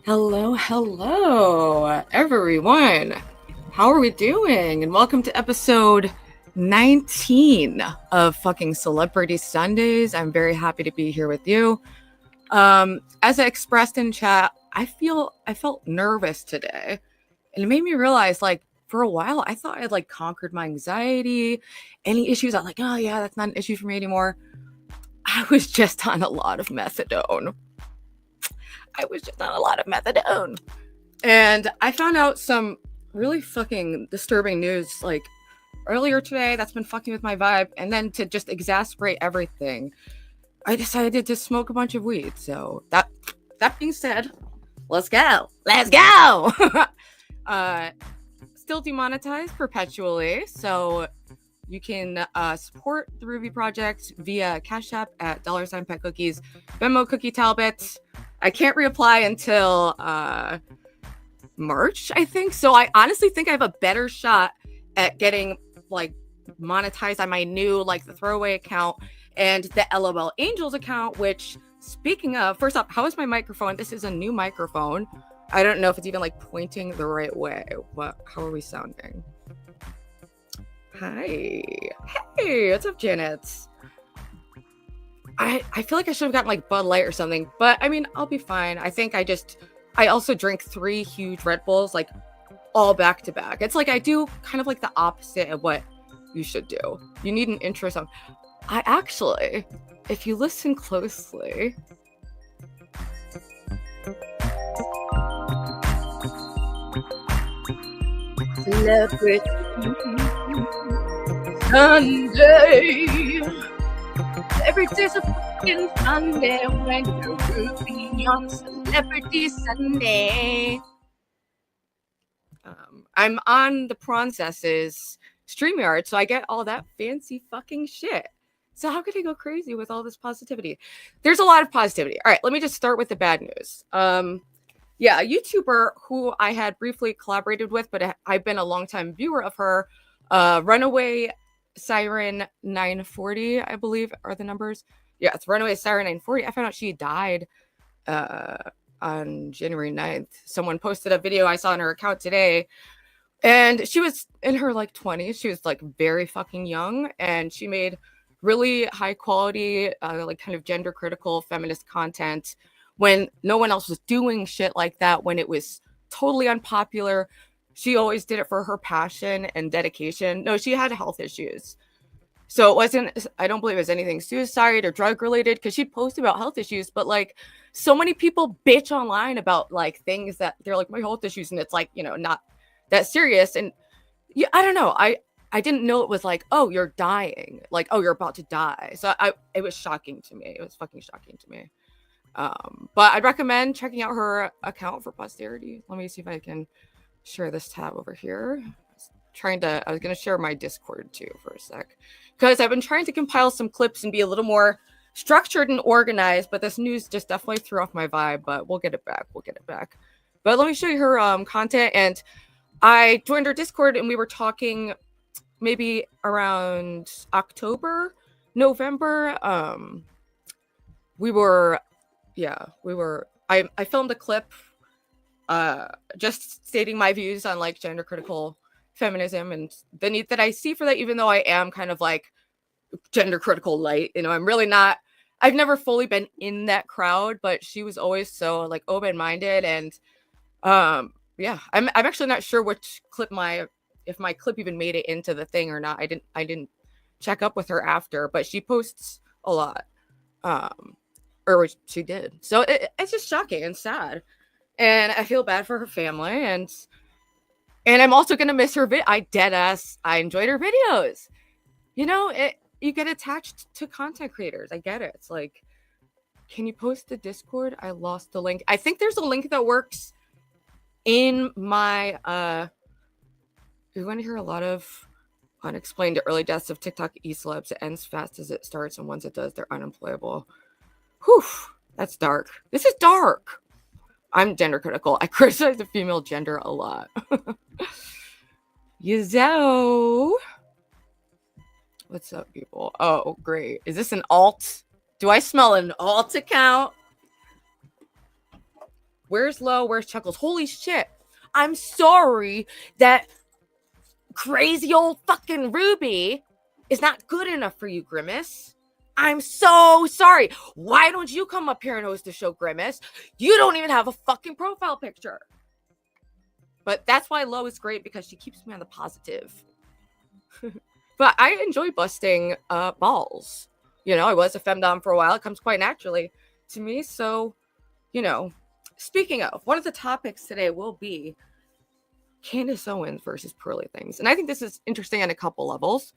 Hello, everyone. How are we doing? And welcome to episode 19 of fucking Celebrity Sundays. I'm very happy to be here with you. As I expressed in chat, I felt nervous today. And it made me realize, like, for a while, I thought I had, like, conquered my anxiety. Any issues, I'm like, oh, yeah, that's not an issue for me anymore. I was just on a lot of methadone. And I found out some really fucking disturbing news, like, earlier today that's been fucking with my vibe. And then to just exacerbate everything, I decided to smoke a bunch of weed. So that being said, let's go. Still demonetized perpetually. So you can support the Ruby Project via Cash App at $PetCookies, Venmo Cookie Talbot. I can't reapply until March, I think. So I honestly think I have a better shot at getting, like, monetized on my new, like, the throwaway account and the LOL Angels account, which, speaking of, first up, how is my microphone? This is a new microphone. I don't know if it's even, like, pointing the right way. How are we sounding? Hi. Hey, what's up, Janet? I feel like I should have gotten, like, Bud Light or something, but I mean, I'll be fine. I think I also drink 3 huge Red Bulls, like, all back to back. It's like I do kind of like the opposite of what you should do. You need an intro song. I actually, if you listen closely, Celebrity Sunday. Every day's a fucking Sunday when you're Ruby on Celebrity Sunday. I'm on the Processes StreamYard, so I get all that fancy fucking shit. So how could I go crazy with all this positivity? There's a lot of positivity. All right, let me just start with the bad news. Yeah, a YouTuber who I had briefly collaborated with, but I've been a longtime viewer of her, Runaway Siren 940, I believe are the numbers. Yeah, it's Runaway Siren 940. I found out she died on January 9th. Someone posted a video I saw on her account today, and she was in her, like, 20s. She was, like, very fucking young, and she made really high quality, like, kind of gender critical feminist content when no one else was doing shit like that, when it was totally unpopular. She always did it for her passion and dedication. No, she had health issues. So it wasn't, I don't believe it was anything suicide or drug related, because she posted about health issues, but, like, so many people bitch online about, like, things that they're like, my health issues, and it's like, you know, not that serious. And yeah, I don't know. I didn't know it was like, oh, you're dying. Like, oh, you're about to die. So it was shocking to me. It was fucking shocking to me. But I'd recommend checking out her account for posterity. Let me see if I can share this tab over here. I was going to share my Discord too for a sec, because I've been trying to compile some clips and be a little more structured and organized, but this news just definitely threw off my vibe, but we'll get it back. But let me show you her content. And I joined her Discord and we were talking maybe around October, November. I filmed a clip just stating my views on, like, gender critical feminism and the need that I see for that, even though I am kind of, like, gender critical light. You know, I've never fully been in that crowd, but she was always so, like, open-minded. And yeah, I'm actually not sure which clip if my clip even made it into the thing or not. I didn't check up with her after, but she posts a lot. Or she did. So it's just shocking and sad. And I feel bad for her family, and I'm also gonna miss her I enjoyed her videos. You know, you get attached to content creators. I get it. It's like, can you post the Discord? I lost the link. I think there's a link that works in my you're going to hear a lot of unexplained early deaths of TikTok e-celebs. It ends fast as it starts, and once it does, they're unemployable. Whew, that's dark. This is dark. I'm gender critical. I criticize the female gender a lot. Yazoo. What's up, people? Oh, great. Is this an alt? Do I smell an alt account? Where's Low? Where's Chuckles? Holy shit. I'm sorry that crazy old fucking Ruby is not good enough for you, Grimace. I'm so sorry. Why don't you come up here and host the show, Grimace? You don't even have a fucking profile picture. But that's why Lo is great, because she keeps me on the positive. But I enjoy busting balls. You know, I was a femdom for a while. It comes quite naturally to me. So, you know, speaking of, one of the topics today will be Candace Owens versus PearlyThings. And I think this is interesting on a couple levels.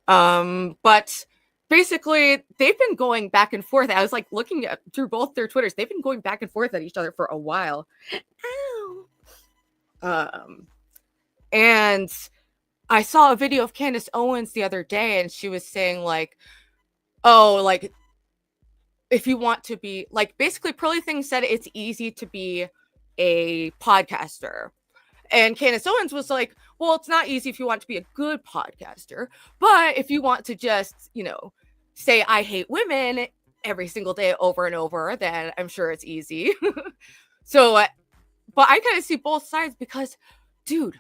But basically, they've been going back and forth. I was like looking at through both their Twitters. They've been going back and forth at each other for a while. Ow. And I saw a video of Candace Owens the other day, and she was saying like, oh, like, if you want to be like, basically PearlyThings said it's easy to be a podcaster. And Candace Owens was like, well, it's not easy if you want to be a good podcaster, but if you want to just, you know, say I hate women every single day over and over, then I'm sure it's easy. So, but I kind of see both sides, because, dude,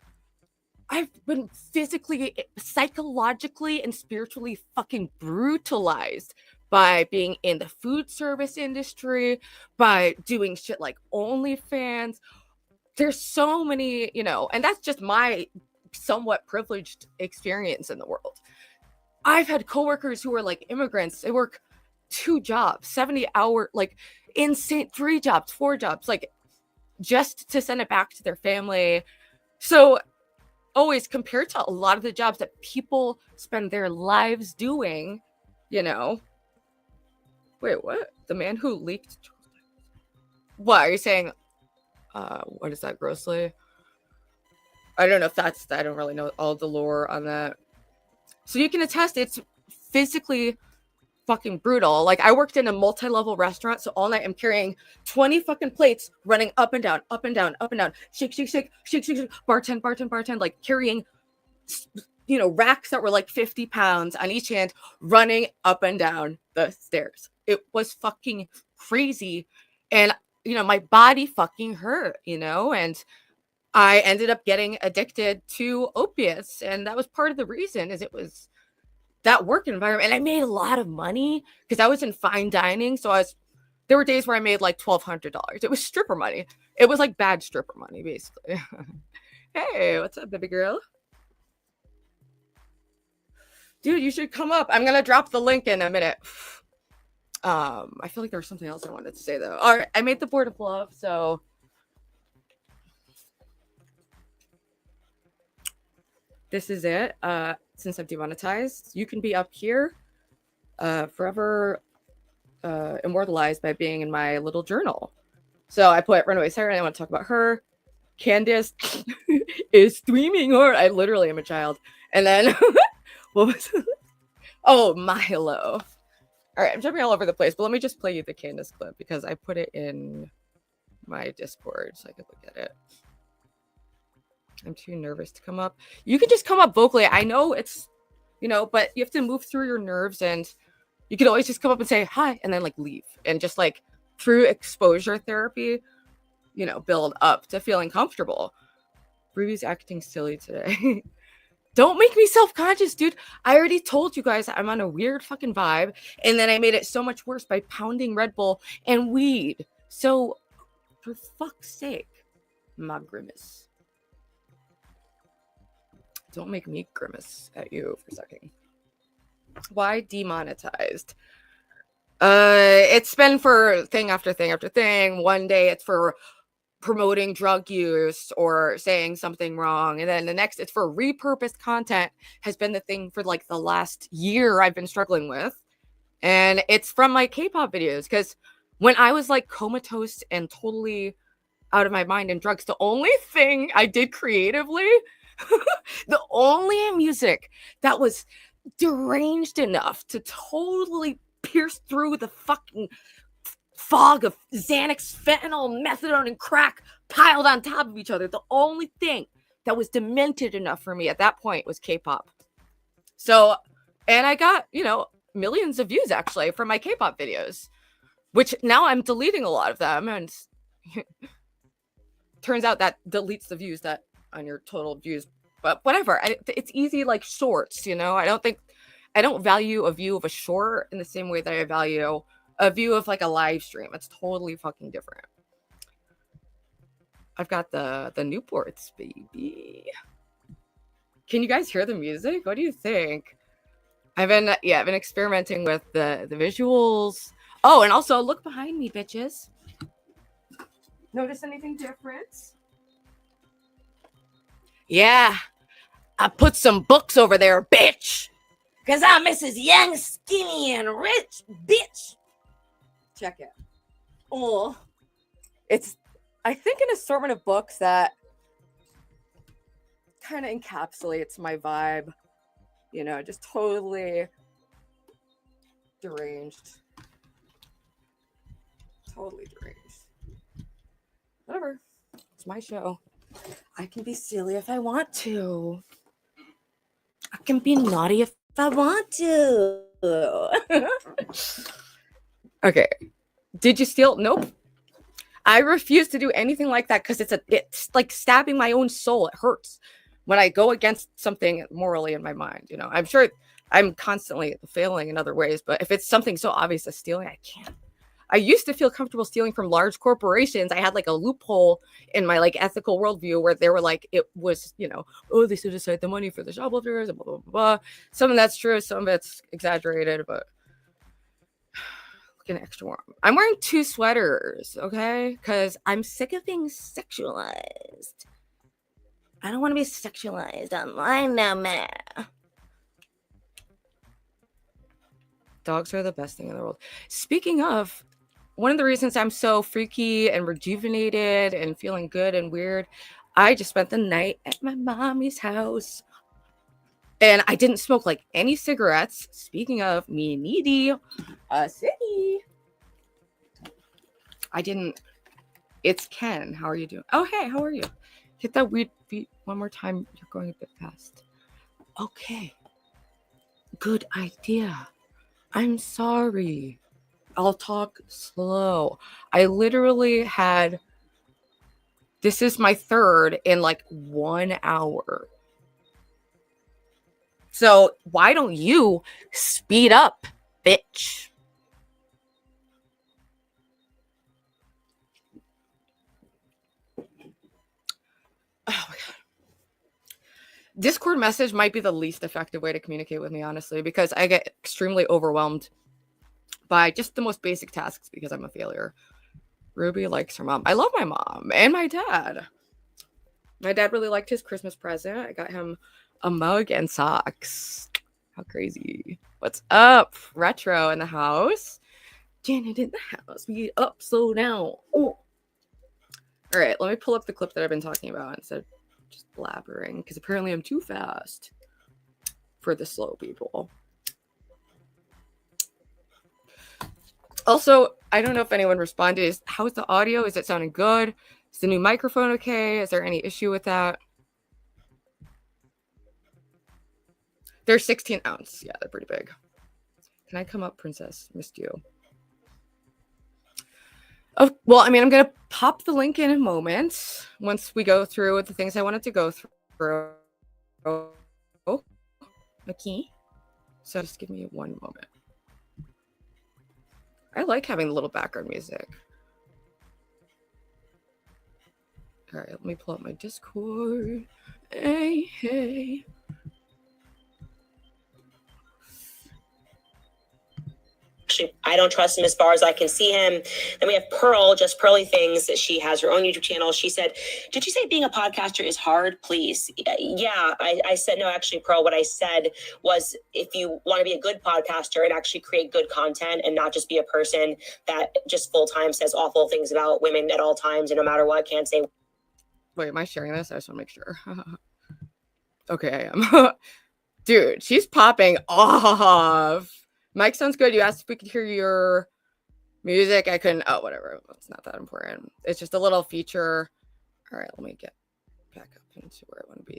I've been physically, psychologically, and spiritually fucking brutalized by being in the food service industry, by doing shit like OnlyFans. There's so many, you know, and that's just my somewhat privileged experience in the world. I've had coworkers who are like immigrants. They work 2 jobs, 70-hour, like insane, 3 jobs, 4 jobs, like just to send it back to their family. So always, compared to a lot of the jobs that people spend their lives doing, you know. Wait, what? The man who leaked? What are you saying? What is that, grossly? I don't know if that's, I don't really know all the lore on that. So you can attest it's physically fucking brutal. Like, I worked in a multi-level restaurant, so all night I'm carrying 20 fucking plates, running up and down, up and down, up and down, shake, shake, shake, shake, shake, shake, bartend, bartend, bartend, like carrying, you know, racks that were like 50 pounds on each hand, running up and down the stairs. It was fucking crazy. And, you know, my body fucking hurt, you know, and I ended up getting addicted to opiates. And that was part of the reason, is it was that work environment. And I made a lot of money because I was in fine dining. So there were days where I made like $1,200. It was stripper money. It was like bad stripper money, basically. Hey, what's up, baby girl? Dude, you should come up. I'm going to drop the link in a minute. I feel like there was something else I wanted to say, though. All right, I made the board of love, so this is it. Since I've demonetized, you can be up here forever immortalized by being in my little journal. So I put Runaway Sarah, and I want to talk about her. Candace is streaming her. I literally am a child. And then, what was it? Oh, Milo. All right, I'm jumping all over the place, but let me just play you the Candace clip, because I put it in my Discord so I could look at it. I'm too nervous to come up. You can just come up vocally. I know it's, you know, but you have to move through your nerves, and you can always just come up and say hi and then like leave, and just like through exposure therapy, you know, build up to feeling comfortable. Ruby's acting silly today. Don't make me self-conscious, dude. I already told you guys I'm on a weird fucking vibe, and then I made it so much worse by pounding Red Bull and weed. So, for fuck's sake, my Grimace. Don't make me grimace at you for a second. Why demonetized? It's been for thing after thing after thing. One day it's for promoting drug use or saying something wrong, and then the next it's for repurposed content. Has been the thing for like the last year I've been struggling with, and it's from my K-pop videos, because when I was like comatose and totally out of my mind and drugs, the only thing I did creatively, the only music that was deranged enough to totally pierce through the fucking fog of Xanax, fentanyl, methadone, and crack piled on top of each other. The only thing that was demented enough for me at that point was K-pop. So, and I got, you know, millions of views actually from my K-pop videos, which now I'm deleting a lot of them, and turns out that deletes the views that on your total views. But whatever, it's easy, like shorts, you know. I don't value a view of a short in the same way that I value a view of like a live stream. It's totally fucking different. I've got the Newports, baby. Can you guys hear the music? What do you think? I've been experimenting with the visuals. Oh, and also look behind me, bitches. Notice anything different? Yeah, I put some books over there, bitch. Cause I'm Mrs. Young, skinny, and rich, bitch. Check it. Oh, it's, I think, an assortment of books that kind of encapsulates my vibe. You know, just totally deranged. Totally deranged. Whatever. It's my show. I can be silly if I want to. I can be naughty if I want to. Okay. Did you steal? Nope. I refuse to do anything like that because it's like stabbing my own soul. It hurts when I go against something morally in my mind. You know, I'm sure I'm constantly failing in other ways, but if it's something so obvious as stealing, I can't. I used to feel comfortable stealing from large corporations. I had like a loophole in my like ethical worldview where they were like, it was, you know, oh, they should aside the money for the shoplifters and blah, blah, blah, blah. Some of that's true. Some of it's exaggerated, but looking extra warm. I'm wearing 2 sweaters, okay? Because I'm sick of being sexualized. I don't want to be sexualized online now, man. Dogs are the best thing in the world. Speaking of, one of the reasons I'm so freaky and rejuvenated and feeling good and weird, I just spent the night at my mommy's house. And I didn't smoke like any cigarettes. Speaking of me needy, city. I didn't. It's Ken. How are you doing? Oh, hey, how are you? Hit that weird beat one more time. You're going a bit fast. Okay. Good idea. I'm sorry. I'll talk slow. I literally had, this is my 3rd in like 1 hour. So why don't you speed up, bitch? Oh my God. Discord message might be the least effective way to communicate with me, honestly, because I get extremely overwhelmed by just the most basic tasks because I'm a failure. Ruby likes her mom. I love my mom and my dad. My dad really liked his Christmas present. I got him a mug and socks. How crazy. What's up? Retro in the house. Janet in the house. We up, slow down. Oh. All right, let me pull up the clip that I've been talking about instead of just blabbering, because apparently I'm too fast for the slow people. Also, I don't know if anyone responded. How's the audio? Is it sounding good? Is the new microphone okay? Is there any issue with that? They're 16 ounce. Yeah, they're pretty big. Can I come up, princess? Missed you. Oh, well, I mean, I'm going to pop the link in a moment once we go through the things I wanted to go through. Okay. So just give me one moment. I like having the little background music. All right, let me pull up my Discord. Hey. Actually, I don't trust him as far as I can see him. Then we have Pearl, just PearlyThings. She has her own YouTube channel. She said, did you say being a podcaster is hard, please? Yeah, I said, no, actually, Pearl, what I said was if you want to be a good podcaster and actually create good content and not just be a person that just full-time says awful things about women at all times and no matter what, can't say. Wait, am I sharing this? I just want to make sure. Okay, I am. Dude, she's popping off. Mic sounds good. You asked if we could hear your music. I couldn't. Oh, whatever. It's not that important. It's just a little feature. All right, let me get back up into where I want to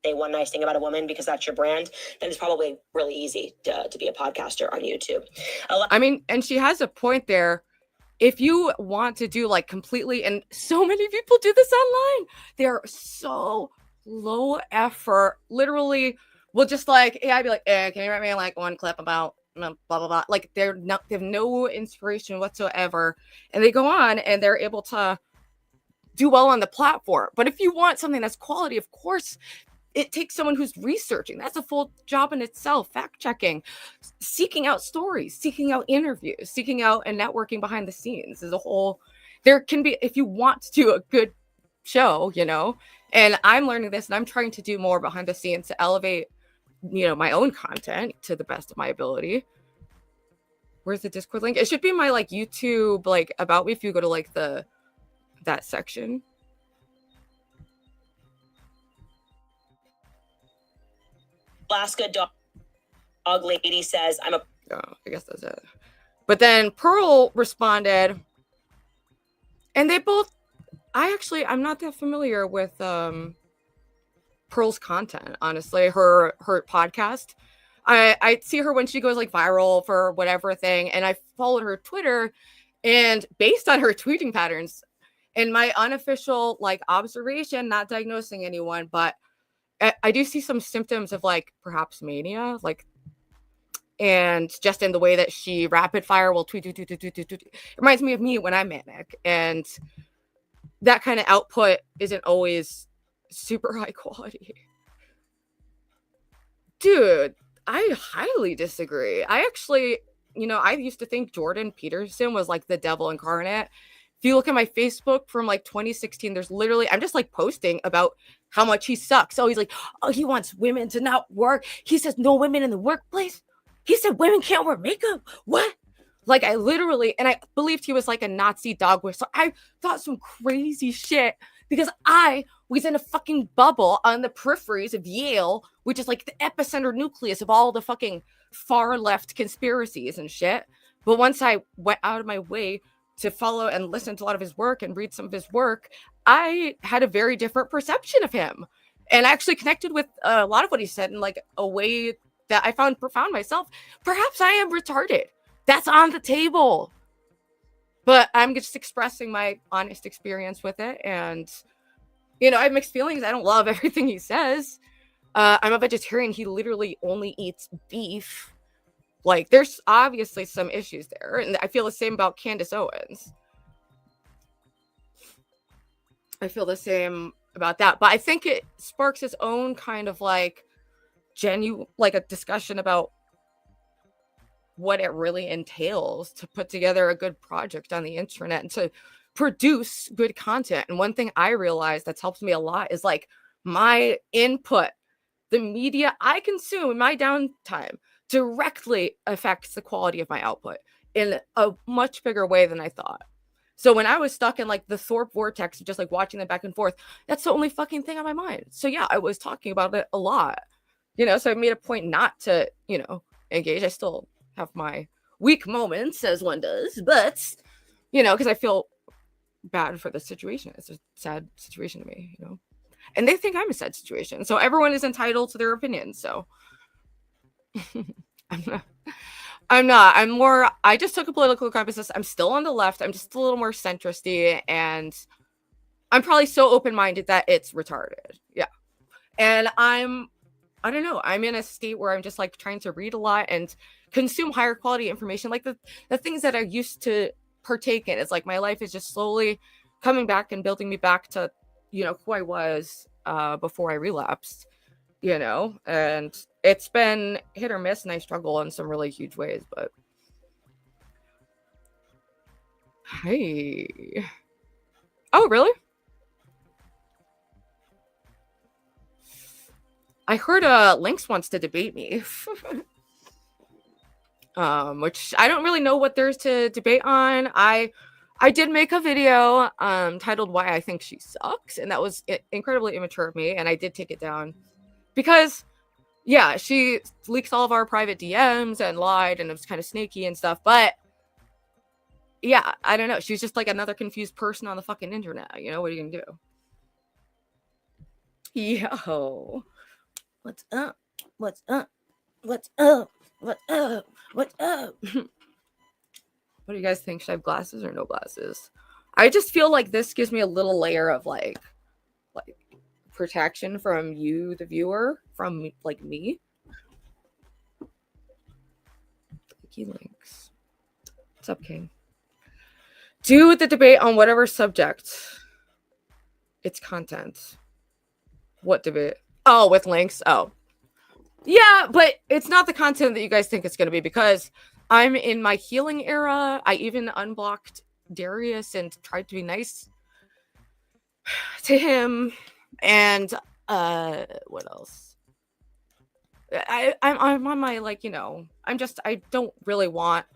be. say one nice thing about a woman because that's your brand, then it's probably really easy to be a podcaster on YouTube. I mean, and she has a point there. If you want to do like completely, and so many people do this online, they're so low effort. Literally, will just like, I'd be like, can you write me like one clip about blah blah blah? Like they have no inspiration whatsoever, and they go on and they're able to do well on the platform. But if you want something that's quality, of course, it takes someone who's researching. That's a full job in itself. Fact checking, seeking out stories, seeking out interviews, seeking out and networking behind the scenes is a whole. There can be, if you want to do a good show, you know, and I'm learning this and I'm trying to do more behind the scenes to elevate, you know, my own content to the best of my ability. Where's the Discord link? It should be my like YouTube, like about me if you go to like that section. Alaska dog lady says, I'm a... Oh, I guess that's it. But then Pearl responded, and they both... I'm not that familiar with Pearl's content, honestly. Her podcast. I see her when she goes like viral for whatever thing, and I followed her Twitter, and based on her tweeting patterns, and my unofficial like observation, not diagnosing anyone, but I do see some symptoms of like perhaps mania, like, and just in the way that she rapid fire will tweet. It reminds me of me when I'm manic, and that kind of output isn't always super high quality. Dude, I highly disagree. I actually, you know, I used to think Jordan Peterson was like the devil incarnate. If you look at my Facebook from like 2016, there's literally, I'm just like posting about how much he sucks. Oh, he's like, oh, he wants women to not work. He says no women in the workplace. He said women can't wear makeup. What? Like I literally, and I believed he was like a Nazi dog whistle. I thought some crazy shit because I was in a fucking bubble on the peripheries of Yale, which is like the epicenter nucleus of all the fucking far left conspiracies and shit. But once I went out of my way to follow and listen to a lot of his work and read some of his work, I had a very different perception of him. And I actually connected with a lot of what he said in like a way that I found profound myself. Perhaps I am retarded. That's on the table. But I'm just expressing my honest experience with it. And, you know, I have mixed feelings. I don't love everything he says. I'm a vegetarian. He literally only eats beef. Like, there's obviously some issues there. And I feel the same about Candace Owens. I feel the same about that. But I think it sparks its own kind of like genuine, like a discussion about what it really entails to put together a good project on the internet and to produce good content. And one thing I realized that's helped me a lot is like my input, the media I consume in my downtime directly affects the quality of my output in a much bigger way than I thought. So when I was stuck in like the Thorpe vortex of just like watching them back and forth, that's the only fucking thing on my mind. So yeah, I was talking about it a lot, you know, so I made a point not to, you know, engage. I still have my weak moments as one does, but, you know, because I feel bad for the situation. It's a sad situation to me, you know, and they think I'm a sad situation. So everyone is entitled to their opinion. So I'm not. I'm more, I just took a political compass. I'm still on the left. I'm just a little more centristy, and I'm probably so open-minded that it's retarded. Yeah. And I don't know. I'm in a state where I'm just like trying to read a lot and consume higher quality information. Like the things that I used to partake in. It's like my life is just slowly coming back and building me back to, you know, who I was before I relapsed, you know, and it's been hit or miss, and I struggle in some really huge ways, but hey. Oh, really? I heard Lynx wants to debate me. Which I don't really know what there's to debate on. I did make a video titled Why I Think She Sucks, and that was incredibly immature of me, and I did take it down because yeah, she leaks all of our private DMs and lied, and it was kind of snaky and stuff, but yeah, I don't know. She's just like another confused person on the fucking internet, you know? What are you gonna do? Yo. What's up? What's up? What's up? What's up? What's up? What do you guys think? Should I have glasses or no glasses? I just feel like this gives me a little layer of like protection from you, the viewer, from like me. Key links. What's up, King? Do the debate on whatever subject. It's content. What debate? Oh, with links. Oh, yeah, but it's not the content that you guys think it's going to be because I'm in my healing era. I even unblocked Darius and tried to be nice to him. And what else? I'm on my, like, you know, I don't really want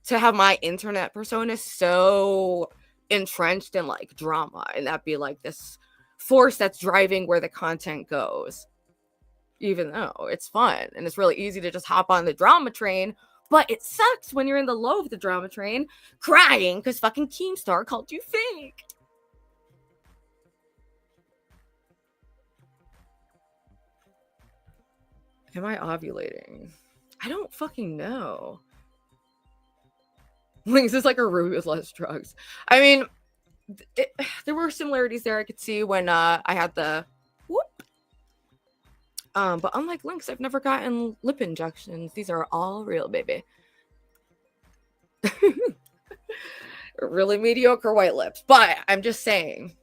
to have my internet persona so entrenched in like drama and that be like this force that's driving where the content goes, even though it's fun and it's really easy to just hop on the drama train. But it sucks when you're in the low of the drama train crying because fucking Keemstar called you fake. Am I ovulating? I don't fucking know. Links is like a Ruby with less drugs. I mean, there were similarities there I could see when I had the whoop. But unlike Lynx, I've never gotten lip injections. These are all real, baby. Really mediocre white lips. But I'm just saying.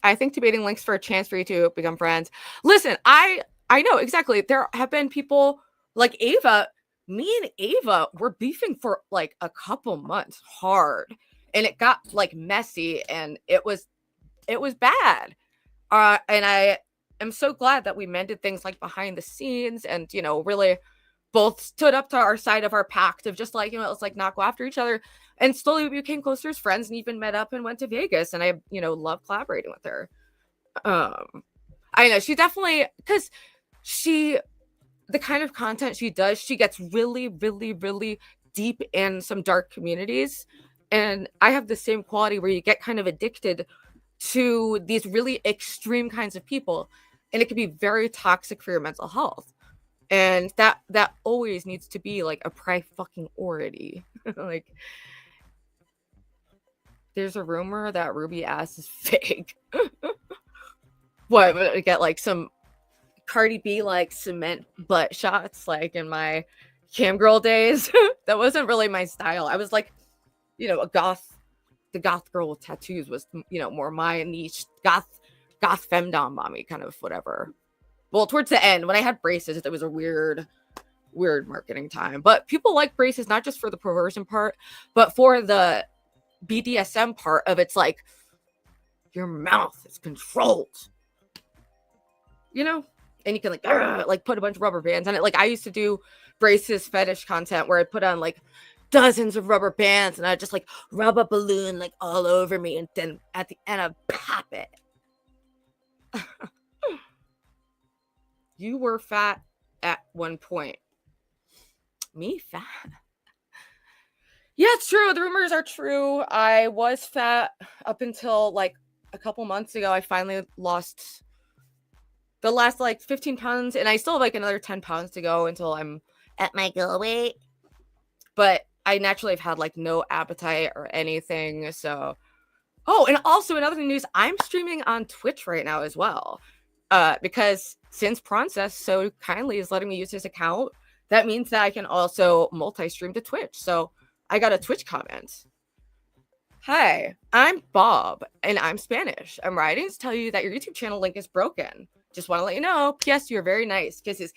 I think debating Lynx for a chance for you to become friends. Listen, I know exactly. There have been people like Ava. Me and Ava were beefing for like a couple months hard. And it got like messy and it was bad. And I am so glad that we mended things like behind the scenes and, you know, really both stood up to our side of our pact of just like, you know, let's like not go after each other. And slowly we became closer as friends and even met up and went to Vegas. And I, you know, love collaborating with her. I know she definitely, because the kind of content she does, she gets really, really, really deep in some dark communities. And I have the same quality where you get kind of addicted to these really extreme kinds of people. And it can be very toxic for your mental health. And that always needs to be like a priority. Like, there's a rumor that Ruby ass is fake. What, I get like some Cardi B like cement butt shots like in my cam girl days? That wasn't really my style. I was like, you know, the goth girl with tattoos was, you know, more my niche. Goth femdom mommy kind of whatever. Well, towards the end when I had braces, it was a weird marketing time. But people like braces not just for the perversion part, but for the BDSM part of it's like your mouth is controlled. You know? And you can like put a bunch of rubber bands on it. Like I used to do braces fetish content where I put on like dozens of rubber bands and I just like rub a balloon like all over me and then at the end I pop it. You were fat at one point. Me fat? Yeah, it's true. The rumors are true. I was fat up until like a couple months ago. I finally lost the last like 15 pounds and I still have like another 10 pounds to go until I'm at my goal weight. But I naturally have had like no appetite or anything. So, oh, and also in other news, I'm streaming on Twitch right now as well. Because since Princess so kindly is letting me use his account, that means that I can also multi-stream to Twitch. So I got a Twitch comment. Hi, I'm Bob and I'm Spanish. I'm writing to tell you that your YouTube channel link is broken. Just want to let you know. P.S. You're very nice. Kisses.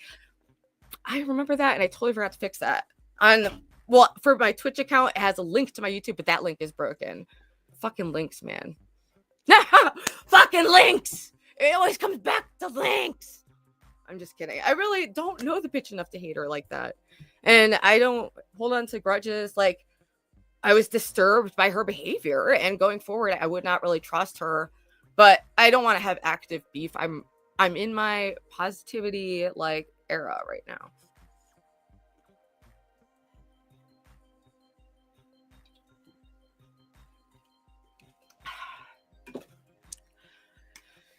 I remember that and I totally forgot to fix that. Well, for my Twitch account, it has a link to my YouTube, but that link is broken. Fucking links, man. Fucking links! It always comes back to links. I'm just kidding. I really don't know the bitch enough to hate her like that. And I don't hold on to grudges. Like, I was disturbed by her behavior. And going forward, I would not really trust her. But I don't want to have active beef. I'm in my positivity, like, era right now.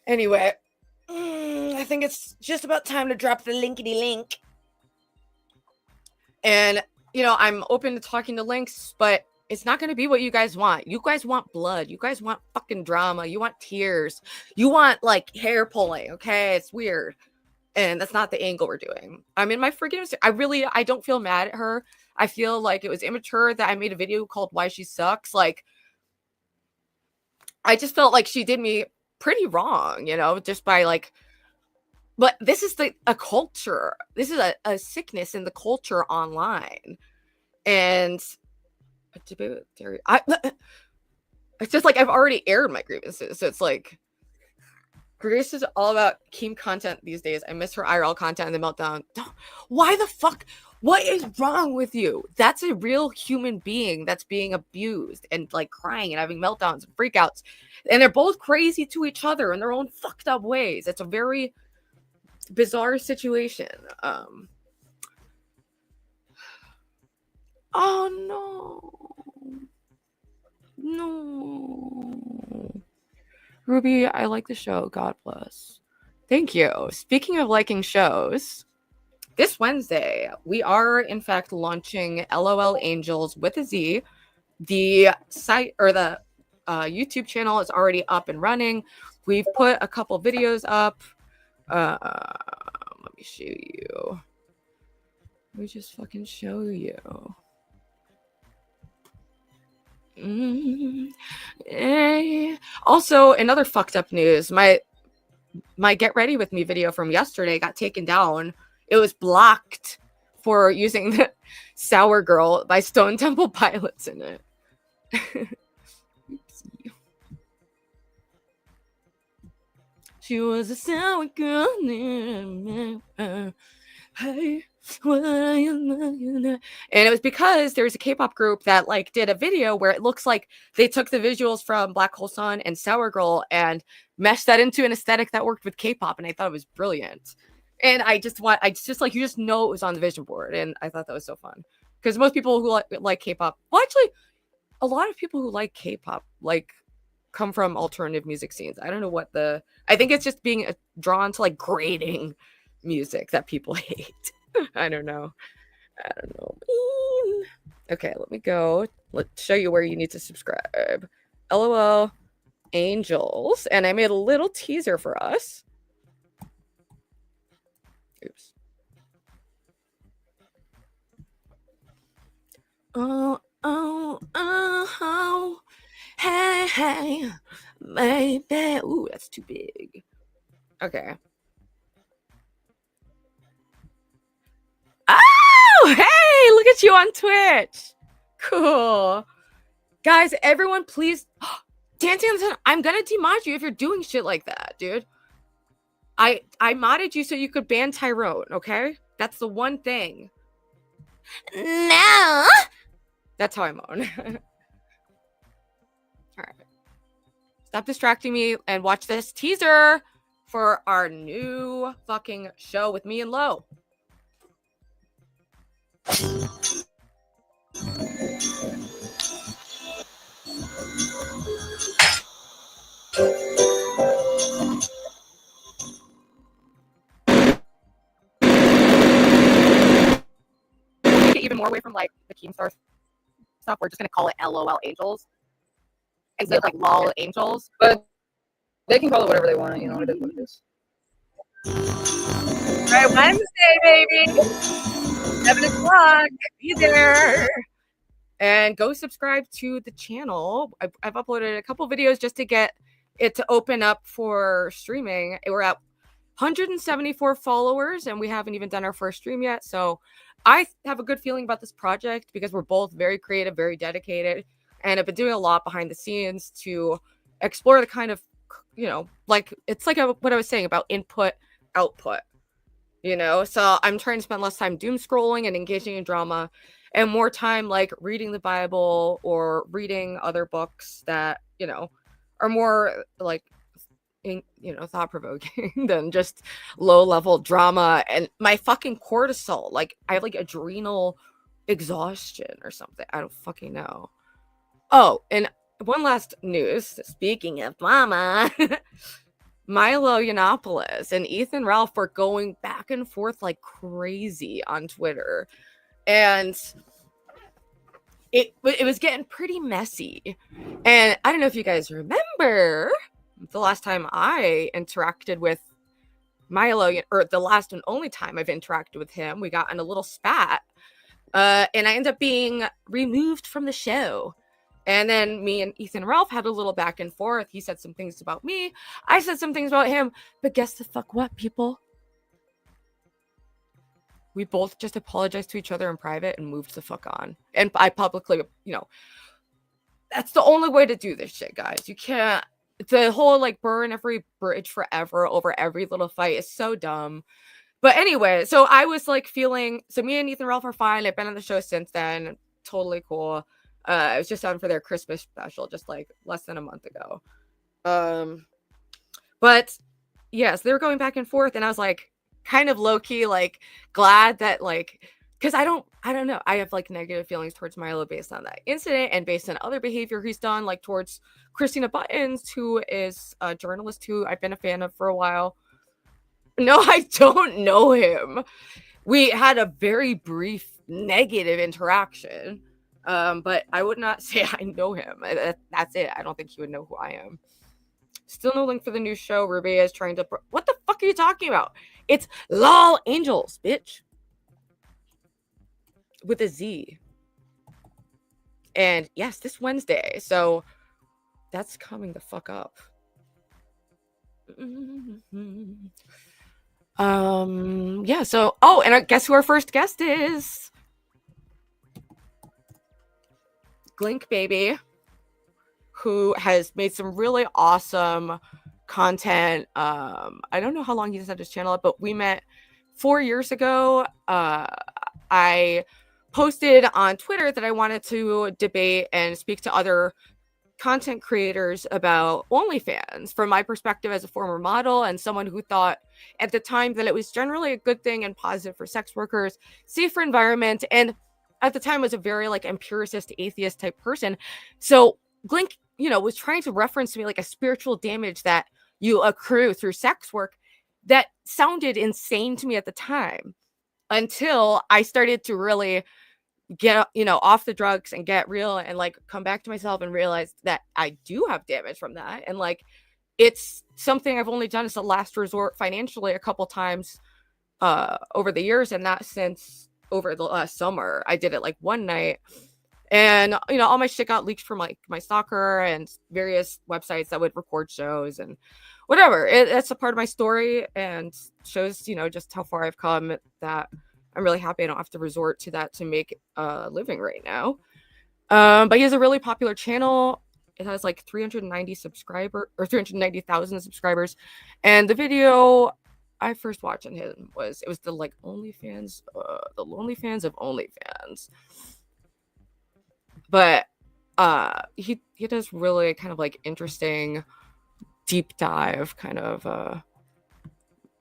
Anyway, I think it's just about time to drop the linkity link. And, you know, I'm open to talking to links, but it's not going to be what you guys want. You guys want blood. You guys want fucking drama. You want tears. You want, like, hair pulling, okay? It's weird. And that's not the angle we're doing. I'm in my freaking... I don't feel mad at her. I feel like it was immature that I made a video called Why She Sucks. Like, I just felt like she did me pretty wrong, you know, just by, like... But this is a culture. This is a sickness in the culture online. And it's just like I've already aired my grievances. So it's like Grace is all about Keem content these days. I miss her IRL content and the meltdown. Why the fuck? What is wrong with you? That's a real human being that's being abused and like crying and having meltdowns and freakouts. And they're both crazy to each other in their own fucked up ways. It's a very bizarre situation. Oh no, Ruby, I like the show. God bless. Thank you. Speaking of liking shows, this Wednesday we are in fact launching LOL Angels with a Z. The site or the YouTube channel is already up and running. We've put a couple videos up. Let me show you. Let me just fucking show you. Also, another fucked up news. My Get Ready With Me video from yesterday got taken down. It was blocked for using the Sour Girl by Stone Temple Pilots in it. She was a sour girl. Hey, and it was because there's a K-pop group that like did a video where it looks like they took the visuals from Black Hole Sun and Sour Girl and meshed that into an aesthetic that worked with K-pop, and I thought it was brilliant. And I just like, you just know it was on the vision board, and I thought that was so fun because most people who like K-pop, well, actually, a lot of people who like K-pop like come from alternative music scenes. I don't know what I think it's just being drawn to like grating music that people hate. I don't know. Okay, let me go. Let's show you where you need to subscribe. LOL Angels. And I made a little teaser for us. Oops. Oh, hey, baby. Ooh, that's too big. Okay. Oh, hey, look at you on Twitch. Cool. Guys, everyone, please. Dancing on the Sun, I'm gonna demod you if you're doing shit like that, dude. I modded you so you could ban Tyrone, okay? That's the one thing. No. That's how I moan. All right. Stop distracting me and watch this teaser for our new fucking show with me and Lo. Take it even more away from like the Keemstar stuff. We're just gonna call it LOL Angels instead of like LOL Angels. But they can call it whatever they want. You know, it is what it is. All right, Wednesday, baby. 7 o'clock. Be there. And go subscribe to the channel. I've uploaded a couple videos just to get it to open up for streaming. We're at 174 followers, and we haven't even done our first stream yet. So I have a good feeling about this project because we're both very creative, very dedicated, and I've been doing a lot behind the scenes to explore the kind of, you know, like it's like what I was saying about input, output. You know, so I'm trying to spend less time doom scrolling and engaging in drama and more time like reading the Bible or reading other books that, you know, are more like, thought provoking than just low level drama and my fucking cortisol. Like I have like adrenal exhaustion or something. I don't fucking know. Oh, and one last news. Speaking of mama, Milo Yiannopoulos and Ethan Ralph were going back and forth like crazy on Twitter. And it was getting pretty messy. And I don't know if you guys remember the last time I interacted with Milo, or the last and only time I've interacted with him, we got in a little spat. And I ended up being removed from the show. And then me and Ethan Ralph had a little back and forth. He said some things about me. I said some things about him. But guess the fuck what, people? We both just apologized to each other in private and moved the fuck on. And I publicly, that's the only way to do this shit, guys. You can't, the whole like burn every bridge forever over every little fight is so dumb. But anyway, so I was like feeling, so me and Ethan Ralph are fine. I've been on the show since then. Totally cool. I was just on for their Christmas special just like less than a month ago. But yes, they were going back and forth, and I was like kind of low-key like glad that like, because I don't know, I have like negative feelings towards Milo based on that incident and based on other behavior he's done, like towards Christina Buttons, who is a journalist who I've been a fan of for a while. No, I don't know him. We had a very brief negative interaction, but I would not say I know him. That's it. I don't think he would know who I am. Still no link for the new show. Ruby is trying to... What the fuck are you talking about? It's LOL Angels, bitch. With a Z. And yes, this Wednesday. So that's coming the fuck up. Yeah, so... Oh, and guess who our first guest is? Glink Baby, who has made some really awesome content. I don't know how long he's had his channel up, but we met 4 years ago. I posted on Twitter that I wanted to debate and speak to other content creators about OnlyFans from my perspective as a former model and someone who thought at the time that it was generally a good thing and positive for sex workers, safer environment, and at the time was a very like empiricist atheist type person. So Glink, was trying to reference to me like a spiritual damage that you accrue through sex work that sounded insane to me at the time, until I started to really get off the drugs and get real and like come back to myself and realize that I do have damage from that, and like it's something I've only done as a last resort financially a couple times over the years, and not since over the last summer. I did it like one night, and all my shit got leaked from like my stalker and various websites that would record shows and whatever. It's a part of my story and shows just how far I've come, that I'm really happy I don't have to resort to that to make a living right now. But he has a really popular channel. It has like 390,000 subscribers. And the video I first watched on him was the like OnlyFans, the OnlyFans of OnlyFans. But he does really kind of like interesting deep dive kind of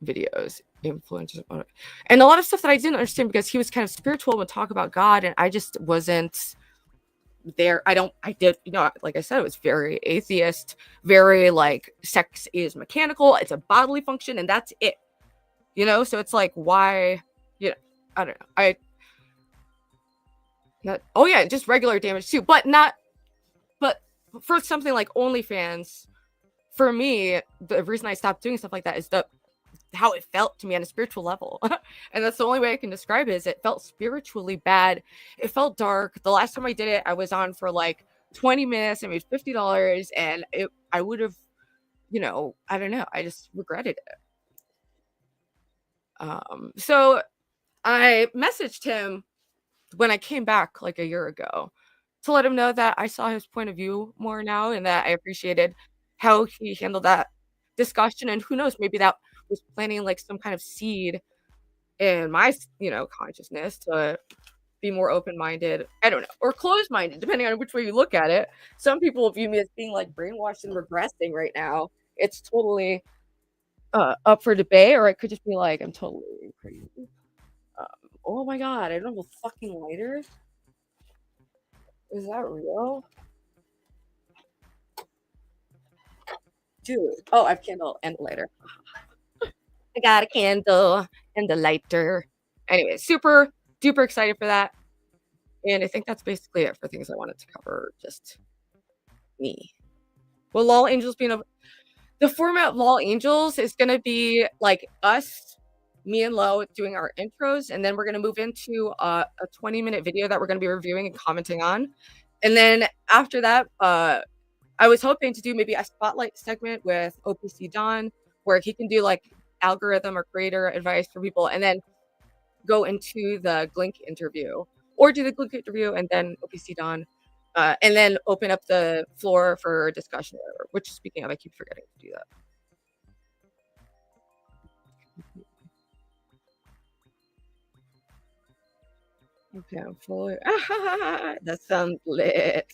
videos, influences on it, and a lot of stuff that I didn't understand because he was kind of spiritual and talk about God, and I just wasn't there. I did, like I said, it was very atheist, very like sex is mechanical, it's a bodily function, and that's it. So it's like, why? I don't know. Oh yeah, just regular damage too, but for something like OnlyFans, for me, the reason I stopped doing stuff like that is how it felt to me on a spiritual level. And that's the only way I can describe it, is it felt spiritually bad. It felt dark. The last time I did it, I was on for like 20 minutes and made $50, and I would have, I don't know, I just regretted it. So I messaged him when I came back like a year ago to let him know that I saw his point of view more now, and that I appreciated how he handled that discussion. And who knows, maybe that was planting like some kind of seed in my consciousness to be more open-minded, I don't know, or closed-minded, depending on which way you look at it. Some people view me as being like brainwashed and regressing right now. It's totally up for debate, or it could just be like I'm totally crazy. Oh my god, I don't have a fucking lighter. Is that real? Dude. Oh, I have candle and a lighter. I got a candle and a lighter. Anyway, super duper excited for that. And I think that's basically it for things I wanted to cover. Just me. Well, LOL Angels being the format of LOL Angels is going to be like us, me and Lo doing our intros, and then we're going to move into a 20-minute video that we're going to be reviewing and commenting on. And then after that, I was hoping to do maybe a spotlight segment with OPC Don, where he can do like algorithm or creator advice for people, and then go into the Glink interview, or do the Glink interview and then OPC Don, and then open up the floor for discussion. Which, speaking of, I keep forgetting to do that. Okay, I'm fully. That sounds lit.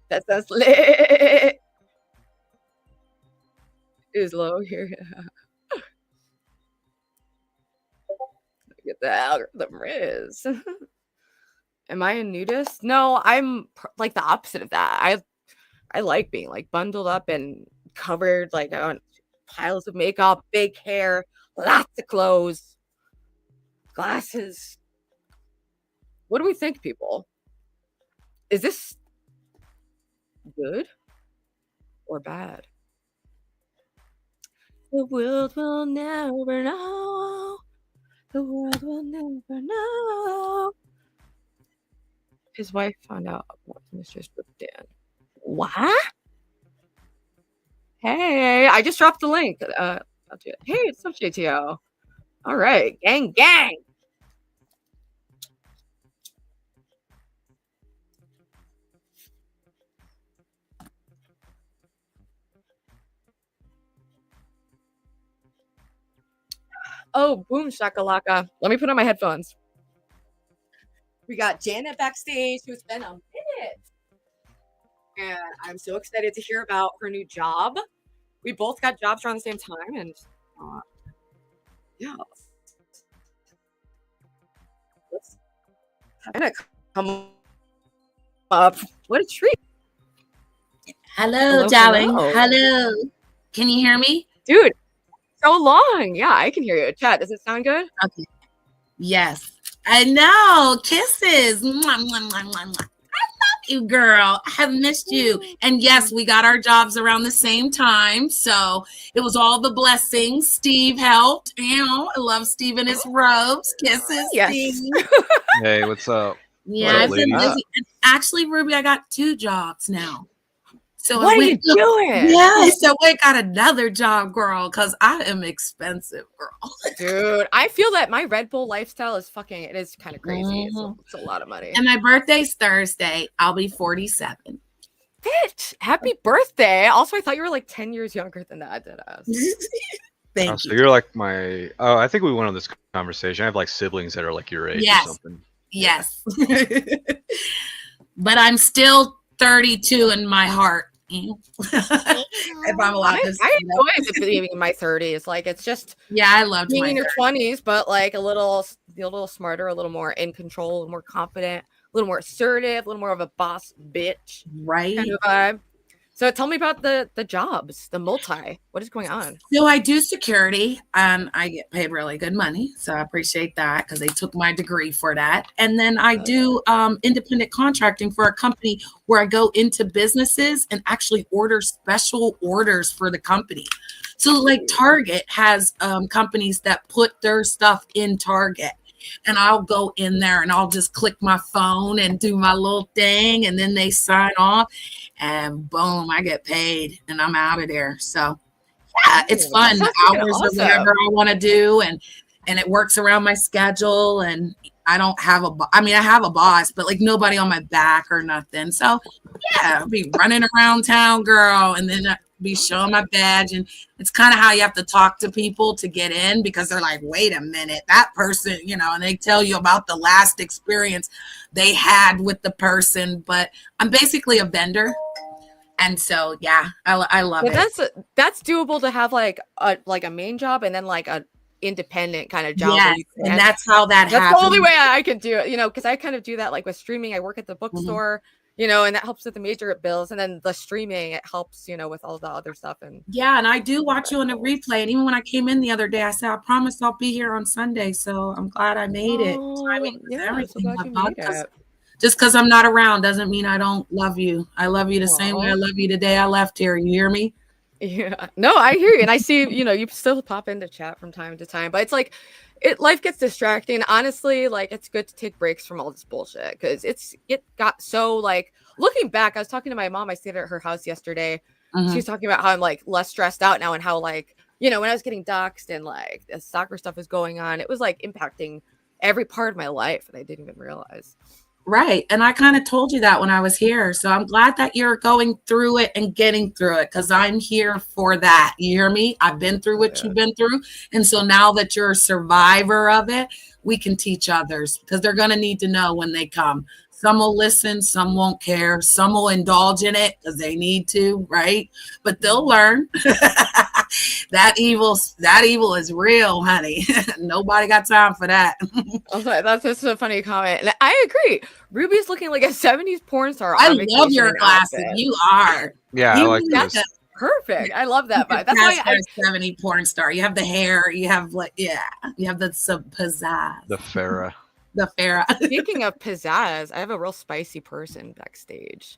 That sounds lit. Is low here. Get the algorithm is. Am I a nudist? No, I'm like the opposite of that. I like being like bundled up and covered like on piles of makeup, big hair, lots of clothes, glasses. What do we think, people? Is this good or bad? The world will never know. The world will never know. His wife found out about Mr. with Dan. What? Hey, I just dropped the link. I'll do it. Hey, it's up, JTO. All right, gang, gang. Oh, boom shakalaka. Let me put on my headphones. We got Janet backstage, who's been a minute. And I'm so excited to hear about her new job. We both got jobs around the same time, and yeah. Let's come up. What a treat. Hello, darling. Hello. Can you hear me? Dude, so long. Yeah, I can hear you. Chat, does it sound good? Okay. Yes. I know. Kisses. Mwah, mwah, mwah, mwah, mwah. I love you, girl. I have missed you. And yes, we got our jobs around the same time. So it was all the blessings. Steve helped. You know, I love Steve and his robes. Kisses. Yes. Steve. Hey, what's up? Yeah, I've been busy. And actually, Ruby, I got 2 jobs now. So what are you doing? Yeah, so I got another job, girl, because I am expensive, girl. Dude, I feel that my Red Bull lifestyle is it is kind of crazy. Mm-hmm. It's a lot of money. And my birthday's Thursday. I'll be 47. Bitch, happy birthday. Also, I thought you were like 10 years younger than that. Thank you. So you're like my, I think we went on this conversation. I have like siblings that are like your age or something. Yes. But I'm still 32 in my heart. If I'm allowed to say I enjoy being in my 30s. Like, it's just I love being in your 20s, but like a little smarter, a little more in control, a little more confident, a little more assertive, a little more of a boss bitch right kind of vibe. So tell me about the jobs, the multi. What is going on? So I do security. I get paid really good money. So I appreciate that because they took my degree for that. And then I do independent contracting for a company where I go into businesses and actually order special orders for the company. So like Target has companies that put their stuff in Target. And I'll go in there and I'll just click my phone and do my little thing. And then they sign off and boom, I get paid and I'm out of there. So yeah, it's fun. The hours or whatever I want to do. And it works around my schedule. And I don't have I have a boss, but like nobody on my back or nothing. So yeah, I'll be running around town, girl. And then be showing my badge, and it's kind of how you have to talk to people to get in because they're like, wait a minute, that person, and they tell you about the last experience they had with the person. But I'm basically a vendor, and so yeah, I love it. That's doable to have like a main job and then like a independent kind of job. Yes, and that's how that happens. That's the only way I could do it, because I kind of do that like with streaming. I work at the bookstore. and that helps with the major bills, and then the streaming, it helps, with all the other stuff. And yeah, and I do watch you on the replay. And even when I came in the other day, I said, I promise I'll be here on Sunday. So I'm glad I made it. Timing was yeah, I'm so everything. glad you made it. Just because I'm not around doesn't mean I don't love you. I love you the same way I love you the day I left here. You hear me? Yeah, no, I hear you. And I see, you still pop into chat from time to time, but it's like, life gets distracting. Honestly, like, it's good to take breaks from all this bullshit, because it got so, like, looking back, I was talking to my mom. I stayed at her house yesterday. She was talking about how I'm, like, less stressed out now, and how, like, when I was getting doxxed and, like, the soccer stuff was going on, it was, like, impacting every part of my life, and I didn't even realize. Right. And I kind of told you that when I was here. So I'm glad that you're going through it and getting through it, because I'm here for that. You hear me? I've been through what you've been through. And so now that you're a survivor of it, we can teach others, because they're going to need to know when they come. Some will listen, some won't care, some will indulge in it because they need to, right? But they'll learn. That evil is real, honey. Nobody got time for that. Okay, that's just a funny comment. And I agree. Ruby's looking like a 70s porn star. I love your glasses. You are. Yeah, you I like this. Perfect. I love that vibe. That's why I'm a 70 porn star. You have the hair. You have you have the pizzazz. The Farrah. The Farrah. Speaking of pizzazz, I have a real spicy person backstage.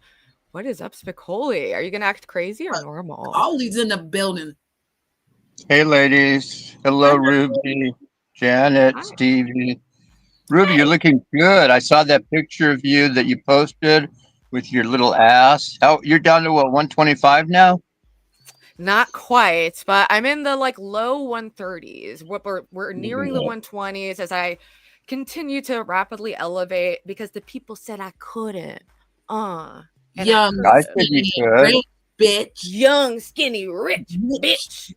What is up, Spicoli? Are you gonna act crazy or normal? Ollie's in the building. Hey, ladies. Hello, Ruby, Janet, Stevie. Ruby, you're looking good. I saw that picture of you that you posted with your little ass. You're down to what, 125 now? Not quite, but I'm in the low 130s. We're nearing the 120s as I continue to rapidly elevate, because the people said I couldn't. Young, I said you could. rich bitch. Young, skinny, rich bitch.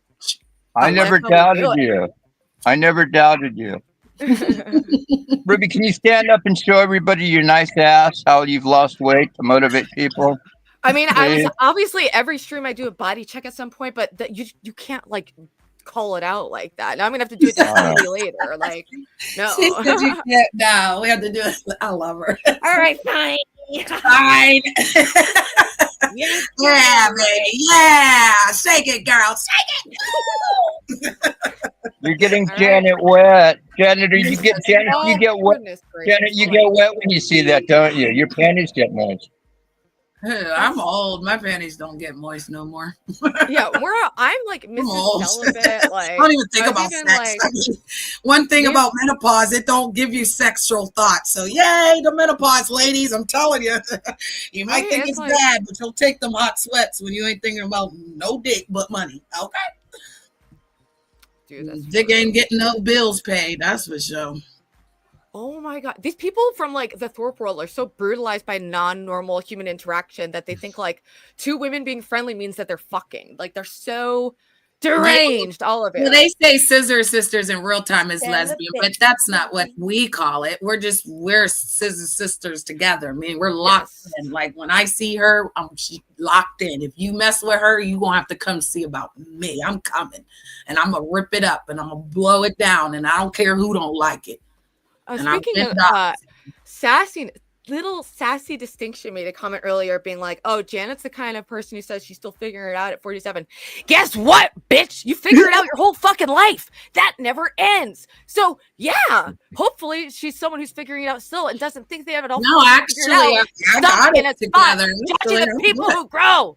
I never doubted you. I never doubted you. Ruby, can you stand up and show everybody your nice ass, how you've lost weight to motivate people? I mean, I was obviously every stream I do a body check at some point, but you can't call it out like that. Now I'm gonna have to do it to later. No. She said you can't. No, we have to do it. I love her. All right, fine. Fine. Yeah, baby. Yeah. Shake it, girl. Shake it. You're getting Janet wet. Janet, you get wet. Janet, you get wet when you see that, don't you? Your panties get moist. I'm old. My panties don't get moist no more. Yeah, I'm like Mrs. Celibate. I don't even think about sex. One thing about menopause, it don't give you sexual thoughts. So yay, the menopause, ladies. I'm telling you. You might think it's bad, but you'll take them hot sweats when you ain't thinking about no dick but money. Okay. Dude, dick ain't getting no bills paid. That's for sure. Oh my god, these people from the Thorpe world are so brutalized by non-normal human interaction that they think two women being friendly means that they're fucking. They're so deranged, all of it. Well, they say scissor sisters in real time is lesbian, but that's not what we call it. We're scissor sisters together. I mean, we're locked in. When I see her, she's locked in. If you mess with her, you're gonna have to come see about me. I'm coming, and I'm gonna rip it up, and I'm gonna blow it down, and I don't care who don't like it. Speaking of sassy distinction made a comment earlier being oh, Janet's the kind of person who says she's still figuring it out at 47. Guess what, bitch? You figure it out your whole fucking life. That never ends. So yeah, hopefully she's someone who's figuring it out still and doesn't think they have it all. No, actually, I got it together. Judging the people who grow.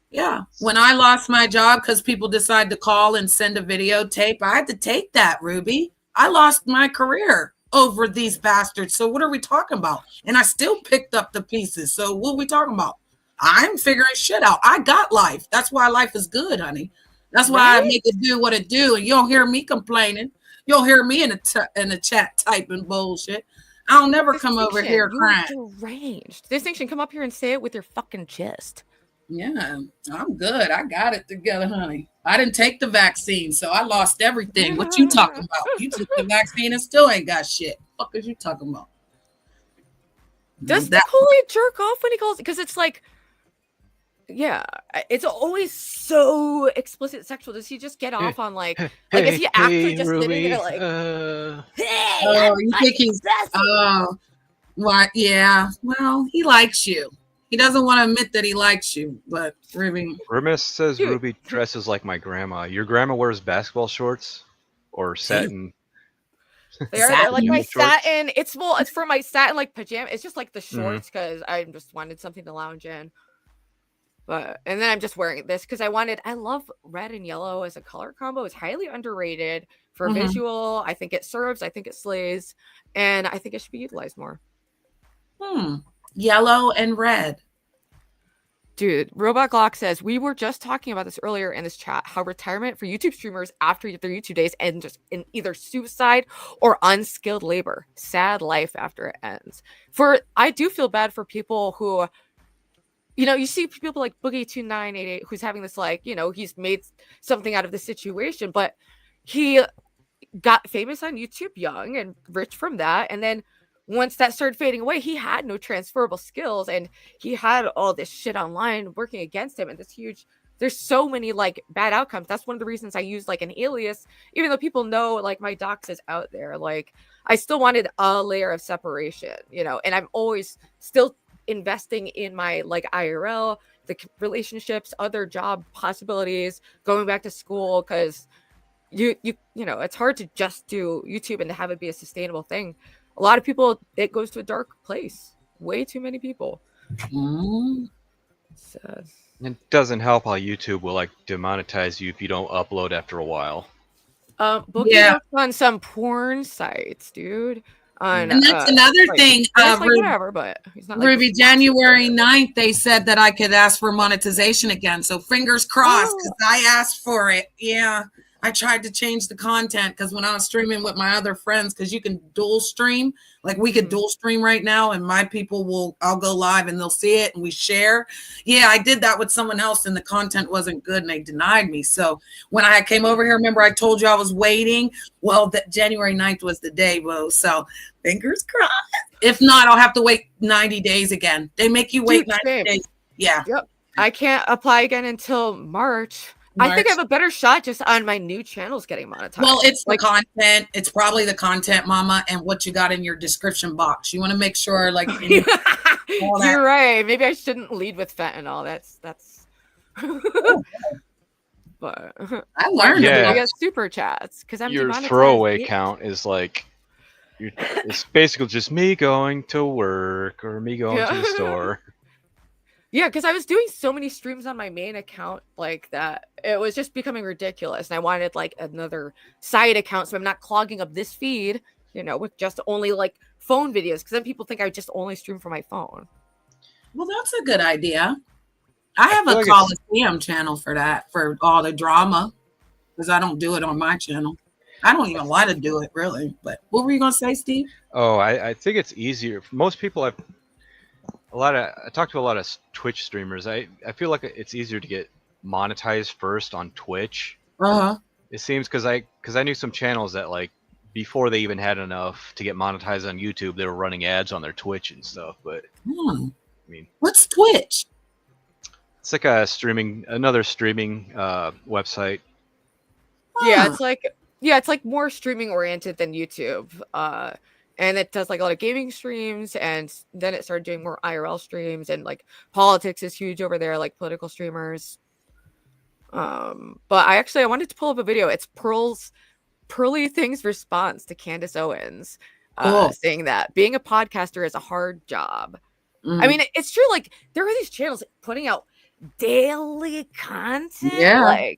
Yeah. When I lost my job because people decided to call and send a videotape, I had to take that, Ruby. I lost my career over these bastards. So what are we talking about? And I still picked up the pieces. So what are we talking about? I'm figuring shit out. I got life. That's why life is good, honey. That's why I make it do what it do. And you don't hear me complaining. You don't hear me in the chat typing bullshit. I don't never come over here crying. Deranged. Distinction, come up here and say it with your fucking chest. Yeah, I'm good. I got it together, honey. I didn't take the vaccine, so I lost everything. What you talking about? You took the vaccine and still ain't got shit. What is you talking about? Does Nicole jerk off when he calls? Because it's yeah, it's always so explicit sexual. Does he just get off on is he actually just Ruby, sitting there hey, oh, you think he's what? Yeah, well, he likes you. He doesn't want to admit that he likes you, but Ruby. Rimis says Dude. Ruby dresses like my grandma. Your grandma wears basketball shorts or satin. They're like my Shorts? satin. It's for my satin like pajama. It's just like the shorts because I just wanted something to lounge in. But and then I'm just wearing this because I love red and yellow as a color combo. It's highly underrated for visual. I think it serves. I think it slays, and I think it should be utilized more. Yellow and red. Dude, Robot Glock says we were just talking about this earlier in this chat. How retirement for YouTube streamers after their YouTube days and just in either suicide or unskilled labor. Sad life after it ends. I do feel bad for people who. You see people like Boogie2988 who's having this he's made something out of the situation, but he got famous on YouTube young and rich from that. And then once that started fading away, he had no transferable skills and he had all this shit online working against him. And there's so many bad outcomes. That's one of the reasons I use an alias, even though people know my dox is out there. I still wanted a layer of separation, and I'm always still investing in my IRL, the relationships, other job possibilities, going back to school, because it's hard to just do YouTube and to have it be a sustainable thing. A lot of people, it goes to a dark place. Way too many people. So. It doesn't help how YouTube will demonetize you if you don't upload after a while. Boogie works on some porn sites, dude. And that's another thing. Whatever, but he's not Ruby, January 9th, they said that I could ask for monetization again. So fingers crossed, because I asked for it. Yeah. I tried to change the content because when I was streaming with my other friends, because you can dual stream, we could dual stream right now, and my people I'll go live and they'll see it and we share. Yeah, I did that with someone else and the content wasn't good and they denied me. So when I came over here, remember I told you I was waiting? Well, January 9th was the day, bro. So fingers crossed. If not, I'll have to wait 90 days again. They make you wait 90 days. Yeah. Yep. I can't apply again until March. I think I have a better shot just on my new channels getting monetized. Well, it's the content. It's probably the content, mama, and what you got in your description box. You want to make sure, You're right. Maybe I shouldn't lead with fentanyl. That's. But I learned. Yeah. I got super chats because I'm your throwaway count is it's basically just me going to work or me going to the store. Yeah, because I was doing so many streams on my main account that it was just becoming ridiculous. And I wanted another side account so I'm not clogging up this feed, with just only phone videos. Because then people think I just only stream from my phone. Well, that's a good idea. I have a Coliseum channel for that, for all the drama. Because I don't do it on my channel. I don't even want to do it, really. But what were you going to say, Steve? Oh, I think it's easier. For most people, I talked to a lot of Twitch streamers. I feel like it's easier to get monetized first on Twitch. It seems because I knew some channels that before they even had enough to get monetized on YouTube, they were running ads on their Twitch and stuff. But I mean, what's Twitch? It's like another streaming website. Yeah, it's more streaming oriented than YouTube. And it does a lot of gaming streams, and then it started doing more IRL streams, and politics is huge over there, political streamers. But I wanted to pull up a video. It's PearlyThings response to Candace Owens, saying that being a podcaster is a hard job. I mean, it's true. There are these channels putting out daily content. Yeah.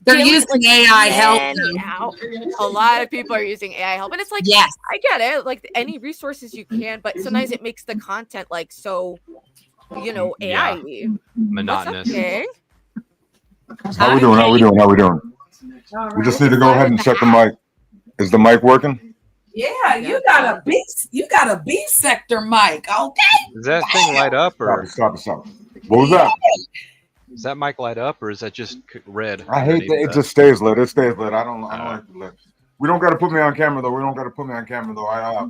They're using AI help. A lot of people are using AI help. And it's yes, I get it. Any resources you can, but sometimes it makes the content so, AI-y. Monotonous. Okay. How we doing? We just need to go ahead and check the mic. Is the mic working? Yeah, you got a B sector mic, okay? Does that thing light up or Stop it. What was that? Does that mic light up or is that just red? I hate that it just stays lit. It stays lit. I don't like the lit. We don't got to put me on camera though. I I'm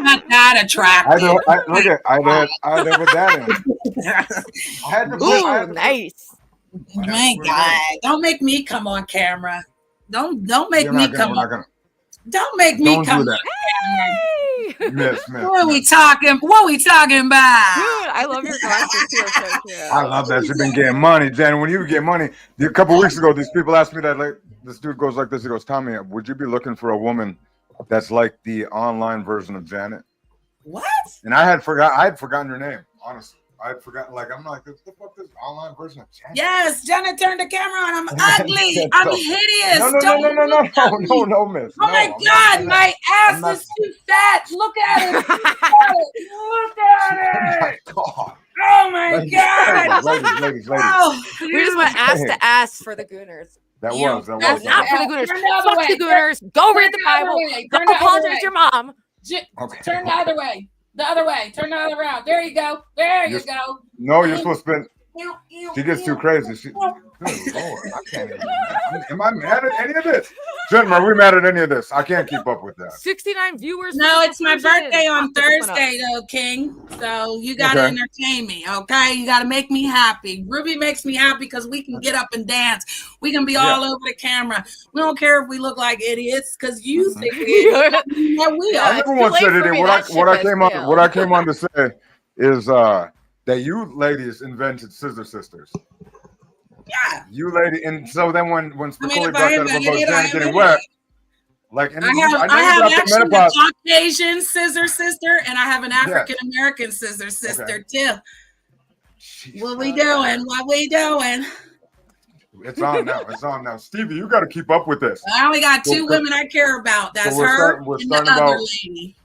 not that attractive. I did with that in. I had to Ooh, nice. My God, don't make me come on camera. Don't make me come on. Don't make me Don't come. do that. Hey! Miss. What are we talking? What we talking about? Dude, I love your glasses too. So cute. I love that you've been getting money, Jen. When you get money, a couple weeks ago, these people asked me that. Like, this dude goes like this. He goes, "Tommy, would you be looking for a woman that's like the online version of Janet?" What? And I had forgotten her name. Honestly, I had forgotten. Like, I'm like, what the fuck is online version of Janet? Yes, Janet turned the camera on. I'm ugly. I'm hideous. No, miss. Oh my God, my ass is too fat. Look at it. Look at it. God. Oh my God. Ladies. Oh, We just went ass to ass for the Gooners. That You- was. Not for the Gooners. Turn the other Fuck way. the Gooners. Go read the Bible. Go Turn the other apologize way. to your mom. Okay. Turn the other way. The other way. Turn the other around. There you go. There you go. No, you're supposed to spend. She gets too crazy. Good Lord, I can't even. Am I mad at any of this? Gentlemen, are we mad at any of this? I can't keep up with that. 69 viewers. No, it's my birthday on Pop this one up. Thursday, though, King. So you got to Okay. entertain me, okay? You got to make me happy. Ruby makes me happy because we can get up and dance. We can be all over the camera. We don't care if we look like idiots because you think we're idiots. Yeah, we Yeah, are. it's Everyone too said late it. for me. What That ship I has came on. sailed. What I came on to say is that you ladies invented Scissor Sisters. Yeah. You lady, and so then when I mean, Spicoli if brought I that up invented about it, I Janet getting invented wet, it. like, and I know have you dropped actually the a menopause. Caucasian scissor sister, and I have an African American scissor sister too. What we doing? What we doing? It's on now. It's on now. Stevie, you got to keep up with this. I only got two So- women I care about. That's we're her starting- we're and the starting other about- lady.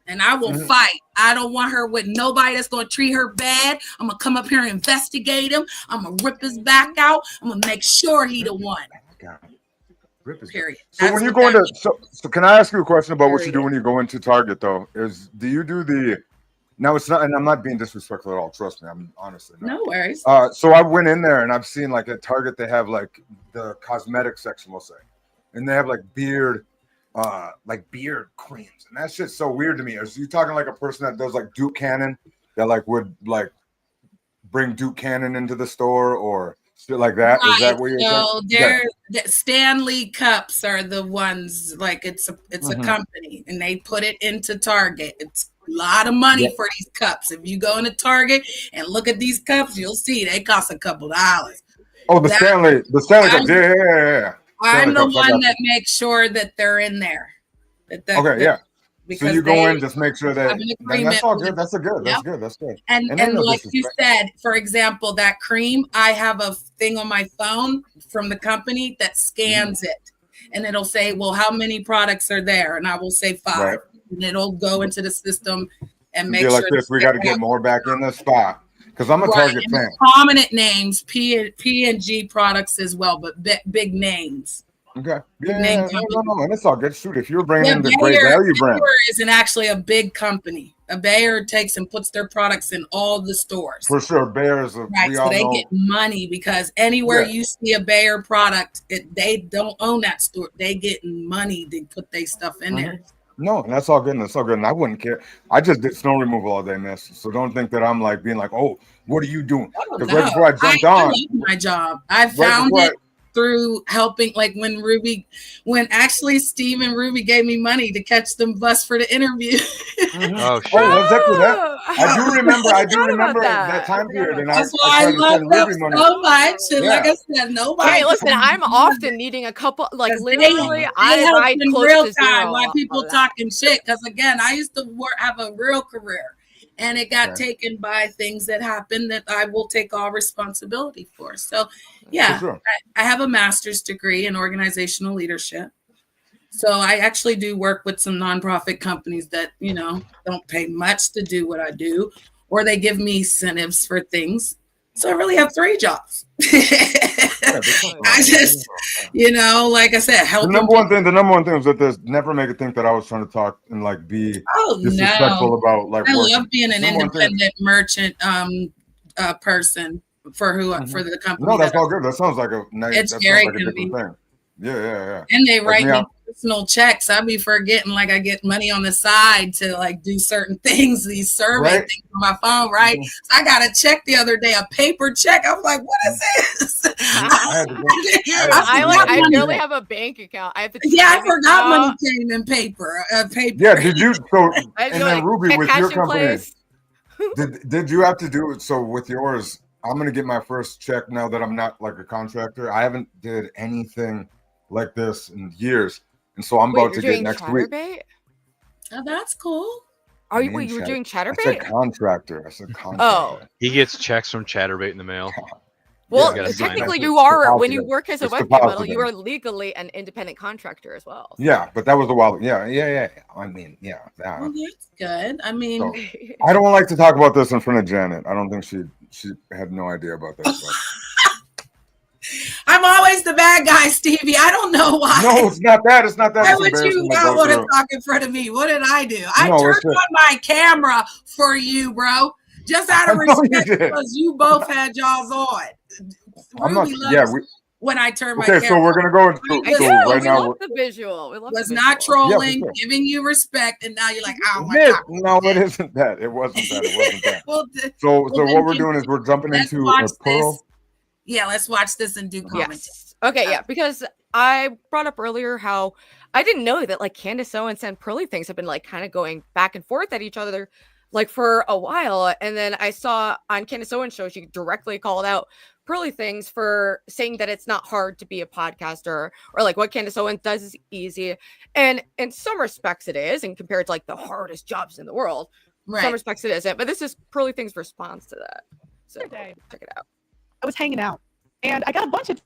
And I will Mhm. fight. I don't want her with nobody that's going to treat her bad. I'm going to come up here and investigate him. I'm going to rip his back out. I'm going to make sure he the one. Period. So That's when you what go that into, so can I ask you a question about what you Period. do when you go into Target though? Do you do the, now it's not, and I'm not being disrespectful at all. Trust me. I'm honestly not. No worries. So I went in there and I've seen like at Target, they have like the cosmetic section, we'll say, and they have like beard creams. And that shit's so weird to me. Are you talking like a person that does like Duke Cannon that like would like bring Duke Cannon into the store or shit like that? Is that what you're so saying? the Stanley cups are the ones, like it's a company and they put it into Target. It's a lot of money for these cups. If you go into Target and look at these cups, you'll see they cost a couple dollars. Oh, the Stanley cups. Yeah. I'm the Stanley cups, I one got that makes sure that they're in there. Okay, yeah. So you go in, just make sure that have an agreement that's all with- good. That's good. That's good. That's good. And then no like you disrespect. said, for example, that cream, I have a thing on my phone from the company that scans it. And it'll say, well, how many products are there? And I will say 5. Right. And it'll go into the system and make Be sure. like this. We got to get more back in the spot because I'm a Right, Target and fan. prominent names, P&G products as well, but big names. Okay. name Yeah. No. And it's all good. Shoot, if you're bringing Yeah, in the great value brand. Bayer isn't actually a big company. A Bayer takes and puts their products in all the stores. For sure, Bears. Right, We so all they know. get money because anywhere you see a Bayer product, they don't own that store. They get money to put their stuff in there. No, and that's all good. And that's all good. And I wouldn't care. I just did snow removal all day, miss. So don't think that I'm like being like, oh, what are you doing? Because right before I jumped on, love my job. I found it through helping, like when actually Steve and Ruby gave me money to catch them bus for the interview. Oh shit! Oh, exactly that. I do remember. I do forgot about remember that. that time period, and That's I why I tried to love send them Ruby money. so much. And like Yeah. I said, nobody. Hey, listen, I'm often needing a couple, like 'Cause literally, they I help ride in close real to time zero. while people on that. talking shit. Because again, I used to have a real career, and it got Okay. taken by things that happened that I will take all responsibility for. So, yeah, For sure. I have a master's degree in organizational leadership. So I actually do work with some nonprofit companies that, don't pay much to do what I do, or they give me incentives for things. So I really have 3 jobs. I just, like I said, help. The number one thing was that there's never make it think that I was trying to talk and like be disrespectful about like. I working. love being an independent merchant person for the company. No, that's all good. That sounds like a nice. It's that very sounds like a different convenient. thing. Yeah. And they write me personal checks. I be forgetting like I get money on the side to like do certain things, these survey Right. things on my phone, right? Mhm. So I got a check the other day, a paper check. I was like, what is this? I had to go. Dude, forgot I money. barely have a bank account. I have to Yeah, I check forgot money out. came in paper. Yeah, did you? So, I have and to, then like, Ruby, check with cash your in company, place. did you have to do it? So with yours, I'm gonna get my first check now that I'm not like a contractor. I haven't did anything like this in years, and so I'm Wait, about you're to get doing next week. Chatterbait? Oh, that's cool. Are you? Me Wait, and you were Chat- doing I said Chatterbait? contractor. I said Oh, contractor. He gets checks from Chatterbait in the mail. well, gotta sign technically it. you It's are, when you deposited. work as a It's webcam model, deposited. you are legally an independent contractor as well. Yeah, but that was a while. Yeah. I mean, yeah. Well, that's good. I mean, So, I don't like to talk about this in front of Janet. I don't think she had no idea about this. I'm always the bad guy, Stevie. I don't know why. No, it's not that. It's not that. Why It's would embarrassing you to not go want to through. talk in front of me? What did I do? I No, turned it's just- on my camera for you, bro. Just out of I know you respect did. because you both had y'all's on. I'm not. Ruby Yeah. loves when I turn my Okay, camera so we're gonna go into. I So do. right We now, love the visual. We love was the not visual. trolling, Yeah, for sure. giving you respect, and now you're like, oh my Miss, god. no, it isn't that. It wasn't that. It wasn't that. Well, So then what we're doing is we're jumping let's into watch a Pearl. this. Yeah, let's watch this and do commentary. Yes. Okay, yeah, because I brought up earlier how I didn't know that like Candace Owens and PearlyThings have been like kind of going back and forth at each other like for a while. And then I saw on Candace Owens' show, she directly called out PearlyThings for saying that it's not hard to be a podcaster, or like what Candace Owens does is easy. And in some respects it is, and compared to like the hardest jobs in the world, some respects it isn't. But this is PearlyThings' response to that. So check it out. I was hanging out and I got a bunch of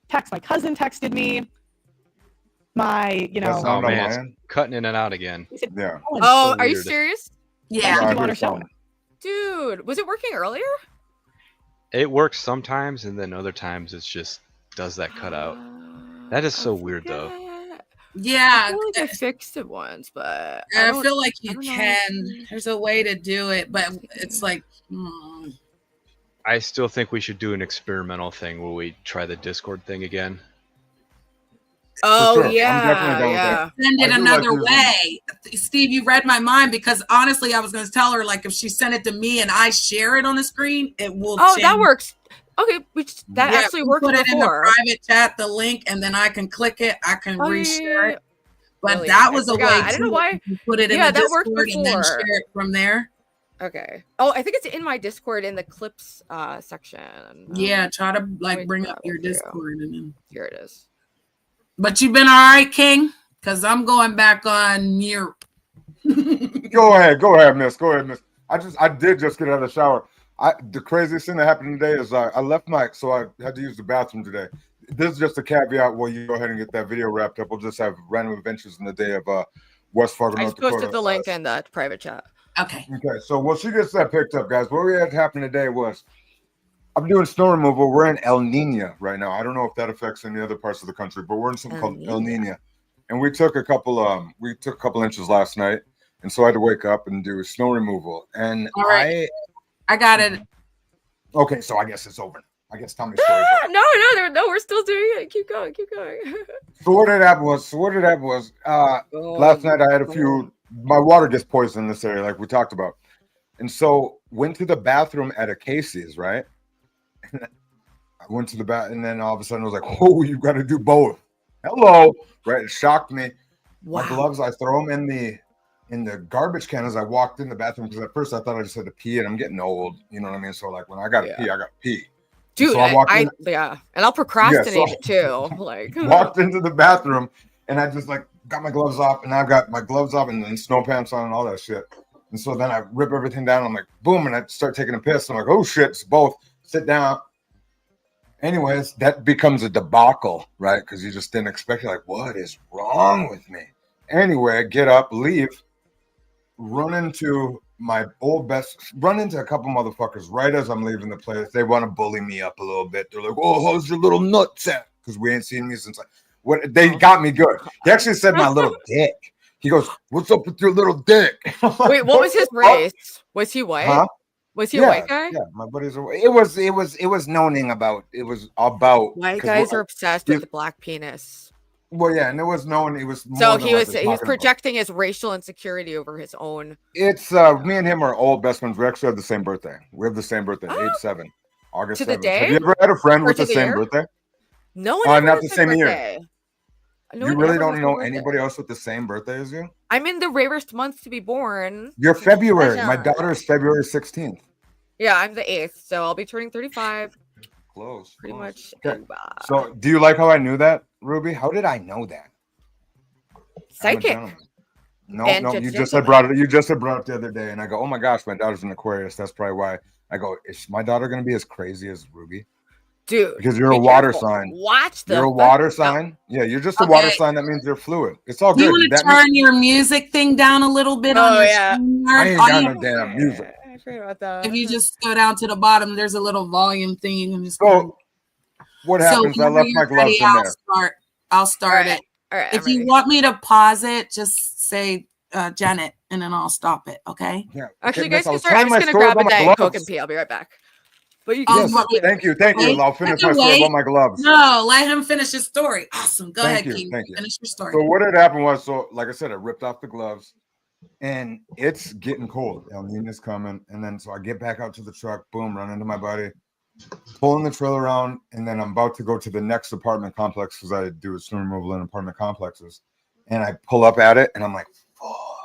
texts. My cousin texted me. My, Oh man, it's cutting in and out again. Yeah. Oh, so are you weird. serious? Yeah. You on our show? Dude, was it working earlier? It works sometimes, and then other times it's just does that cutout. That is so weird, though. Yeah, I feel like I fixed it once, but I feel like you don't know. can. There's a way to do it, but it's like. I still think we should do an experimental thing where we try the Discord thing again. Oh sure. I'm yeah, definitely down with yeah. Send it I do another like way. Steve, you read my mind because honestly, I was going to tell her like if she sent it to me and I share it on the screen, it will. Oh, change. that works. Okay, that Yeah, actually we worked put it before. in the private chat, the link, and then I can click it. I can Oh, yeah, reshare yeah, it. But Brilliant. that I was a way. forgot. I don't know why. You put it in Yeah, the that worked Discord and then before. share it from there. Okay. Oh, I think it's in my Discord in the clips section. Yeah, try to like Wait, bring up your that'll do. Discord and then. Here it is. But you've been all right, King, because I'm going back on mute. Go ahead, miss. Go ahead, miss. I did just get out of the shower. The craziest thing that happened today is I left so I had to use the bathroom today. This is just a caveat while you go ahead and get that video wrapped up. We'll just have random adventures in the day of West Fargo, I North just Dakota. posted the link in the private chat. Okay. Okay, so while she gets that picked up, guys, what we had happen today was I'm doing snow removal. We're in El Nino right now. I don't know if that affects any other parts of the country, but we're in something called El Nino. And we took a couple inches last night. And so I had to wake up and do snow removal. And All right. I got it. Okay, so I guess it's over. I guess tell me the story. No, we're still doing it. Keep going. So what had happened was last night I had my water gets poisoned in this area, like we talked about. And so went to the bathroom at a Casey's, right? And I went to the bath, and then all of a sudden I was like, oh, you got to do both. Hello. Right. It shocked me. Wow. My gloves, I throw them in the garbage can as I walked in the bathroom, because at first I thought I just had to pee, and I'm getting old. You know what I mean? So like when I got to pee, I got to pee. Dude, so I and I'll procrastinate too. Like walked into the bathroom, and I just like got my gloves off, and I've got my gloves off and then snow pants on and all that shit. And so then I rip everything down. I'm like, boom, and I start taking a piss. I'm like, oh shit, it's both. Sit down. Anyways, that becomes a debacle, right? Because you just didn't expect it. Like, what is wrong with me? Anyway, get up, leave, run into a couple motherfuckers right as I'm leaving the place. They want to bully me up a little bit. They're like, oh, how's your little nutsack? Because we ain't seen me since they got me good. He actually said my little dick. He goes, what's up with your little dick? Wait, what was his race? Was he white? Huh? Was he a white guy? Yeah, my buddies are. It was knowing about. It was about white guys are obsessed with the black penis. Well, yeah, and there was no one. It was more So than he what was they're he was talking about. projecting his racial insecurity over his own. It's me and him are old best friends. We actually have the same birthday. We have the same birthday, 8/7, August To the 7th. Have day? you ever had a friend Or with to the the same year? birthday? No one ever not has the my same year. birthday. No You one really ever don't has my know birthday. anybody else with the same birthday as you? I'm in the rarest month to be born. You're February. My Pleasure. daughter is February 16th. Yeah, I'm the 8th, so I'll be turning 35 Close. pretty much. Okay. in, So, do you like how I knew that, Ruby? How did I know that? I'm a Psychic. gentleman. No, And no, just you just had gentleman. brought it. You just had brought it the other day, and I go, "Oh my gosh, my daughter's an Aquarius." That's probably why. I go, "Is my daughter going to be as crazy as Ruby?" Dude, Because you're be a water careful. sign. Watch the You're a fuck water out. sign. Yeah, you're just a water Okay. sign. That means you're fluid. It's all You good. want to That turn your music thing down a little bit on Oh, your yeah. StreamYard? I ain't All got you- no damn music. I forgot about that. If you just go down to the bottom, there's a little volume thing. You can just. So, what So happens? I whenever left my you're ready, gloves in there. I'll start Alright, it. alright, If I'm you ready. want me to pause it, just say Janet, and then I'll stop it. Okay. Yeah. Actually, miss, guys, I can was start. I'm telling my just gonna story grab a about my Diet Coke gloves. and pee. I'll be right back. But you Oh, can you just want me- play Thank you, thank you. Wait, I'll finish I my can story wait. about my gloves. No, let him finish his story. Awesome. Go Thank ahead, you, King. thank you. Finish your story. So what had happened was, so like I said, I ripped off the gloves, and it's getting cold. El Nino's coming, and then so I get back out to the truck, boom, run into my buddy, pulling the trailer around, and then I'm about to go to the next apartment complex because I do snow removal in apartment complexes, and I pull up at it, and I'm like, oh,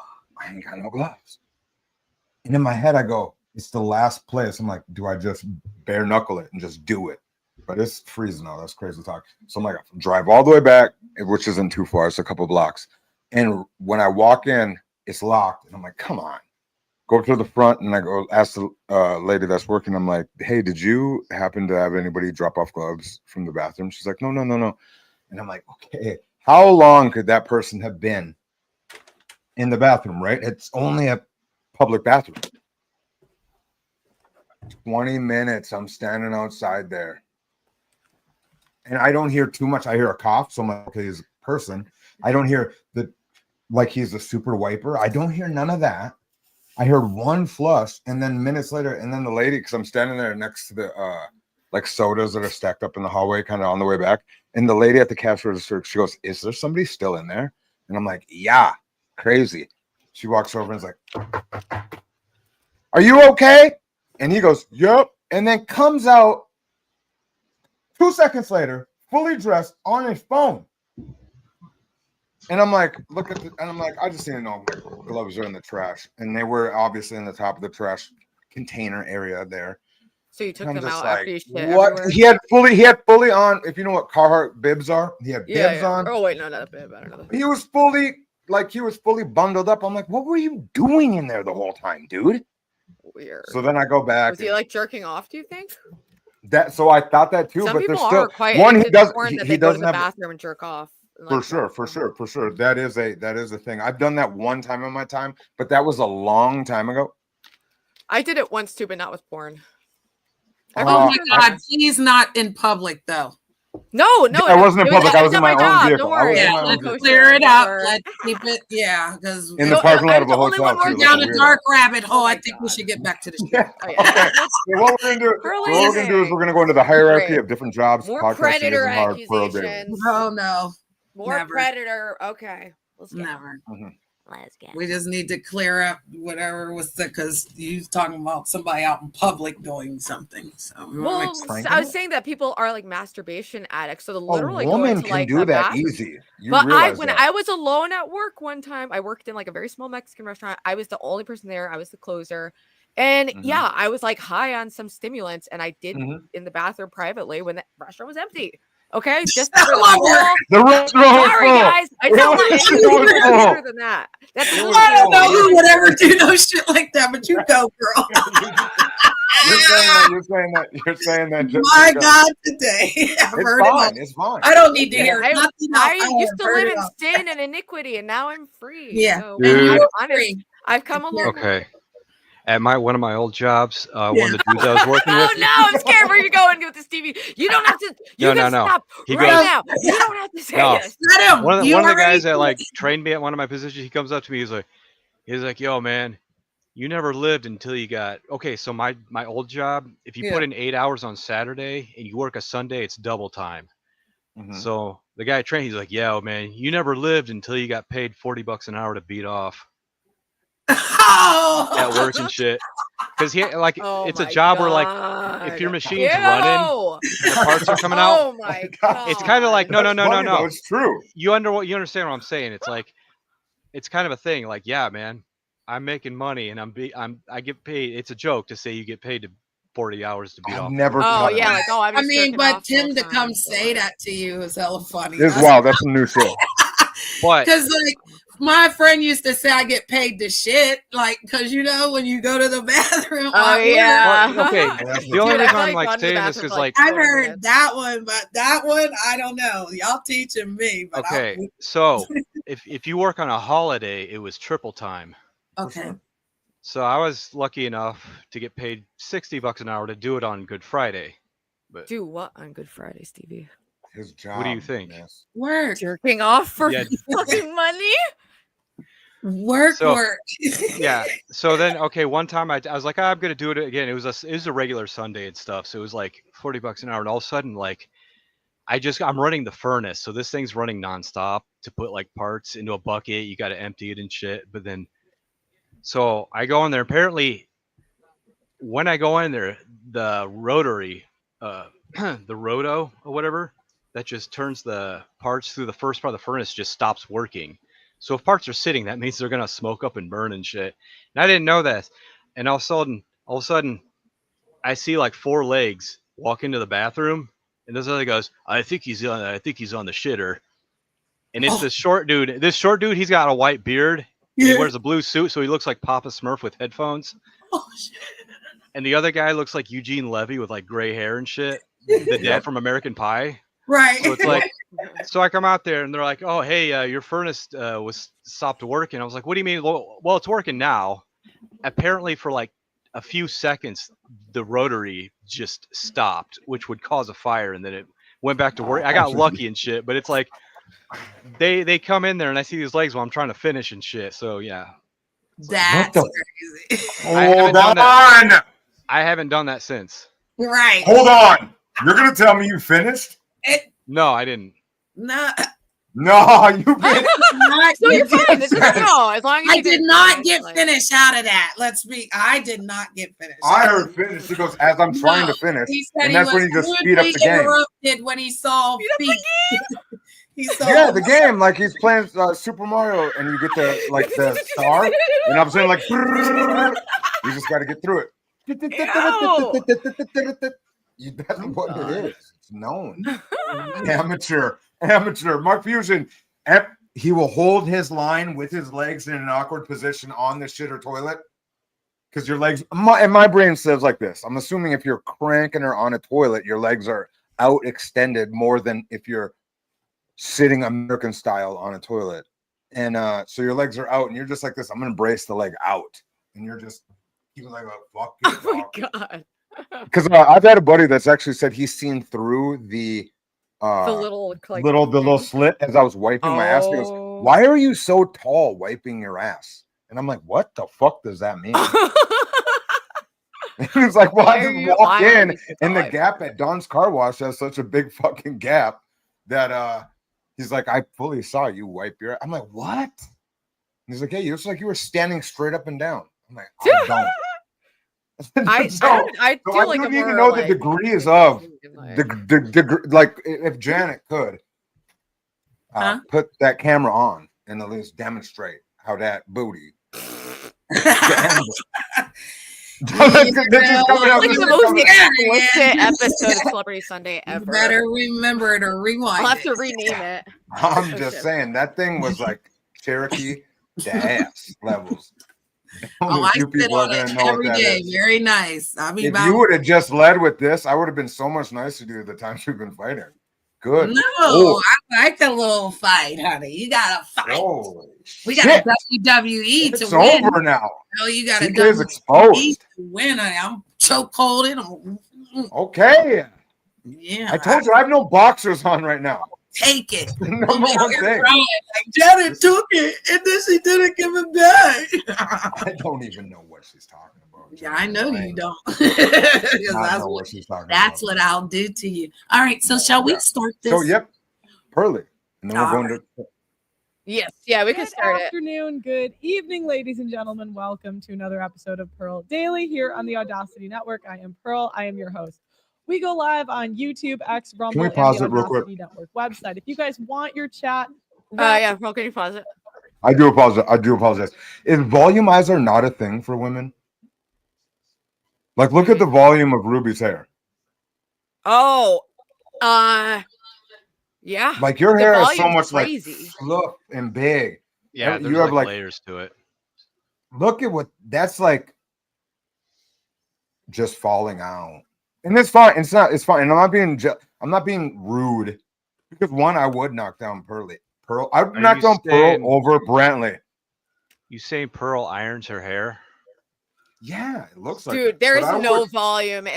I ain't got no gloves. And in my head, I go, it's the last place. I'm like, do I just bare knuckle it and just do it? But it's freezing out. That's crazy talk. So I'm like, drive all the way back, which isn't too far. It's a couple blocks. And when I walk in, it's locked. And I'm like, come on. Go to the front and I go ask the lady that's working. I'm like, hey, did you happen to have anybody drop off gloves from the bathroom? She's like, no. And I'm like, okay, how long could that person have been in the bathroom, right? It's only a public bathroom. 20 minutes. I'm standing outside there. And I don't hear too much. I hear a cough. So I'm like, okay, he's a person. I don't hear like he's a super wiper. I don't hear none of that. I heard one flush, and then minutes later, and then the lady, because I'm standing there next to the like sodas that are stacked up in the hallway, kind of on the way back. And the lady at the cash register, she goes, is there somebody still in there? And I'm like, yeah, crazy. She walks over and is like, are you okay? And he goes, yep. And then comes out 2 seconds later, fully dressed on his phone. And I'm like, look at the, and I'm like, I just didn't know my gloves are in the trash. And they were obviously in the top of the trash container area there. So you took I'm them just out like, after you shit what? everywhere? He had fully on, if you know what Carhartt bibs are, he had bibs on. Oh wait, no, not a bib. I don't know. He was fully bundled up. I'm like, what were you doing in there the whole time, dude? Weird. So then I go back. Was he like jerking off, do you think? That, so I thought that too, Some but people there's still are quite one. He into does. porn that He they go to doesn't the have. bathroom and jerk off. For sure. That is a thing. I've done that one time in my time, but that was a long time ago. I did it once too, but not with porn. Oh my God, please not in public though. No, I wasn't in public. I was in my own job. vehicle. Don't worry. I was in Yeah, my own let's vehicle. clear it up. Let's keep it, yeah, because In the parking lot of a hotel too. Down like a weirdo. dark rabbit hole. I think we should get back to the show. Okay. So what we're gonna do is we're gonna go into the hierarchy of different jobs. More podcasting predator isn't hard, Pearl Daily. accusations. Oh no. More Never. predator. Okay. Let's go. Never. Let's go. We just need to clear up whatever was the, because you talking about somebody out in public doing something. So we Well, want to I was saying that people are like masturbation addicts, so the A literally go woman into can like do the that bathroom. easy. You But realize when that. I was alone at work one time, I worked in like a very small Mexican restaurant. I was the only person there. I was the closer. And yeah, I was like high on some stimulants, and I did in the bathroom privately when the restaurant was empty. Okay, just for the restaurant. Sorry, guys. I tell my it's better than that. That's a little I don't know who would ever do no shit like that, but you go, girl. You're saying that. Just My God, today I've it's heard fine. it. It's fine. I don't need to hear I nothing else. used to have heard live it in all. sin and iniquity, and now I'm free. Yeah, So, Dude. I'm honest. I've come a long way. Okay. At one of my old jobs, one of the dudes I was working with. Oh no, I'm scared where you're going with this, Stevie. You don't have to. You can stop He right goes- now. You don't have to say this. Let him. One of You the already guys that did. like trained me at one of my positions, he comes up to me, he's like, yo, man, you never lived until you got okay. So my old job, if you put in 8 hours on Saturday and you work a Sunday, it's double time. So the guy trained, he's like, yeah, man, you never lived until you got paid $40 an hour to beat off at work and shit. Because he it's a job where if your machine's running, the parts are coming out. Oh my god! It's kind of like no. It's true. You understand what I'm saying? It's like it's kind of a thing. Like, yeah, man, I'm making money and I get paid. It's a joke to say you get paid to 40 hours to beat off. Never. Oh yeah, like I'm I just mean, but off Tim to time, come say that to you is hella funny. It's wild. That's some new shit. But because like my friend used to say I get paid to shit, like because when you go to the bathroom. Oh yeah. Well, okay. The only reason I'm like saying this is like I've heard that one, but that one I don't know. Y'all teaching me. But okay. So if you work on a holiday, it was triple time. Okay. So I was lucky enough to get paid $60 an hour to do it on Good Friday. But do what on Good Friday, Stevie? His job. What do you think? Yes. Work. Jerking off for Yeah. fucking money? Work. Yeah. So then, okay, one time I was like, I'm gonna do it again. It was a regular Sunday and stuff. So it was like $40 an hour, and all of a sudden, like, I'm running the furnace. So this thing's running nonstop to put like parts into a bucket. You got to empty it and shit. But then, so I go in there. Apparently, when I go in there, the rotary, the roto or whatever, that just turns the parts through the first part of the furnace just stops working. So if parts are sitting, that means they're gonna smoke up and burn and shit. And I didn't know that. And all of a sudden, I see like 4 legs walk into the bathroom, and this other goes, I think he's on the shitter. And it's this short dude. This short dude, he's got a white beard. Yeah. He wears a blue suit, so he looks like Papa Smurf with headphones. Oh shit. And the other guy looks like Eugene Levy with like gray hair and shit. The dad from American Pie. Right. So it's like, so I come out there and they're like, oh, hey, your furnace was stopped working. I was like, what do you mean? Well, it's working now. Apparently for like a few seconds, the rotary just stopped, which would cause a fire. And then it went back to work. I got lucky and shit, but it's like they come in there and I see these legs while I'm trying to finish and shit. So yeah. That's crazy. Hold on. I haven't done that since. Right. Hold on. You're going to tell me you finished? No, I didn't. No, you didn't. So you're fine. It's just no, as long as I did not get finished out of that. I did not get finished. I heard finish. He goes, as I'm trying to finish. And that's when he just speed up the game. Interrupted when he saw feet. The game. Like he's playing Super Mario and you get the star. And I'm saying like, you just got to get through it. That's what it is. It's known. Amateur. Mark Fusion. He will hold his line with his legs in an awkward position on the shit or toilet. Because your legs, and my brain says like this. I'm assuming if you're cranking her on a toilet, your legs are out extended more than if you're sitting American style on a toilet. And so your legs are out and you're just like this. I'm going to brace the leg out. And you're just keeping like a fuck. Oh my God. Because I've had a buddy that's actually said he's seen through the little slit as I was wiping my ass. He goes, "Why are you so tall wiping your ass?" And I'm like, "What the fuck does that mean?" He was like, "Well, I just walked in, and the gap at Don's car wash has such a big fucking gap that he's like, I fully saw you wipe your." I'm like, "What?" And he's like, "Hey, you look like you were standing straight up and down." I'm like, "I don't." I feel like you need to know the degrees of the like if Janet could put that camera on and at least demonstrate how that booty. This is coming out. Like the most explicit episode of Celebrity Sunday ever. You better remember to rewind. I'll have to rename it. I'm just saying that thing was like Cherokee to ass levels. I sit on it every day. Very nice. I mean, if you would have just led with this, I would have been so much nicer to you the times we've been fighting. Good. No, I like a little fight, honey. You gotta fight. We got a WWE it's to win. Over now. No, you got a WWE to win, honey. I'm choke holding. Okay. Yeah. I told you I have no boxers on right now. Take it. Number one thing. Like Janet took it and then she didn't give it back. I don't even know what she's talking about. Yeah, I know you don't. That's what I'll do to you. All right, so shall we start this? So, yep. Pearly, and then we're going to. Yes, yeah, we can Good start it. afternoon, good evening, ladies and gentlemen. Welcome to another episode of Pearl Daily here on the Audacity Network. I am Pearl. I am your host. We go live on YouTube, X, Rumble, we and pause the it real quick? Audacity Network website. If you guys want your chat, Yeah, Pearl, can you pause it? I do apologize. Is volumizer not a thing for women? Like, look at the volume of Ruby's hair. Oh, yeah. Like your The hair is so volume's much crazy. like fluff and big. Yeah, You there's have, like like- layers to it. Look at what that's like. Just falling out, and it's fine. It's not. It's fine. And I'm not being rude, because one, I would knock down Pearl. I'd knock you down saying- Pearl over Brantley. You saying Pearl irons her hair? Yeah, it looks like. Dude, it. there is But I no would- volume.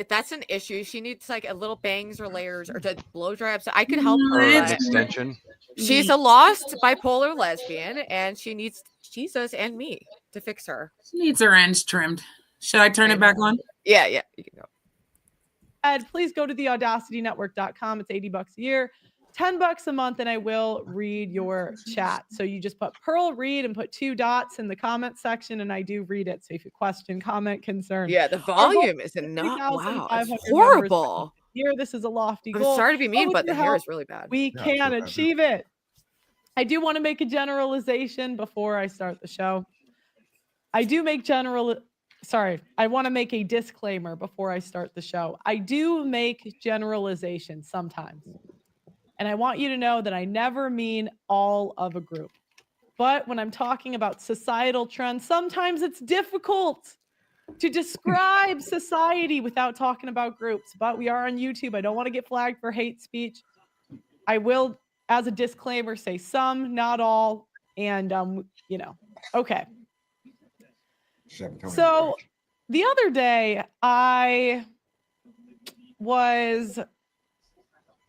That's an issue. She needs like a little bangs or layers or to blow dry up. So I could help her. Or an but extension? She's a lost bipolar lesbian, and she needs Jesus and me to fix her. She needs her ends trimmed. Should I turn it back on? Yeah, you can go. Ed, please go to theaudacitynetwork.com. It's $80 a year, $10 a month, and I will read your chat. So you just put Pearl read and put 2 dots in the comment section, and I do read it. So if you question, comment, concern. Yeah, the volume is not. Wow, it's 3,500 horrible. Here, this is a lofty I'm goal. sorry to be mean, with but the your hair help, is really bad. We Yeah, can it's achieve it. I do want to make a generalization before I start the show. I want to make a disclaimer before I start the show. I do make generalizations sometimes. And I want you to know that I never mean all of a group. But when I'm talking about societal trends, sometimes it's difficult to describe society without talking about groups. But we are on YouTube. I don't want to get flagged for hate speech. I will, as a disclaimer, say some, not all. And, okay. So the other day I was.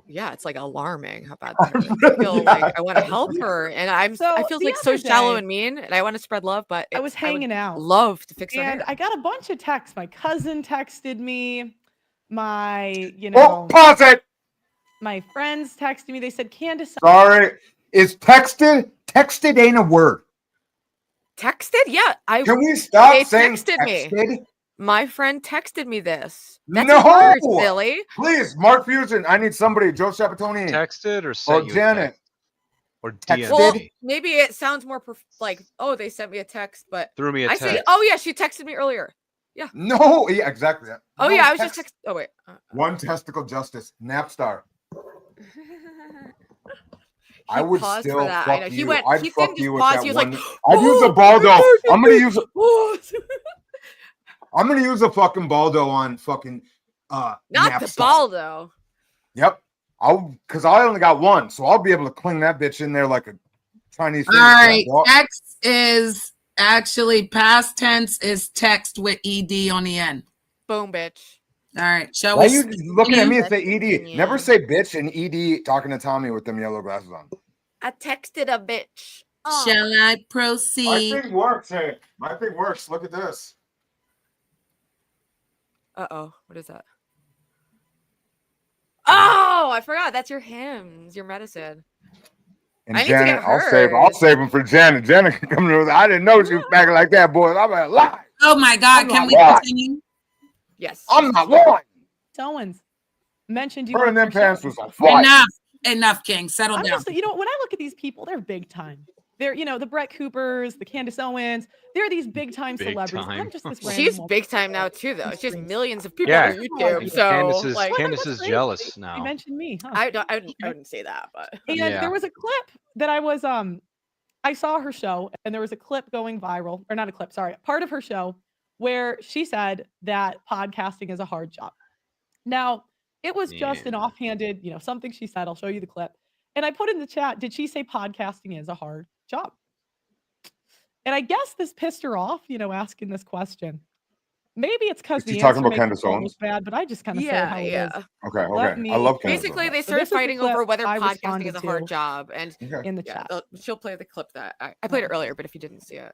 Yeah, it's like alarming how bad the hair is. I feel like I want to help her, and I feel the like so other shallow day, and mean, and I want to spread love, but I was hanging out. Love to fix her And hair. I got a bunch of texts. My cousin texted me. My, pause it. my friends texted me. They said, Candace. Sorry, is texted? Texted ain't a word. Texted? Yeah, Can we stop they saying texted texted? me. My friend texted me this. That's No! a word, silly. Please, Mark Fusion. I need somebody. Joe Shapatoni. Texted or sent you a Janet. text? Or Texted? DM'd Well, me? maybe it sounds more like, oh, they sent me a text, but Threw me a I text. say, oh yeah, she texted me earlier. No, yeah, exactly. Oh No, yeah, I was just text- Oh wait. One testicle justice. Napstar. I He would paused still for that. fuck I know. He you. went. I'd He fuck didn't you just with pause. that He was like, one. I'd use a Baldo. I'm gonna use a fucking Baldo on fucking Not Napstar. the Baldo. Yep. Because I only got one, so I'll be able to cling that bitch in there like a Chinese. All right. Text is actually past tense is text with ed on the end. Boom, bitch. All right. Shall Why we? you looking at me and Let's say ED? continue. Never say bitch and ED talking to Tommy with them yellow glasses on. I texted a bitch. Oh. Shall I My proceed? thing works. Hey, my thing works. Look at this. Uh-oh. What is that? Oh, I forgot. That's your hymns, your medicine. And I need to get Janet, I'll hers. save them for Janet. Janet can come to. I didn't know she was packing like that, boy. I'm not lying. Oh my God. I'm Can not we lying. continue? Yes. I'm not lying. Owens mentioned you. Her on and them their show. pants was on fire. Enough, King. Settle I'm down. just, when I look at these people, they're big time. They're, the Brett Coopers, the Candace Owens. They're these big time Big celebrities. time. I'm just this She's random woman. big time now too, though. She has millions of people Yeah. on YouTube. And So Candace is crazy. jealous You now. mentioned me, huh? I wouldn't say that, but And Yeah. there was a clip that I saw her show, and there was a clip going viral, or not a clip, sorry, part of her show where she said that podcasting is a hard job. Now, it was just an Yeah. offhanded, something she said. I'll show you the clip. And I put in the chat, did she say podcasting is a hard job? And I guess this pissed her off, asking this question. Maybe it's because Is she the talking answer about makes Candace it look Owens? bad, but I just kind of say it how it is. Okay, Let okay. me- I love Candace Basically, Owens. they So started this is the fighting clip over whether I podcasting responded is a hard to job, and Okay. in the chat. she'll play the clip that I played it earlier. But if you didn't see it,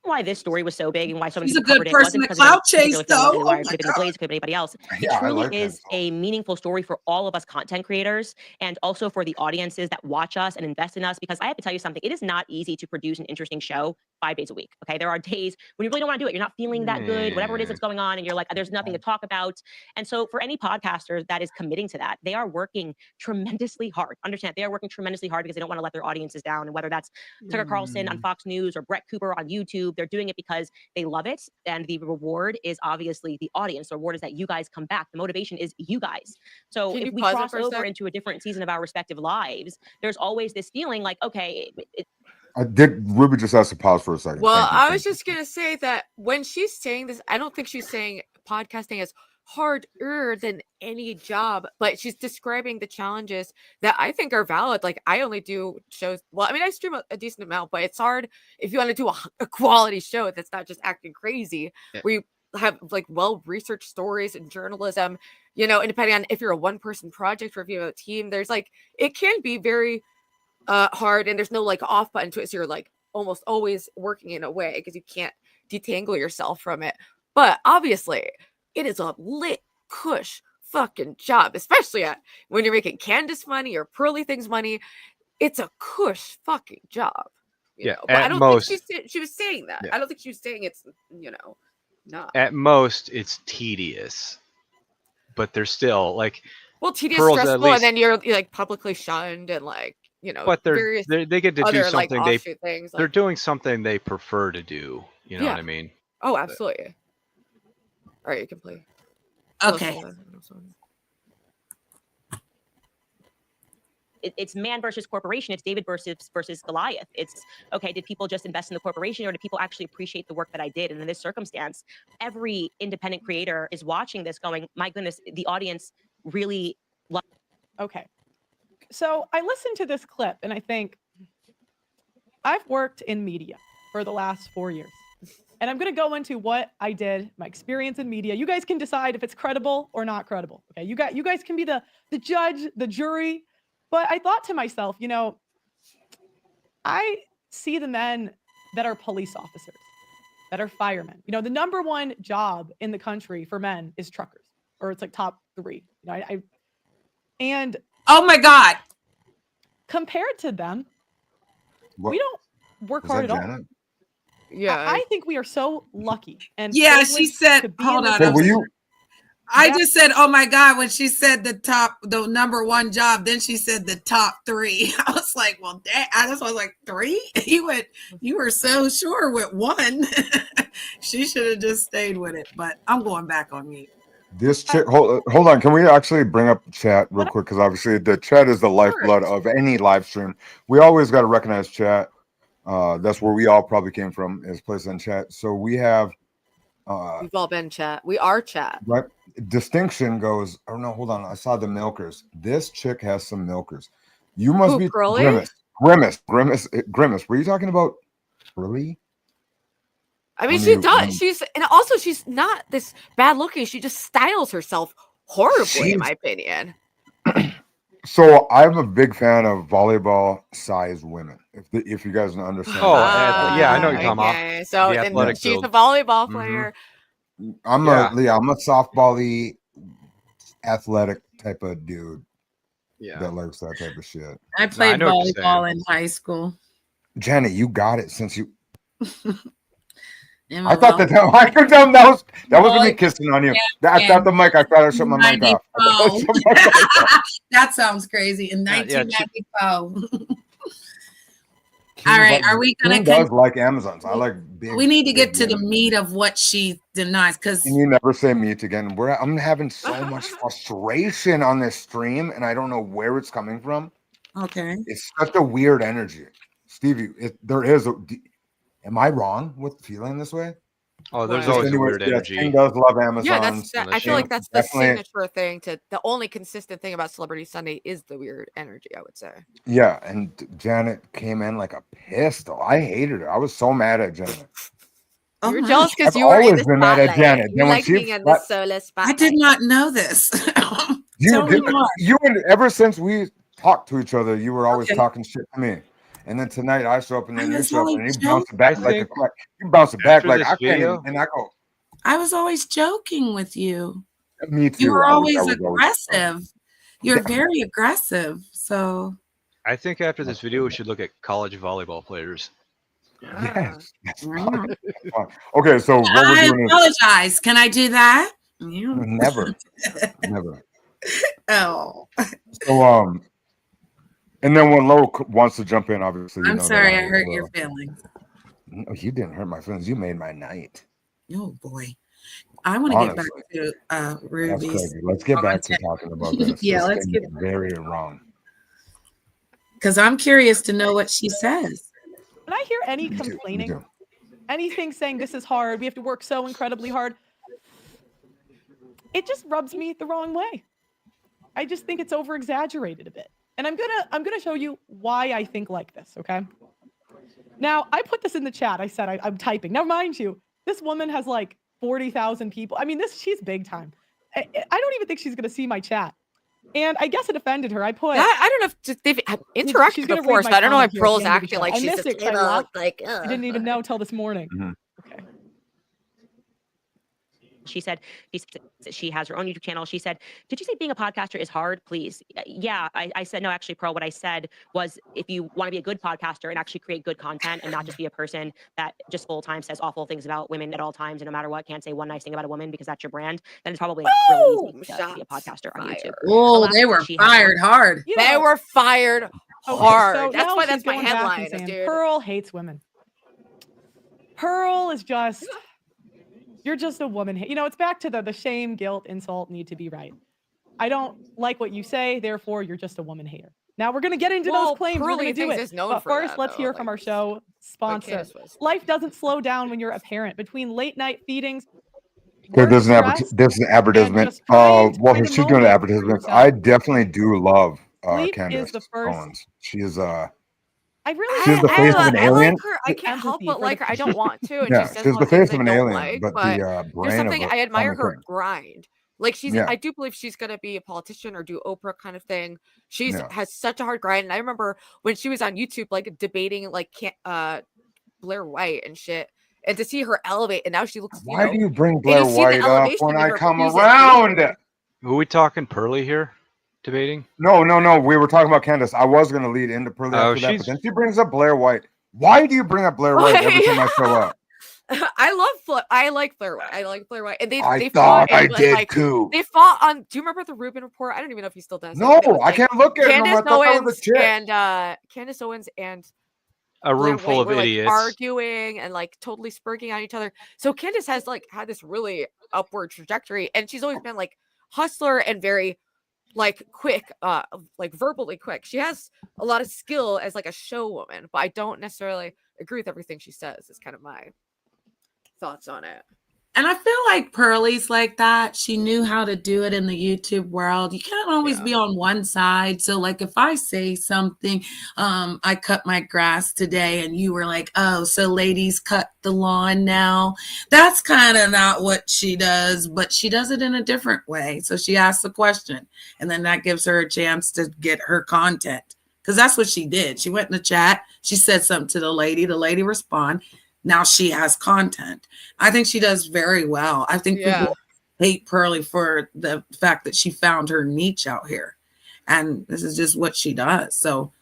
Why this story was so big and why so many She's a people good covered it person wasn't to because clout of any chase, particular thing though. in the Oh wire. my It could have been the God. Blaze, it could have been anybody else. It Yeah, I truly like is Candace a meaningful story for all of us content creators and also for the audiences that watch us and invest in us. Because I have to tell you something, it is not easy to produce an interesting show 5 days a week. Okay, there are days when you really don't want to do it. You're not feeling that good, whatever it is that's going on, and you're like, there's nothing to talk about. And so for any podcaster that is committing to that, they are working tremendously hard. Understand, they are working tremendously hard because they don't want to let their audiences down. And whether that's Tucker Carlson on Fox News or Brett Cooper on YouTube, they're doing it because they love it. And the reward is obviously the audience. The reward is that you guys come back. The motivation is you guys. So Can if you we pause it cross for a over sec? into a different season of our respective lives, there's always this feeling like, okay, I did. Ruby just asked to pause for a second. well, Thank you, I thank was you. just gonna say that when she's saying this, I don't think she's saying podcasting is harder than any job, but she's describing the challenges that I think are valid. Like, I only do shows. Well, I mean, I stream a decent amount, but it's hard if you want to do a quality show that's not just acting crazy. Yeah. We have like well-researched stories and journalism, and depending on if you're a one-person project or if you have a team, there's like, it can be very hard, and there's no like off button to it, so you're like almost always working in a way because you can't detangle yourself from it. But obviously it is a lit cush fucking job, especially when you're making Candace money or PearlyThings money. It's a cush fucking job, Yeah, but I at don't most- think she was saying that. Yeah. I don't think she was saying it's not. At most, it's tedious, but they're still like, Well, tedious, Pearl's at stressful, least- and then you're like publicly shunned and like but various they get to do other like something offshoot things. they're Like, doing something they prefer to do. You know Yeah. what I mean? oh, absolutely. All right, you can play. Okay. it's man versus corporation. It's David versus Goliath. It's okay. Did people just invest in the corporation, or did people actually appreciate the work that I did? And in this circumstance, every independent creator is watching this, going, "My goodness, the audience really." Okay. So I listened to this clip and I think I've worked in media for the last 4 years. And I'm going to go into what I did, my experience in media. You guys can decide if it's credible or not credible. Okay. You guys can be the judge, the jury. But I thought to myself, I see the men that are police officers, that are firemen. The number one job in the country for men is truckers, or it's like top 3. And Oh my God. compared to them, What, we don't work was hard that at all. Janet? Yeah, I think we are so lucky and Yeah, she privileged said- to be hold in on, this Hey, will you? I Yeah. just said, oh my God, when she said the number one job, then she said the top 3. I was like, well, I was like, 3? You were so sure with 1. She should have just stayed with it, but I'm going back on mute. This chick, hold on. Can we actually bring up chat real quick? Because obviously the chat is the lifeblood of any live stream. We always got to recognize chat. That's where we all probably came from, is place in chat. So we have we've all been chat. We are chat. right. Distinction goes, oh no, hold on. I saw the milkers. This chick has some milkers. You must Who, be Pearly? Grimace. Were you talking about Pearly? I mean, When she you- does. when- She's not this bad looking. She just styles herself horribly, in She's- my opinion. So I'm a big fan of volleyball sized women. If you guys understand. Oh, yeah, I know what you're talking about. Okay, so The then athletic she's a build. volleyball Mhm. player. I'm Yeah. a softball-y, athletic type of dude Yeah. that likes that type of shit. I played know what you're volleyball in high school. Janet, you got it since you. In I my thought that volleyball- I could tell that was me Volleyball kissing on you. camp I thought the mic. I thought I shut my mic off. I thought I 94. shut my mic off. That sounds crazy. In Yeah, 1994. All right, are we gonna King does like Amazons. I like big. We need to get big to the women. meat of what she denies, because Can you never say meat again? I'm having so much frustration on this stream, and I don't know where it's coming from. okay. It's such a weird energy, Stevie. There is. Am I wrong with feeling this way? Oh, there's Well, always a Anyways, weird yes, energy. King does love Amazons. Yeah, I feel like that's the Definitely- signature thing. The only consistent thing about Celebrity Sunday is the weird energy, I would say. Yeah, and Janet came in like a pistol. I hated her. I was so mad at Janet. Oh You're my. jealous because I've you were in always the been mad at spotlight. Janet. You Then when like she being in the flat- solo I spotlight. did not know this. Tell me more. you and ever since we talked to each other, you were always Okay. talking shit to me. And then tonight I show up and then I you was show up and always you bounce it back I like a think crack. You bounce it back after like this I can't video- even, and I go, I was always joking with you. me too. You were I always was aggressive. You're very aggressive. So I think after this video, we should look at college volleyball players. Yes. That's I fine. know. That's fine. Okay, so what we're I doing is apologize. Can I do that? never. Never. Oh, So and then when Lo wants to jump in, obviously you I'm know sorry that I hurt your feelings. No, you didn't hurt my feelings. You made my night. Oh boy. I want to get back Honestly. to That's Ruby's. crazy. Let's get back to talking about this. Yeah, This let's thing get is very wrong. because I'm curious to know what she says. When I hear any Me too, me complaining, too. anything saying this is hard, we have to work so incredibly hard, it just rubs me the wrong way. I just think it's over exaggerated a bit. And I'm gonna show you why I think like this, okay? Now, I put this in the chat. I said I'm typing. Now, mind you, this woman has like 40,000 people. I mean, she's big time. I don't even think she's gonna see my chat. And I guess it offended her. I put. I don't know if they've She's interacted gonna before, read so my I don't know why comment here at Pearl's the end of the acting show. like I she's missed a it 'cause I little, laughed. like, I didn't even know till this morning. Mhm. Okay. She said she has her own YouTube channel. She said, did you say being a podcaster is hard? Please. Yeah, I said, no, actually, Pearl, what I said was if you want to be a good podcaster and actually create good content and not just be a person that just full time says awful things about women at all times and no matter what, can't say one nice thing about a woman because that's your brand, then it's probably really easy to be a podcaster on YouTube. Oh, they were fired hard. They were fired Okay, hard. so That's now why she's that's my going back and headline, saying, dude. Pearl hates women. Pearl is just, you're just a woman. You know, it's back to the shame, guilt, insult need to be right. I don't like what you say, therefore you're just a woman hater. Now we're going to get into those claims. We're going to do it. But first, let's hear from our show sponsor. Life doesn't slow down when you're a parent. Between late night feedings, Okay, there's an advertisement. Well, she's doing advertisements. I definitely do love Candace Owens. She is I really she's the face of an alien. Like her. I can't help but like her. I don't want to. And Yeah, she says she's a lot the of things face of I an don't alien, like, but but the there's brain something of I admire her thing. grind. Like she's, Yeah. I do believe she's gonna be a politician or do Oprah kind of thing. She's Yeah. has such a hard grind. And I remember when she was on YouTube, like debating like Blair White and shit. And to see her elevate, and now she looks. Why do you bring and Blair you see the White up elevation when in I her come music. around? Are we talking Pearly here? Debating? No. We were talking about Candace. I was going to lead into Pearly after that, but then she brings up Blair White. Why do you bring up Blair White every time I show up? I like Blair White. I like Blair White. And they I fought thought I in, did like, too. They fought on. Do you remember the Rubin Report? I don't even know if he still does. No, it was, I can't look at him. I Candace thought that was Owens a chick. and Candace Owens and a room Blair full White of were, idiots like, arguing and like totally spurging on each other. So Candace has like had this really upward trajectory, and she's always been like hustler and very like quick, like verbally quick. She has a lot of skill as like a show woman, but I don't necessarily agree with everything she says. Is kind of my thoughts on it. And I feel like Pearly's like that. She knew how to do it in the YouTube world. You can't always be on one side. So like if I say something, I cut my grass today and you were like, oh, so ladies cut the lawn now. That's kind of not what she does, but she does it in a different way. So she asks a question and then that gives her a chance to get her content. Because that's what she did. She went in the chat. She said something to the lady responded. Now she has content. I think she does very well. I think people hate Pearly for the fact that she found her niche out here. And this is just what she does. So,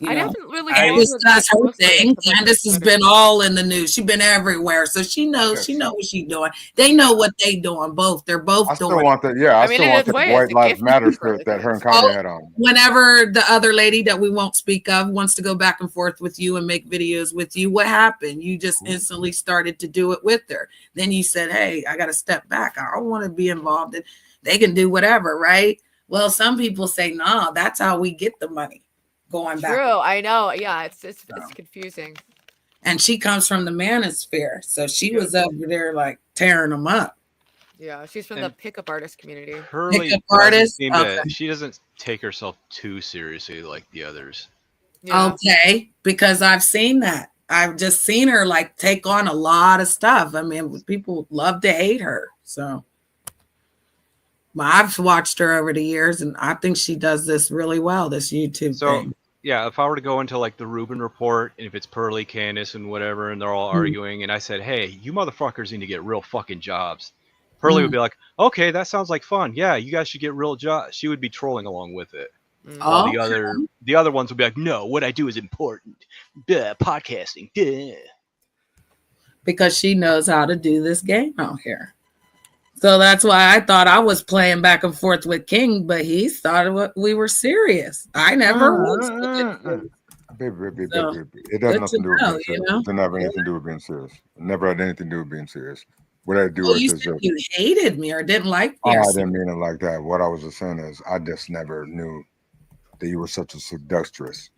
you know, Candace does her thing. Candace has been all in the news. She's been everywhere. So she knows what she's doing. They know what they doing both. They're both I doing still want that. Yeah, I still want the White Lives Matter shirt that her and Kanye had on. Whenever the other lady that we won't speak of wants to go back and forth with you and make videos with you, what happened? You just instantly started to do it with her. Then you said, hey, I got to step back. I don't want to be involved in. They can do whatever, right? Well, some people say, no, that's how we get the money. Going back. True, I know. Yeah, it's confusing. And she comes from the manosphere. So she was over there like tearing them up. Yeah, she's from the pickup artist community. Pearly Pickup artist? she doesn't take herself too seriously like the others. Yeah. Okay, because I've seen that. I've just seen her like take on a lot of stuff. I mean, people love to hate her. So I've watched her over the years, and I think she does this really well, this YouTube thing. Yeah, if I were to go into like the Rubin report, and if it's Pearly, Candace, and whatever, and they're all arguing, and I said, hey, you motherfuckers need to get real fucking jobs. Pearly would be like, okay, that sounds like fun. Yeah, you guys should get real jobs. She would be trolling along with it. While the other ones would be like, no, what I do is important. Duh, podcasting. Duh. Because she knows how to do this game out here. So that's why I thought I was playing back and forth with King, but he thought we were serious. I never was. Baby. It has nothing to do with being serious. It doesn't have anything to do with being serious. It never had anything to do with being serious. What I do is you said you hated me or didn't like me. I didn't mean it like that. What I was just saying is I just never knew that you were such a seductress.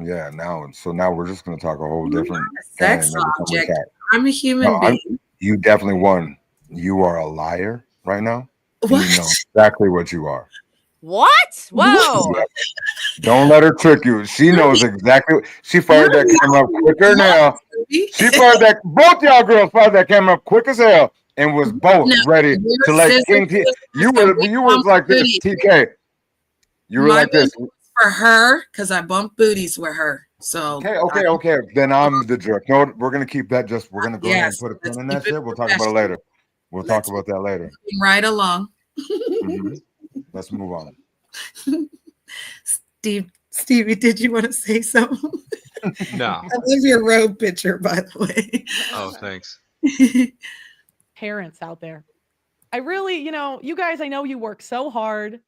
Yeah, now we're just gonna talk a whole different sex object. I'm a human being. You definitely won. You are a liar right now. What? You know exactly what you are. What? Whoa. Don't let her trick you. She knows exactly. She fired that camera up quicker now. She fired that. Both y'all girls fired that camera up quick as hell and was both ready to let King T. You was like this, TK. You were like this. For her, because I bumped booties with her. So okay. Then I'm the jerk. No, we're gonna keep that. We're gonna go ahead and put a pin in that shit. We'll talk about it later. We'll talk about that later. Right along. Let's move on. Stevie, did you want to say something? No. I love your robe picture, by the way. Oh, thanks. Parents out there, I really, you guys, I know you work so hard,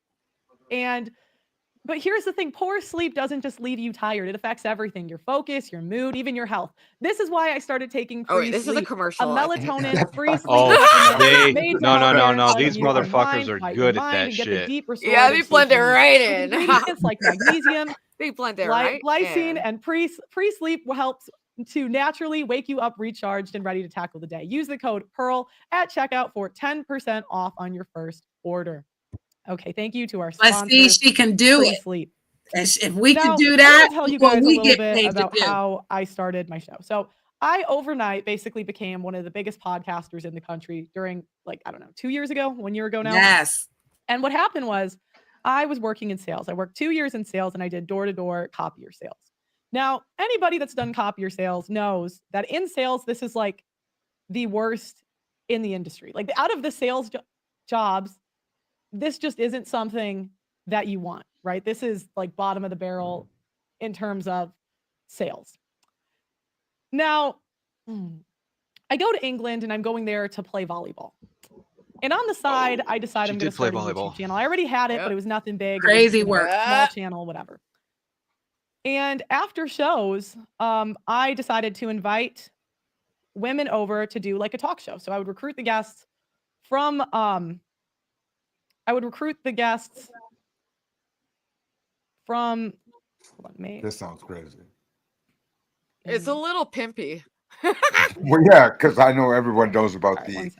but here's the thing, poor sleep doesn't just leave you tired. It affects everything, your focus, your mood, even your health. This is why I started taking free this sleep, is a commercial. a melatonin free sleep. No. These motherfuckers are good at that shit. Yeah, they blend it right in. It's like magnesium. They blend it right Lysine in. and pre-sleep helps to naturally wake you up recharged and ready to tackle the day. Use the code PEARL at checkout for 10% off on your first order. Okay, thank you to our sponsor. Let's see, she can do it. Sleep. If we can do that, I'll tell you guys a little bit about how I started my show. So I overnight basically became one of the biggest podcasters in the country during 1 year ago now. Yes. And what happened was I was working in sales. I worked 2 years in sales and I did door-to-door copier sales. Now, anybody that's done copier sales knows that in sales, this is like the worst in the industry. Like out of the sales jobs, this just isn't something that you want, right? This is like bottom of the barrel in terms of sales. Now, I go to England and I'm going there to play volleyball. And on the side, I decided I'm going to start a YouTube channel. I already had it, but it was nothing big. Crazy work. Small channel, whatever. And after shows, I decided to invite women over to do like a talk show. So I would recruit the guests from This sounds crazy. It's a little pimpy. Well, yeah, because I know everyone knows about the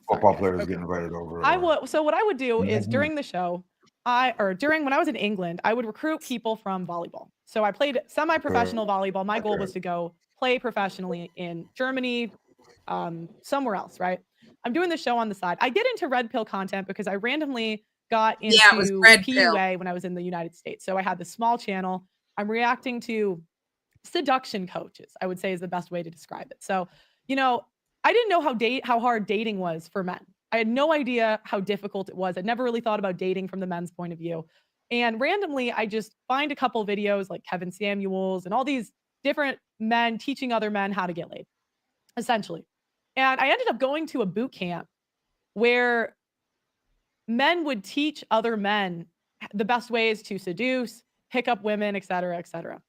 football players getting invited over. So what I would do is during the show, when I was in England, I would recruit people from volleyball. So I played semi-professional volleyball. My goal was to go play professionally in Germany, somewhere else, right? I'm doing the show on the side. I get into red pill content because I randomly got into PUA when I was in the United States. So I had this small channel. I'm reacting to seduction coaches, I would say is the best way to describe it. So, I didn't know how hard dating was for men. I had no idea how difficult it was. I'd never really thought about dating from the men's point of view. And randomly, I just find a couple videos like Kevin Samuels and all these different men teaching other men how to get laid, essentially. And I ended up going to a boot camp where men would teach other men the best ways to seduce, pick up women, et cetera, et cetera.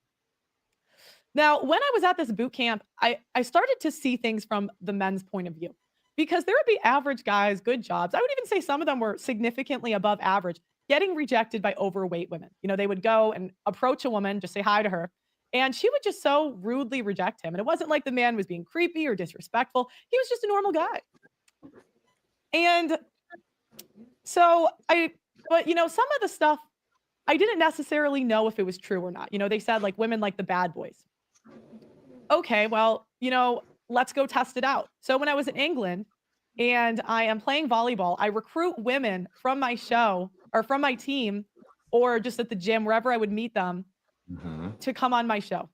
Now, when I was at this boot camp, I started to see things from the men's point of view because there would be average guys, good jobs. I would even say some of them were significantly above average, getting rejected by overweight women. They would go and approach a woman, just say hi to her, and she would just so rudely reject him. And it wasn't like the man was being creepy or disrespectful. He was just a normal guy. And so some of the stuff, I didn't necessarily know if it was true or not. They said like women like the bad boys. okay, well, let's go test it out. So when I was in England and I am playing volleyball, I recruit women from my show or from my team or just at the gym, wherever I would meet them to come on my show.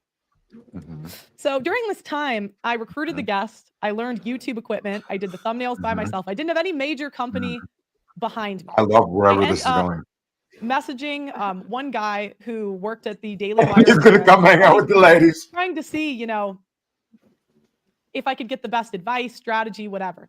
So during this time, I recruited the guest. I learned YouTube equipment. I did the thumbnails by myself. I didn't have any major company behind me. I love wherever this is going. Messaging one guy who worked at the Daily Wire. He's gonna come hang out with the ladies. Trying to see, if I could get the best advice, strategy, whatever.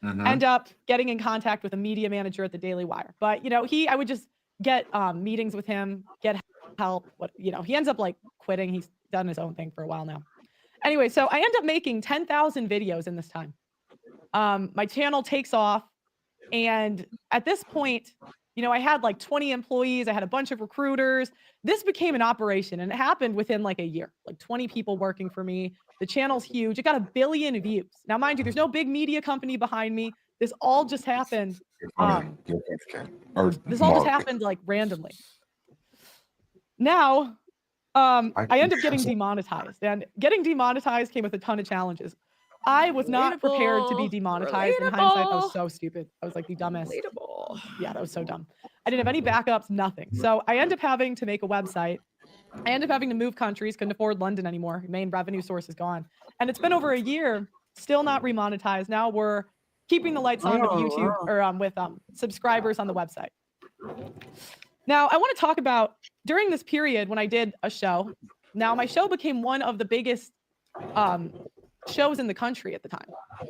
End up getting in contact with a media manager at the Daily Wire. But I would just get meetings with him, get help. He ends up like quitting. He's done his own thing for a while now. Anyway, so I end up making 10,000 videos in this time. My channel takes off, and at this point, I had like 20 employees. I had a bunch of recruiters. This became an operation, and it happened within like a year. Like 20 people working for me. The channel's huge. It got 1 billion views. Now, mind you, there's no big media company behind me. This all just happened. This all just happened like randomly. Now, I end up getting demonetized, and getting demonetized came with a ton of challenges. I was not prepared to be demonetized. In hindsight, that was so stupid. I was like the dumbest. Yeah, that was so dumb. I didn't have any backups, nothing. So I ended up having to make a website. I ended up having to move countries, couldn't afford London anymore. Main revenue source is gone. And it's been over a year, still not remonetized. Now we're keeping the lights on with YouTube or with subscribers on the website. Now, I want to talk about during this period when I did a show. Now, my show became one of the biggest shows in the country at the time.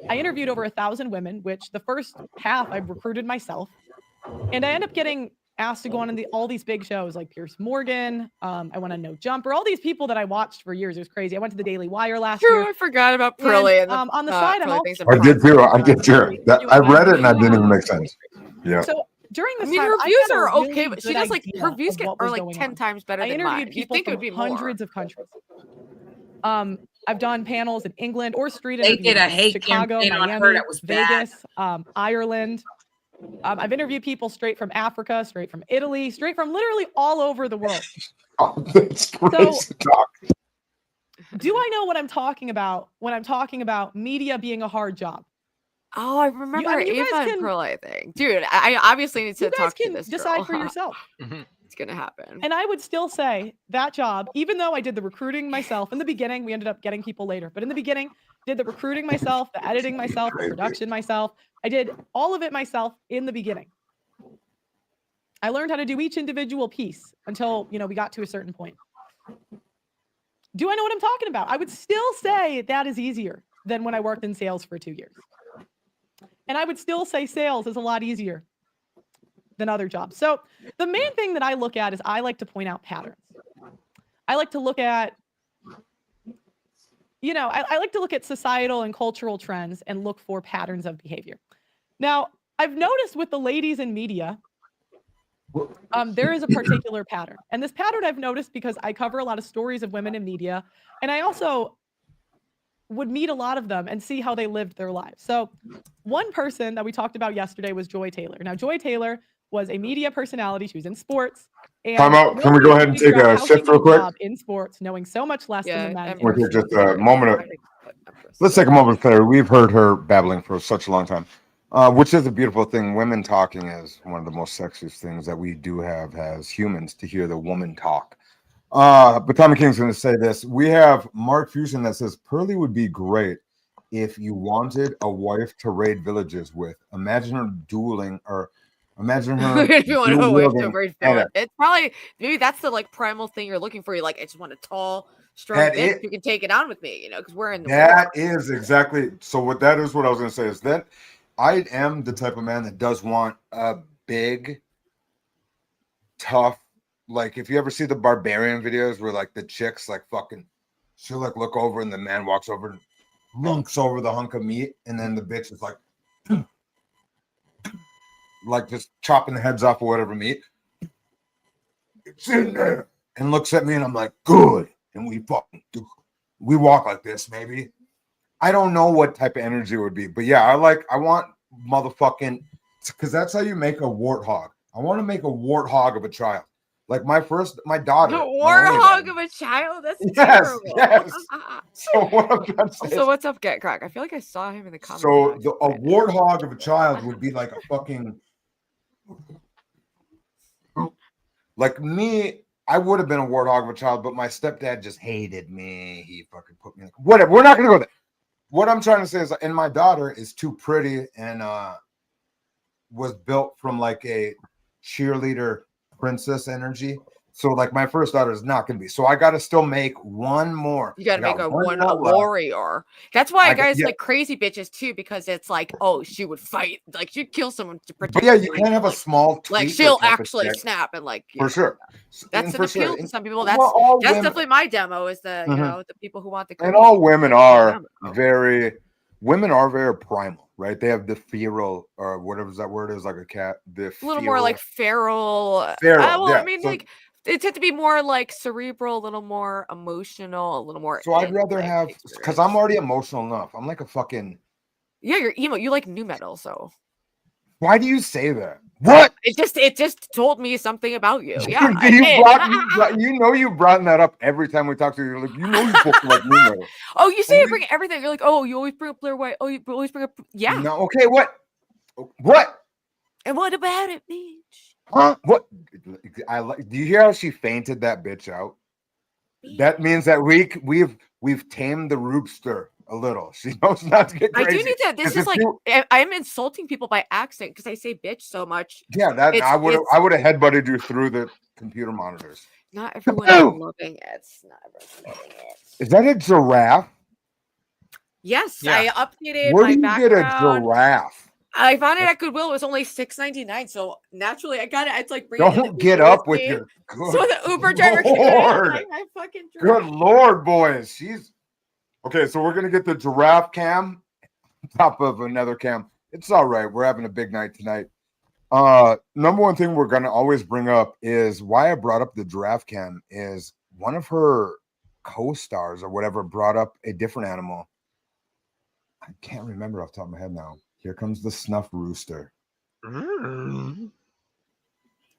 I interviewed over 1,000 women, which the first half I recruited myself. And I ended up getting asked to go on all these big shows like Morgan. I went on No Jumper, all these people that I watched for years. It was crazy. I went to the Daily Wire last year. I forgot about Pearly. And, on the side, I did too. I read it and I didn't even make sense. Yeah. So during this time, her views are okay, but she does like her views are like 10 times better than mine. You think it would be hundreds of countries. I've done panels in England or street They interviews did a hate Chicago, campaign Miami, on her that was Vegas, Ireland. I've interviewed people straight from Africa, straight from Italy, straight from literally all over the world. That's crazy talk. Do I know what I'm talking about when I'm talking about media being a hard job? Oh, I remember Ava and Pearl, I think. Dude, I obviously need to talk to this girl. Decide for yourself. It's going to happen. And I would still say that job, even though I did the recruiting myself in the beginning, we ended up getting people later. But in the beginning, did the recruiting myself, the editing myself, the production myself. I did all of it myself in the beginning. I learned how to do each individual piece until, we got to a certain point. Do I know what I'm talking about? I would still say that is easier than when I worked in sales for 2 years. And I would still say sales is a lot easier than other jobs. So the main thing that I look at is I like to point out patterns. I like to look at, I like to look at societal and cultural trends and look for patterns of behavior. Now, I've noticed with the ladies in media, there is a particular pattern. And this pattern I've noticed because I cover a lot of stories of women in media. And I also would meet a lot of them and see how they lived their lives. So one person that we talked about yesterday was Joy Taylor. Now, Joy Taylor was a media personality. She was in sports. And time out. Can we go ahead and take a shift real quick? In sports, knowing so much less than the men. We'll take just a moment. Let's take a moment of clarity. We've heard her babbling for such a long time, which is a beautiful thing. Women talking is one of the most sexiest things that we do have as humans, to hear the woman talk. But Tommy King's going to say this. We have Mark Fusion that says, Pearly would be great if you wanted a wife to raid villages with. Imagine her dueling, or imagine her. If you want a wife to raid villages. It's probably, maybe that's the like primal thing you're looking for. You're like, I just want a tall, strong bitch who can take it on with me, because we're in the That is exactly. So what I was going to say is that I am the type of man that does want a big, tough, like if you ever see the Barbarian videos where like the chicks like fucking, she'll like look over and the man walks over and lunks over the hunk of meat, and then the bitch is like like just chopping the heads off of whatever meat. It's in there, and looks at me, and I'm like, good. And we fucking do. We walk like this, maybe. I don't know what type of energy it would be, but yeah, I want motherfucking, because that's how you make a warthog. I want to make a warthog of a child. Like my daughter. The my only warthog daughter. of a child? That's Yes, terrible. yes. So what I'm trying to say So is, what's up, Get Crack? I feel like I saw him in the comments. so a warthog of a child would be like a fucking, like me. I would have been a warthog of a child, but my stepdad just hated me. He fucking put me in whatever. We're not gonna go there. What I'm trying to say is, and my daughter is too pretty and was built from like a cheerleader princess energy. So like my first daughter is not going to be. So I got to still make one more. You got to make a warrior. That's why guys like crazy bitches too, because it's like, oh, she would fight, like she'd kill someone to protect. But yeah, you can't have a small like she'll actually snap and like for sure. That's an appeal to some people. That's women, definitely my demo is the you know the people who want the. And all women are very primal, right? They have the feral or whatever that word is, like a cat. A little more like feral. Feral. Well, I mean, like it tends to be more like cerebral, a little more emotional, a little more. So I'd rather have, because I'm already emotional enough. I'm like a fucking. Yeah, you're emo. You like new metal, so. Why do you say that? What? It just told me something about you. Yeah, you brought that up every time we talk to you. You're like, you fucking like new metal. Oh, you say you bring everything. You're like, oh, you always bring up Blair White. Oh, you always bring up. Yeah. No. Okay. What? What? And what about it, bitch? Huh? What? Do you hear how she fainted that bitch out? That means that we've tamed the rooster a little. She knows not to get crazy. I do need to. This is like I'm insulting people by accident because I say bitch so much. Yeah, I would have headbutted you through the computer monitors. Not everyone is loving it. Not everyone's loving it. Is that a giraffe? Yes, yeah. I updated. Where do you get a giraffe? I found it at Goodwill. It was only $6.99. So naturally, I got it. It's like don't get up with your. So the Uber driver came my fucking giraffe. Good Lord, boys. She's okay. So we're gonna get the giraffe cam on top of another cam. It's all right. We're having a big night tonight. Number one thing we're gonna always bring up is why I brought up the giraffe cam is one of her co-stars or whatever brought up a different animal. I can't remember off the top of my head now. Here comes the snuff rooster.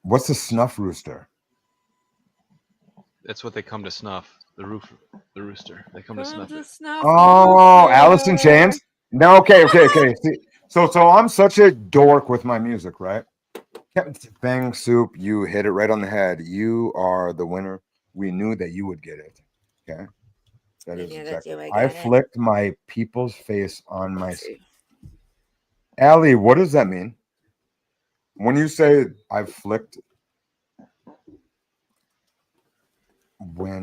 What's a snuff rooster? That's what they come to snuff. The rooster. They come to snuff it. Oh, Alice in Chains? No, okay. See, so I'm such a dork with my music, right? Bang Soup, you hit it right on the head. You are the winner. We knew that you would get it. Okay. That is exactly. I flicked my people's face on my. Allie, what does that mean? When you say I flicked.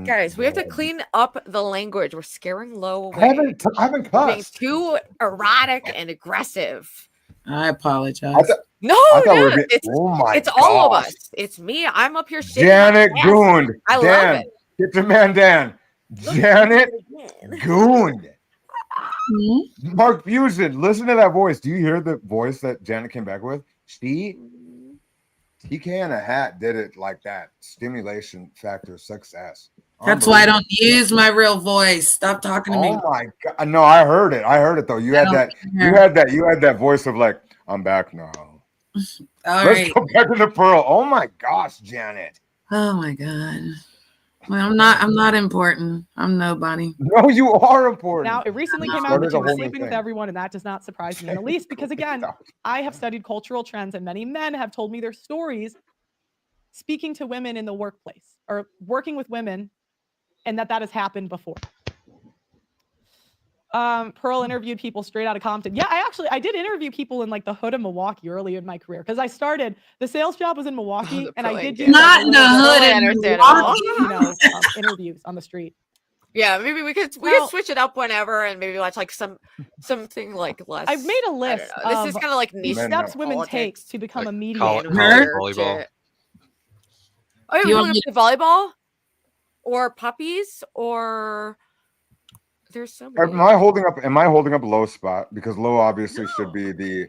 Guys, we have to clean up the language. We're scaring low. I haven't cussed. Being too erotic and aggressive. I apologize. It's all of us. It's me. I'm up here shaking. Janet Goond. I love it. Get the man, Dan. Janet Goond. Mark Fusion, listen to that voice. Do you hear the voice that Janet came back with? TK and a hat did it like that. Stimulation factor success. That's why I don't use my real voice. Stop talking to me. Oh my God. No, I heard it though. You had that voice of like, I'm back now. Let's go back to the Pearl. Oh my gosh, Janet. Oh my God. Well, I'm not important. I'm nobody. No, you are important. Now, it recently came out that you were sleeping with everyone, and that does not surprise me in the least, because again, I have studied cultural trends, and many men have told me their stories speaking to women in the workplace or working with women, and that has happened before. Pearl interviewed people straight out of Compton. Yeah, I did interview people in like the hood of Milwaukee early in my career because I started the sales job was in Milwaukee, and I did do not in the hood in Milwaukee. Interviews on the street. Yeah, maybe we could switch it up whenever and maybe watch like something like less. I've made a list. This is kind of like niche steps women take to become a mediator. Volleyball. Oh, you want to play volleyball or puppies or? There's so many. Am I holding up Low spot? Because Low obviously should be the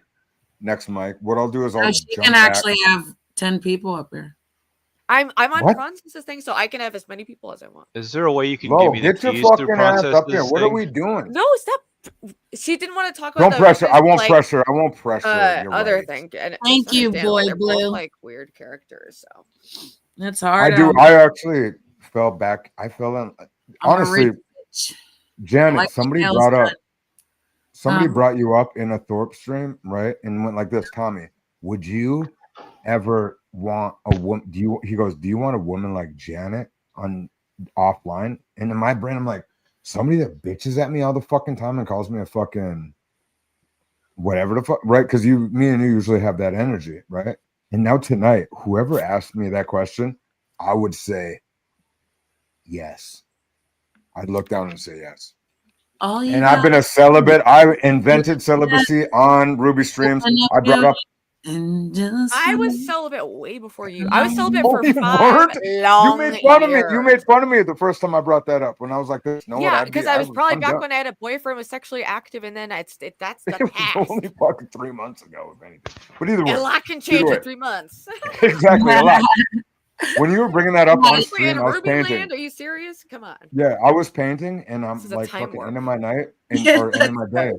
next mic. What I'll do is she can actually have 10 people up here. I'm on Francis's thing, so I can have as many people as I want. Is there a way you can Low, give me the get your keys fucking through ass Francis's up here? What are thing? we doing? No, stop. She didn't want to talk about. Don't pressure. I won't pressure. I won't pressure. Other thing. And thank you, boy They're Blue. both, like weird characters. So It's hard. I do. I actually fell back. I fell in. Honestly, Janet, like somebody brought you up in a Thorpe stream, right? And went like this, Tommy, would you ever want a woman? He goes, do you want a woman like Janet on offline? And in my brain, I'm like, somebody that bitches at me all the fucking time and calls me a fucking whatever the fuck, right? Because me and you usually have that energy, right? And now tonight, whoever asked me that question, I would say yes. I'd look down and say yes. And I've been a celibate. I invented celibacy on Ruby streams. I brought up. I was celibate way before you. I was celibate for You 5 long made fun of me. years. You made fun of me the first time I brought that up when I was like this. No, yeah, because I was probably back when I had a boyfriend was sexually active, and then that's the past. It was only fucking 3 months ago, if anything. But either way, a lot can change in 3 months. Exactly, a lot. When you were bringing that up on stream, I was Ruby painting. Land? Are you serious? Come on. Yeah, I was painting, and I'm like fucking end of my night or end of my day.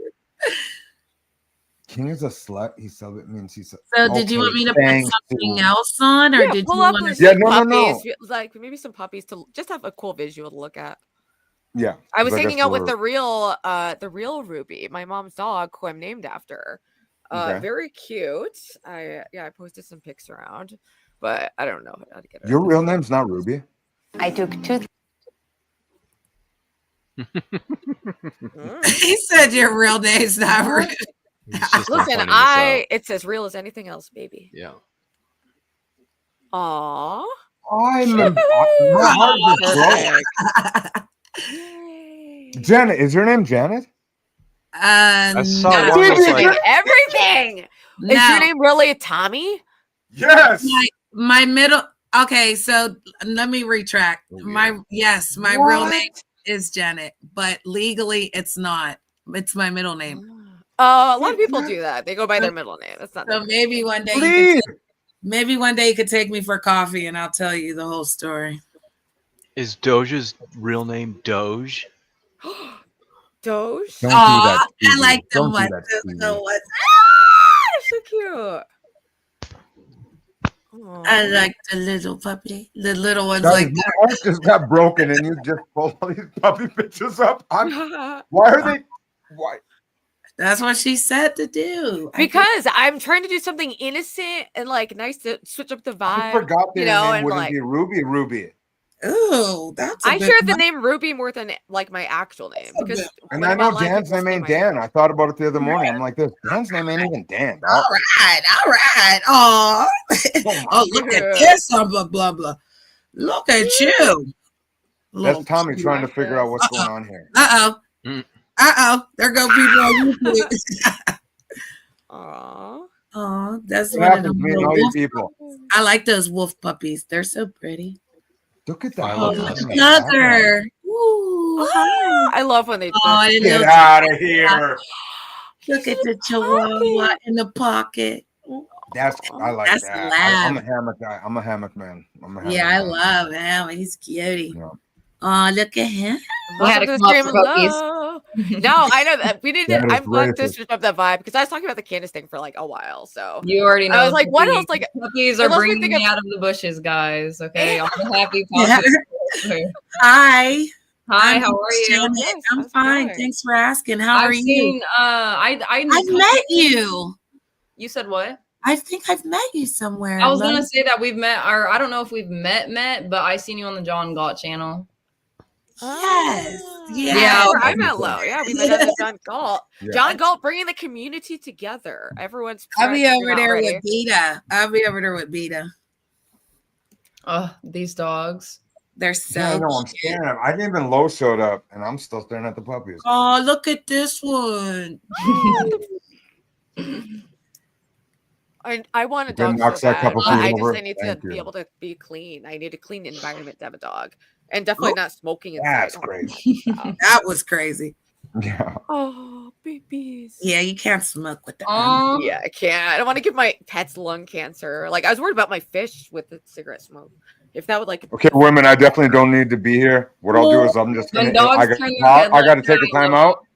King is a slut. He celibate means he's. So did you want me to put something else on, or did you want to? Yeah, no. Like maybe some puppies to just have a cool visual to look at. Yeah, I was hanging out with the real Ruby, my mom's dog, who I'm named after. Very cute. I posted some pics around, but I don't know how to get it. Your real name's not Ruby. I took 2. He said your real name's not Ruby. Listen, it's as real as anything else, baby. Yeah. Aww. My heart is broke. Janet, is your name Janet? I saw everything. No. Is your name really Tommy? Yes. My middle. Okay, so let me retract. My real name is Janet, but legally it's not. It's my middle name. A lot of people do that. They go by their middle name. That's not. So maybe one day, you could take me for coffee, and I'll tell you the whole story. Is Doja's real name Doge? Doge. Don't do that. I like them. They're so cute. Aww. I like the little puppy. The little ones Guys, like my heart just got broken, and you just pulled all these puppy pictures up. Why are they? Why? That's what she said to do. Because I'm trying to do something innocent and like nice to switch up the vibe. I forgot their name and wouldn't be Ruby. Ooh, that's. I share the name Ruby more than like my actual name because. And I know Dan's name ain't Dan. I thought about it the other morning. I'm like, this Dan's name ain't even Dan. All right. Oh, look at this. Blah blah blah. Look at you. That's Tommy trying to figure out what's going on here. There go people on YouTube. Aww. That's what happens to me and all you people. I like those wolf puppies. They're so pretty. Look at that. Another. I love when they get out of here. Look at the chihuahua in the pocket. I like that's that. I'm a hammock guy. I'm a hammock man. I love him. He's cutie. Yeah. Oh, look at him. We had to come up for puppies. No, I know that we didn't. I'm glad to switch up that vibe because I was talking about the Candace thing for like a while. So you already know. I was like, what else? Like puppies are bringing me out of the bushes, guys. Okay, I'm happy. Hi. Hi, how are you? Yes, I'm fine. Thanks for asking. How are you? I've met you. You said what? I think I've met you somewhere. I was gonna say that we've met, or I don't know if we've met, but I seen you on the John Galt channel. Yes. Yeah. I met Lo. Yeah, we met at John Galt. Yeah. John Galt bringing the community together. Everyone's. I'll be over there with Beta. Oh, these dogs. They're so. Yeah, I know. I'm staring at them. I didn't even Lo showed up, and I'm still staring at the puppies. Oh, look at this one. I want a dog so bad. I need to be able to be clean. I need a clean environment to have a dog. And definitely not smoking inside. That's crazy. That was crazy. Yeah. Oh, babies. Yeah, you can't smoke with them. Yeah, I can't. I don't want to give my pets lung cancer. Like, I was worried about my fish with the cigarette smoke. If that would like. Okay, women, I definitely don't need to be here. What I'll do is I'm just gonna. I got to take a time out.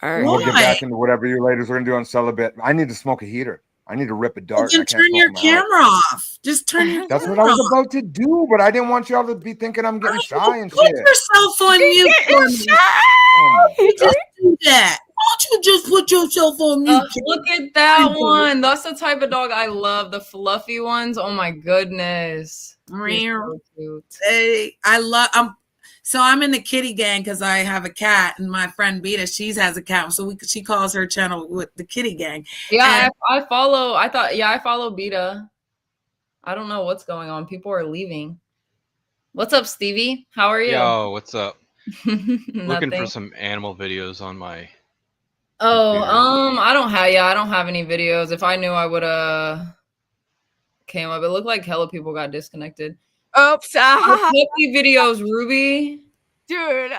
All right. We'll get back into whatever you ladies are gonna do on celibate. I need to smoke a heater. I need to rip a dart. You and I can can't turn your smoke 'em out. camera off. Just turn your That's camera what I was off. about to do, but I didn't want y'all to be thinking I'm getting shy and Put shit. yourself on mute for me. Oh my You God. just do that. Why don't you just put yourself on mute? Look at that one. That's the type of dog I love. The fluffy ones. Oh my goodness. He's so cute. Hey, I'm in the kitty gang because I have a cat, and my friend Beta, she has a cat, so she calls her channel with the kitty gang. Yeah, I follow Beta. I don't know what's going on. People are leaving. What's up, Stevie? How are you? Yo, what's up? Looking Nothing. for some animal videos on my. Oh, computer. I don't have any videos. If I knew, I would came up. It looked like hella people got disconnected. Oops. Puppy videos, Ruby. Dude.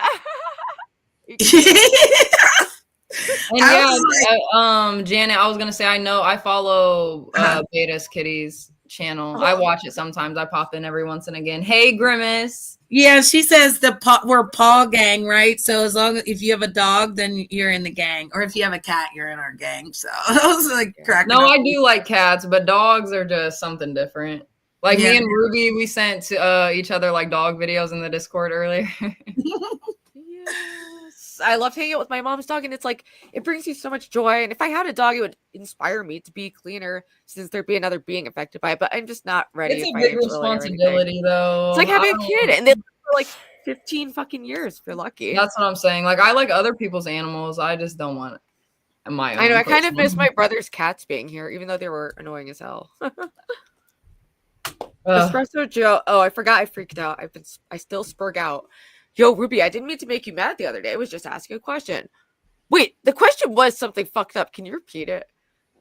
And Janet, I was gonna say I follow Beta's Kitty's channel. I watch it sometimes. I pop in every once and again. Hey, Grimace. Yeah, she says we're paw gang, right? So as long as if you have a dog, then you're in the gang, or if you have a cat, you're in our gang. So I was like cracking up. I do like cats, but dogs are just something different. Like me and Ruby, we sent to each other like dog videos in the Discord earlier. Yes. I love hanging out with my mom's dog, and it's like it brings you so much joy. And if I had a dog, it would inspire me to be cleaner, since there'd be another being affected by it. But I'm just not ready. It's a big responsibility, though. It's like having a kid, and they live for like 15 fucking years if you're lucky. That's what I'm saying. Like I like other people's animals. I just don't want my own. I know. I kind of miss my brother's cats being here, even though they were annoying as hell. Espresso Joe. Oh, I forgot. I freaked out. I still spurg out. Yo, Ruby, I didn't mean to make you mad the other day. I was just asking a question. Wait, the question was something fucked up. Can you repeat it?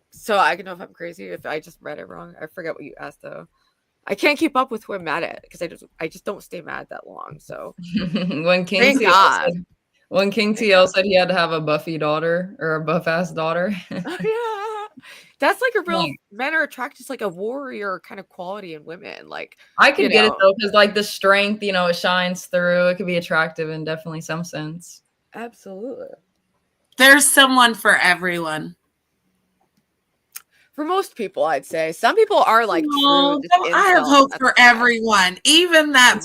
So I can know if I'm crazy, if I just read it wrong. I forget what you asked, though. I can't keep up with who I'm mad at because I just don't stay mad that long. So when King TL said he had to have a Buffy daughter or a buff ass daughter. Yeah. That's like a real men are attracted to like a warrior kind of quality in women. Like I could get it though, because like the strength, it shines through. It could be attractive in definitely some sense. Absolutely. There's someone for everyone. For most people, I'd say. Some people are like true. I have hope for everyone. Even that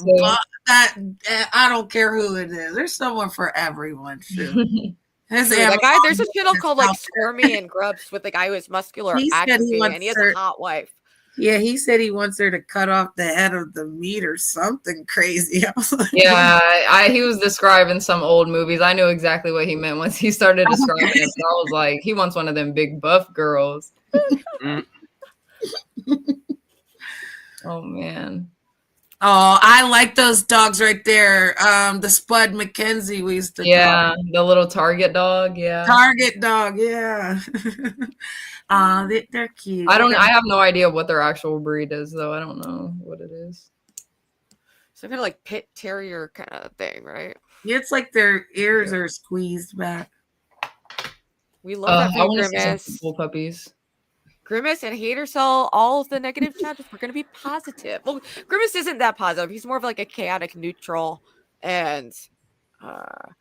I don't care who it is. There's someone for everyone. There's a channel called like Squirmy and Grubs with a guy who is muscular atrophy, and he has a hot wife. Yeah, he said he wants her to cut off the head of the meat or something crazy. Yeah, he was describing some old movies. I knew exactly what he meant once he started describing it. So I was like, he wants one of them big buff girls. Oh man. Oh, I like those dogs right there. The Spud McKenzie we used to call. The little Target dog. Yeah. Target dog, yeah. They're cute. I have no idea what their actual breed is, though. I don't know what it is. Some kind of like pit terrier kind of thing, right? It's like their ears are squeezed back. We love that. I want to see some cool puppies. Grimace and Hater Cell, all of the negative chat, we're going to be positive. Well, Grimace isn't that positive. He's more of like a chaotic neutral and but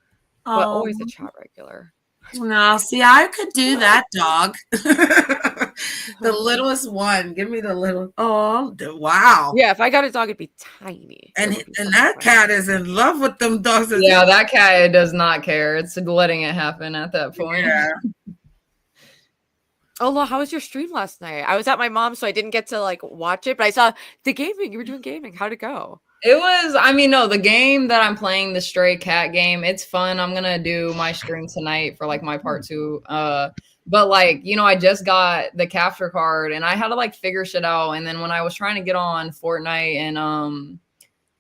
always a chat regular. No, see, I could do that dog. The littlest one. Give me the little. Oh, wow. Yeah, if I got a dog, it'd be tiny. And that cat is in love with them dogs. Yeah, that cat does not care. It's letting it happen at that point. Yeah. Oh, how was your stream last night? I was at my mom's, so I didn't get to like watch it, but I saw the gaming. You were doing gaming. How'd it go? It was, the game that I'm playing, the stray cat game, it's fun. I'm going to do my stream tonight for like my part 2. But like, I just got the capture card and I had to like figure shit out. And then when I was trying to get on Fortnite and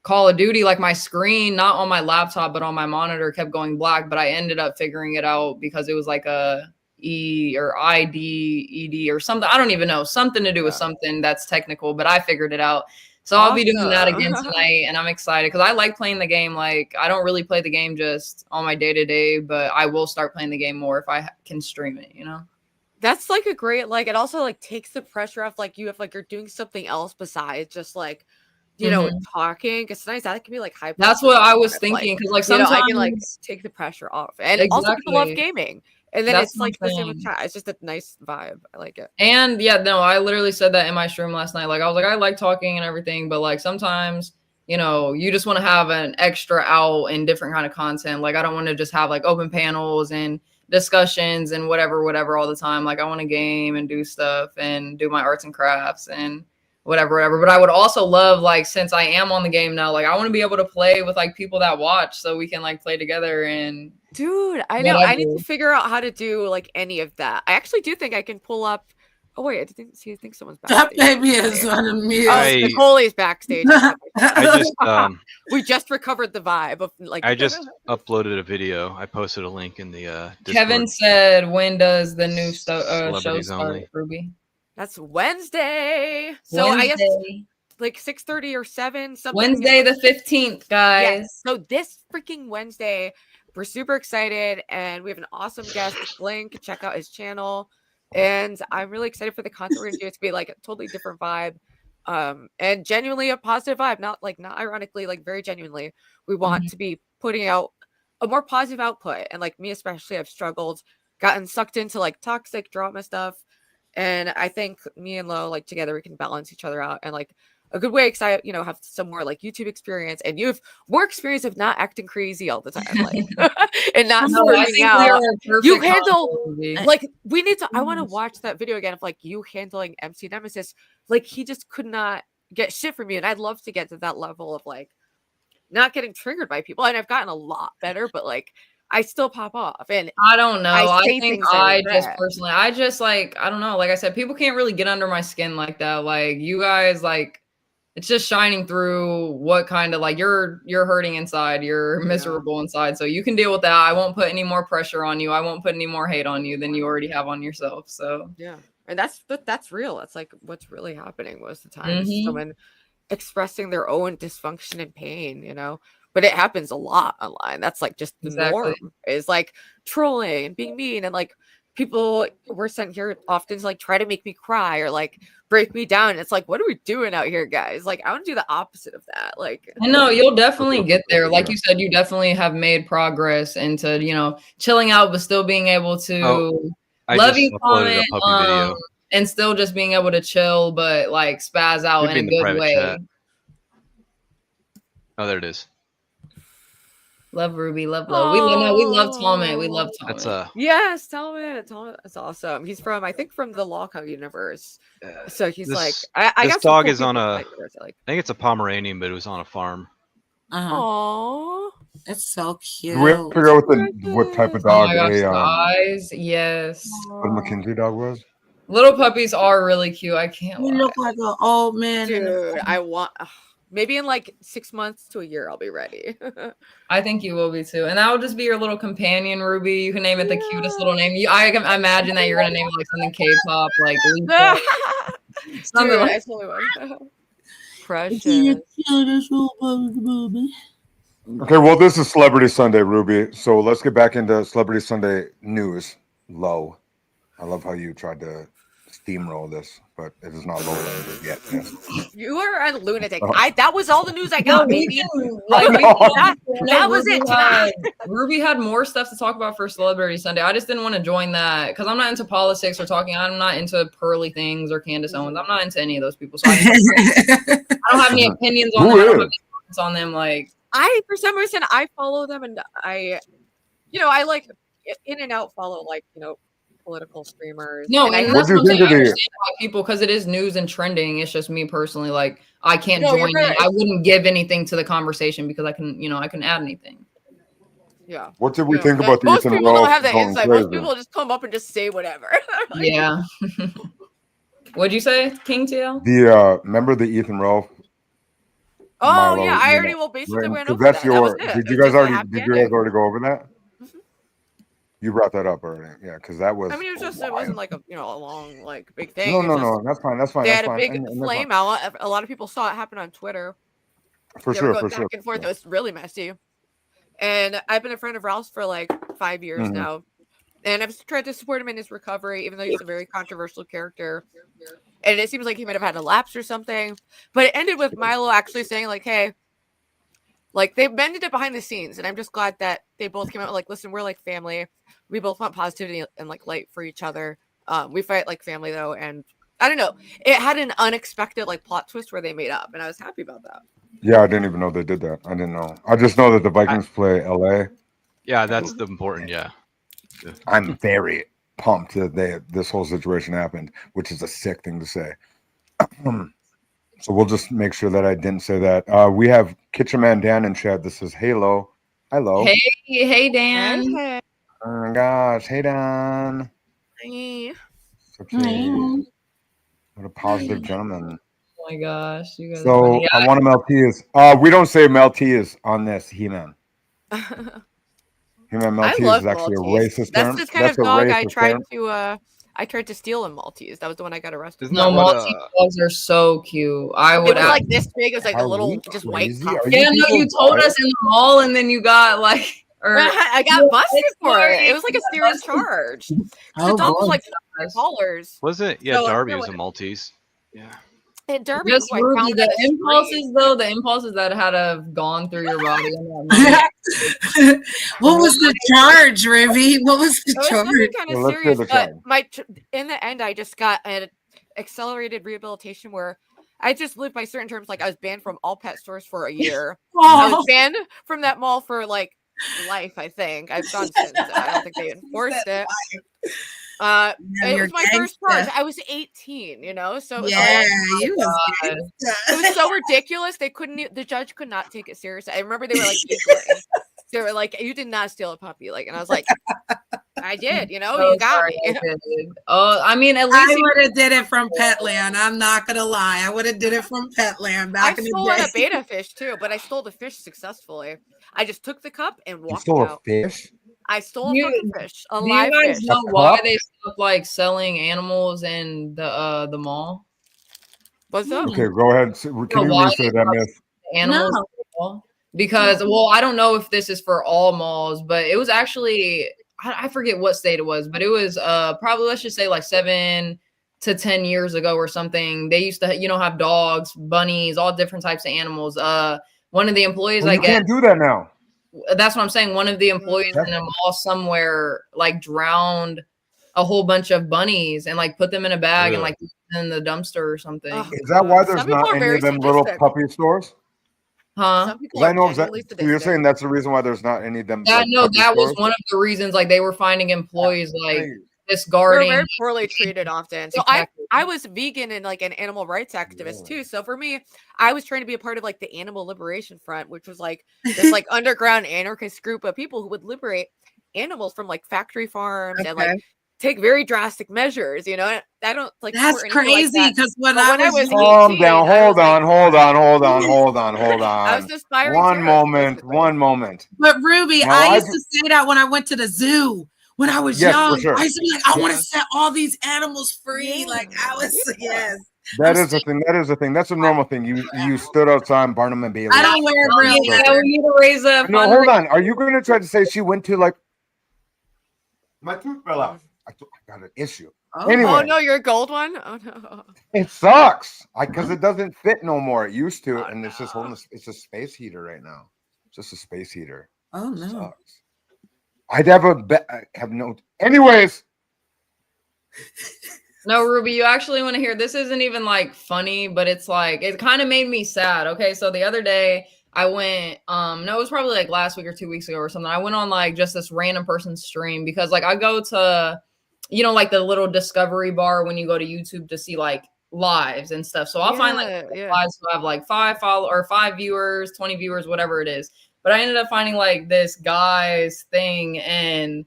Call of Duty, like my screen, not on my laptop, but on my monitor kept going black. But I ended up figuring it out because it was like a E or ID, ED or something. I don't even know. Something to do with something that's technical, but I figured it out. So I'll be doing that again tonight, and I'm excited because I like playing the game. Like, I don't really play the game just on my day-to-day, but I will start playing the game more if I can stream it, That's like a great, like, it also like takes the pressure off, like you have like you're doing something else besides just like, talking. Because sometimes that can be like high. That's what I was thinking because like sometimes I can like take the pressure off, and also people love gaming. And then That's it's like the same with something. chat. It's just a nice vibe. I like it. And yeah, no, I literally said that in my stream last night. Like, I was like, I like talking and everything, but like sometimes, you know, you just want to have an extra out and different kind of content. Like, I don't want to just have like open panels and discussions and whatever all the time. Like, I want to game and do stuff and do my arts and crafts and whatever. But I would also love, like, since I am on the game now, like, I want to be able to play with like people that watch so we can like play together. And dude, I know I need to figure out how to do like any of that. I actually do think I can pull up. Oh wait, I think someone's back. That baby is on mute. Nicole's backstage. I just we just recovered the vibe of like. I just uploaded a video. I posted a link in the Discord. Kevin said, when does the new show Celebrities start, only. Ruby? That's Wednesday. So I guess like 6:30 or 7 something. Wednesday the 15th, guys. Yes. So this freaking Wednesday, we're super excited, and we have an awesome guest, Blink. Check out his channel, and I'm really excited for the content we're gonna do. It's gonna be like a totally different vibe, and genuinely a positive vibe. Not ironically, like very genuinely. We want to be putting out a more positive output, and like me especially, I've struggled, gotten sucked into like toxic drama stuff. And I think me and Lo, like together, we can balance each other out, and like a good way, because I, have some more like YouTube experience, and you have more experience of not acting crazy all the time, like, and not sorting out. You handle like we need to. I want to watch that video again of like you handling MC Nemesis. Like he just could not get shit from you, and I'd love to get to that level of like not getting triggered by people. And I've gotten a lot better, but like. I still pop off, and I don't know. I think I just like, I don't know. Like I said, people can't really get under my skin like that. Like you guys, like it's just shining through what kind of like you're hurting inside, you're miserable inside. So you can deal with that. I won't put any more pressure on you. I won't put any more hate on you than you already have on yourself. So yeah, and that's real. That's like what's really happening most of the time. Someone expressing their own dysfunction and pain, But it happens a lot online. That's like just the norm is like trolling and being mean. And like people were sent here often to like try to make me cry or like break me down. It's like, what are we doing out here, guys? Like, I want to do the opposite of that. Like, I know you'll definitely get there. Like you said, you definitely have made progress into, chilling out, but still being able to love you, comment, and still just being able to chill, but like spaz out in a good way. Chat. Oh, there it is. Love Ruby, love Lo. We love Talmud. We love Talmud. Yes, Talmud. That's awesome. He's from, I think, from the Lawco universe. So he's this got dog is on I think it's a Pomeranian, but it was on a farm. Oh, it's so cute. Do we have to figure out what type of dog eyes? Yes. What McKinsey dog was? Little puppies are really cute. I can't lie. You look like an old man. Dude, I want... Maybe in like 6 months to a year, I'll be ready. I think you will be too. And that will just be your little companion, Ruby. You can name it the cutest little name. I can imagine that you're going to name it like something K-pop, like something dude, like Precious. Okay, well, this is Celebrity Sunday, Ruby. So let's get back into Celebrity Sunday news. Low. I love how you tried to steamroll this, but it is not low yet. Yes. You are a lunatic. That was all the news I got, baby. That was it. Ruby had more stuff to talk about for Celebrity Sunday. I just didn't want to join that because I'm not into politics or talking. I'm not into PearlyThings or Candace Owens. I'm not into any of those people. So I don't have any opinions on them. I don't have any comments on them. Like for some reason, I follow them, and I like in and out follow like political streamers. No, and that's what I understand about people because it is news and trending. It's just me personally, like I can't join it. I wouldn't give anything to the conversation because I can add anything. Yeah. What did we think about the most people don't have that insight. Most people just come up and just say whatever. Yeah. What'd you say, King TL? Remember the Ethan Rowe? Oh Milo, yeah, I already basically went over that's that. Did you guys already go over that? You brought that up already, yeah, because that was. I mean, it wasn't like a long big thing. No, that's fine. They had a big flame out. A lot of people saw it happen on Twitter. For sure. Back and forth. It was really messy. And I've been a friend of Ralph's for like 5 years now, and I've tried to support him in his recovery, even though he's a very controversial character. And it seems like he might have had a lapse or something. But it ended with Milo actually saying like, "Hey, Like they mended it behind the scenes, and I'm just glad that they both came out like, listen, we're like family. We both want positivity and like light for each other. We fight like family though, and I don't know. It had an unexpected like plot twist where they made up, and I was happy about that. Yeah, I didn't even know they did that. I didn't know. I just know that the Vikings play LA. Yeah, that's the important. Yeah. I'm very pumped that this whole situation happened, which is a sick thing to say. So we'll just make sure that I didn't say that. We have Kitchen Man Dan in chat. This is Halo. Hello. Hey, Dan. Hey. Oh my gosh. Hey, Dan. Hey. Such a, what a positive gentleman. Oh my gosh. You guys So I want to Maltese. We don't say Maltese on this, He-Man. He-Man Maltese is actually Maltese. a racist That's term. this kind That's of a dog I racist tried term. I tried to steal in Maltese. That was the one I got arrested. Isn't No, that what, Maltese dogs are so cute. I would It was like this big. It was like a Are little we just white crazy? puff. Are Yeah, no, you people told wild? us in the mall, and then you got like, or I got busted for it. sorry. It was like a serious charge. The Oh, dog was God. like $5. was it? Yeah, So, Darby no, was a Maltese. Yeah. And Derby, just who I Ruby, found the on the street. impulses though, the impulses that had have gone through your body in that moment. What was the charge, Ruby? What was the It was charge? something kind of Well, let's hear serious, the but charge. in the end, I just got an accelerated rehabilitation where I just lived by certain terms. Like I was banned from all pet stores for a year. I was banned from that mall for like life. I think I've gone since. I don't think they enforced it. Yeah, It you're was my first charge. gangsta. I was 18, you know, so it was, Yeah, you was God. it was so ridiculous. They couldn't. The judge could not take it seriously. I remember they were like giggling. They were like, "You did not steal a puppy," like, and I was like, "I did." You know, So you got sorry, me. I did. Oh, I mean, at least I you would have did it from Petland. I'm not gonna lie. I would have did it from Petland back I in stole the a day. beta fish too, but I stole the fish successfully. I just took the cup and You walked stole a out. fish? I stole a You- fucking fish, a do you live guys fish. know A why cup? they stopped like selling animals in the mall? What's up? Okay, go ahead. Can know you why re-say that, Miss? Animals No. in the mall? Because well, I don't know if this is for all malls, but it was actually I forget what state it was, but it was probably, let's just say like 7 to 10 years ago or something. They used to have dogs, bunnies, all different types of animals. One of the employees, Well, I you guess, can't do that now. that's what I'm saying. One of the employees in a mall somewhere like drowned a whole bunch of bunnies and like put them in a bag and like in the dumpster or something. Ugh. Is that why there's Some people not are any very of them little sadistic. puppy stores? Huh? Some people Because I are know genuinely exactly. So you're sadistic. saying that's the reason why there's not any of them. That like, no, puppy that was stores? one of the reasons. Like they were finding employees like Hey, We're discarding. very poorly treated often. So I was vegan and like an animal rights activist too. So for me, I was trying to be a part of like the Animal Liberation Front, which was like this like underground anarchist group of people who would liberate animals from like factory farms and like take very drastic measures. You know, I don't like. That's support anything like crazy that. because when But I was calm 18, down. I Hold was on. like, Hold on. Hold on. Hold on. Hold I was on. aspiring One terrorist, moment. basically. One moment. But Ruby, Now, I I used to say that when I went to the zoo when I was Yes, for young. sure. I used to be like, I want Yeah. to set all these animals free. Yeah. Like I was, yes. That is the thing. That is the thing. That's a normal thing. You stood outside Barnum and Bailey. I don't wear real Yeah, hair. we need to raise up. No, hold on. Are you going to try to say she went to like? My tooth fell out. I got an issue. Oh. Anyway, Oh no, your gold one. Oh no. it sucks. Because it doesn't fit no more. It used to, Oh, and it's just holding. no. It's a space heater right now. It's just a space heater. Oh no. Sucks. I'd have have no. Anyways, No, Ruby, you actually want to hear this? Isn't even like funny, but it's like it kind of made me sad. Okay, so the other day I went, no, it was probably like last week or 2 weeks ago or something. I went on like just this random person's stream because like I go to, like the little discovery bar when you go to YouTube to see like lives and stuff. So I'll find like lives who have like 5 viewers, 20 viewers, whatever it is. But I ended up finding like this guy's thing, and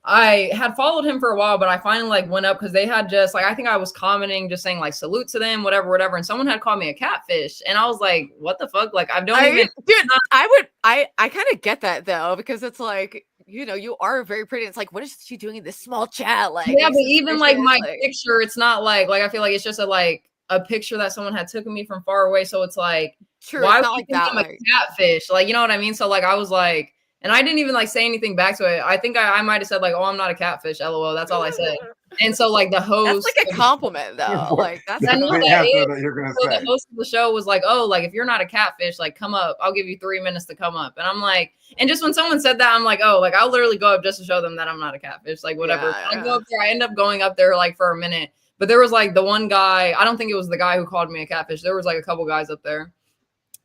I had followed him for a while, but I finally like went up because they had just like, I think I was commenting, just saying like salute to them, whatever. And someone had called me a catfish. And I was like, what the fuck? Like, I kind of get that though, because it's like, you are very pretty. It's like, what is she doing in this small chat? Like, yeah, but even like my picture, it's not like I feel like it's just a picture that someone had taken me from far away. So it's like, why would you think I'm a catfish? Like, you know what I mean? So like, I was like, and I didn't even like say anything back to it. I think I might have said like, oh, I'm not a catfish, LOL. That's all I said. And so like the host, that's like a compliment though. Like that's the I know answer that that you're gonna so say. the host of the show was like, oh, like if you're not a catfish, like come up. I'll give you 3 minutes to come up. And I'm like, and just when someone said that, I'm like, oh, like I'll literally go up just to show them that I'm not a catfish, like whatever. Yeah, I go up there, I end up going up there like for a minute. But there was like the one guy, I don't think it was the guy who called me a catfish. There was like a couple guys up there.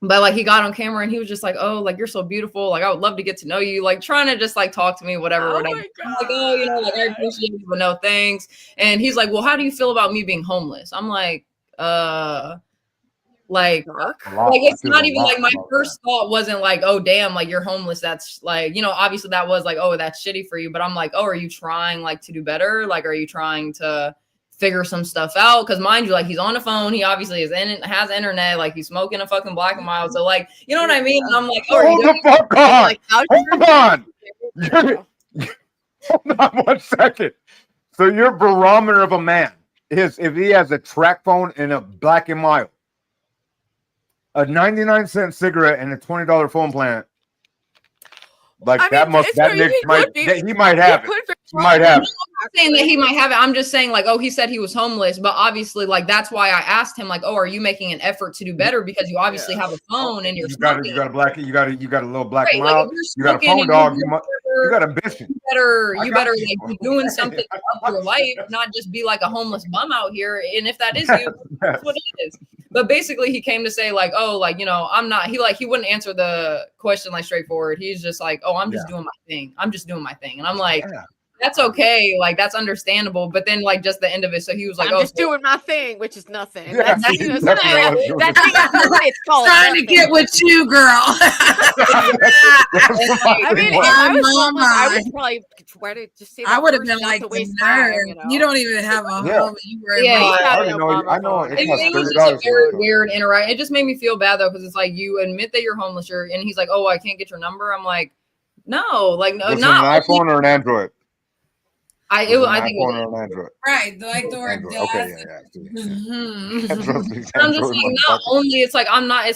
But like he got on camera and he was just like, oh, like you're so beautiful. Like I would love to get to know you. Like trying to just like talk to me, whatever. Oh whatever. my I'm like, oh, you know, like I appreciate you, but no thanks. And he's like, well, how do you feel about me being homeless? I'm like, like it's not even like my first thought wasn't like, oh damn, like you're homeless. That's like, you know, obviously that was like, oh, that's shitty for you. But I'm like, oh, are you trying like to do better? Like, are you trying to figure some stuff out? Because mind you, like he's on the phone, he obviously has internet, like he's smoking a fucking Black and Mild. So like, you know what I mean? And I'm like, oh, hold the fuck on. Like, Hold on. Hold on 1 second. So your barometer of a man is if he has a track phone and a Black and Mild, a 99-cent cigarette and a $20 phone plan. Like I that mean, must it's that true, Nick he might could be- he might have he it. could He might have it. I'm not saying that he might have it. I'm just saying like, oh, he said he was homeless, but obviously like that's why I asked him like, oh, are you making an effort to do better because you obviously have a phone and you're you got a little Black Right, like, Mild. if You got a you're phone smoking dog. and You got ambition. you better like be doing something up your life, not just be like a homeless bum out here. And if that is you, that's what it is. But basically he came to say like, oh, like, you know, I'm not, he wouldn't answer the question like straightforward. He's just like, oh, I'm just doing my thing. I'm just doing my thing. And I'm like, that's okay. Like, that's understandable. But then like just the end of it. So he was like, I'm just doing my thing, which is nothing. Yeah, That's, you know, exactly what I was that's it's called Trying to nothing. get with you, girl. I mean, if I was homeless, I Mama. would probably try to just say I that would have first, been not like to the waste nerve. time, you know? You don't even have a Yeah. home. You were Yeah. He's I got already an know. I Obama know. phone. It It costs was $30 just a very for it. weird interaction. It just made me feel bad though, because it's like you admit that you're homeless, and he's like, "Oh, I can't get your number." I'm like, "No, like no, Was it not an iPhone or an Android? I think it was iPhone or an Android. right. Like the word Android. does. Okay, yeah. Mhm. I'm just saying, not only it's like I'm not.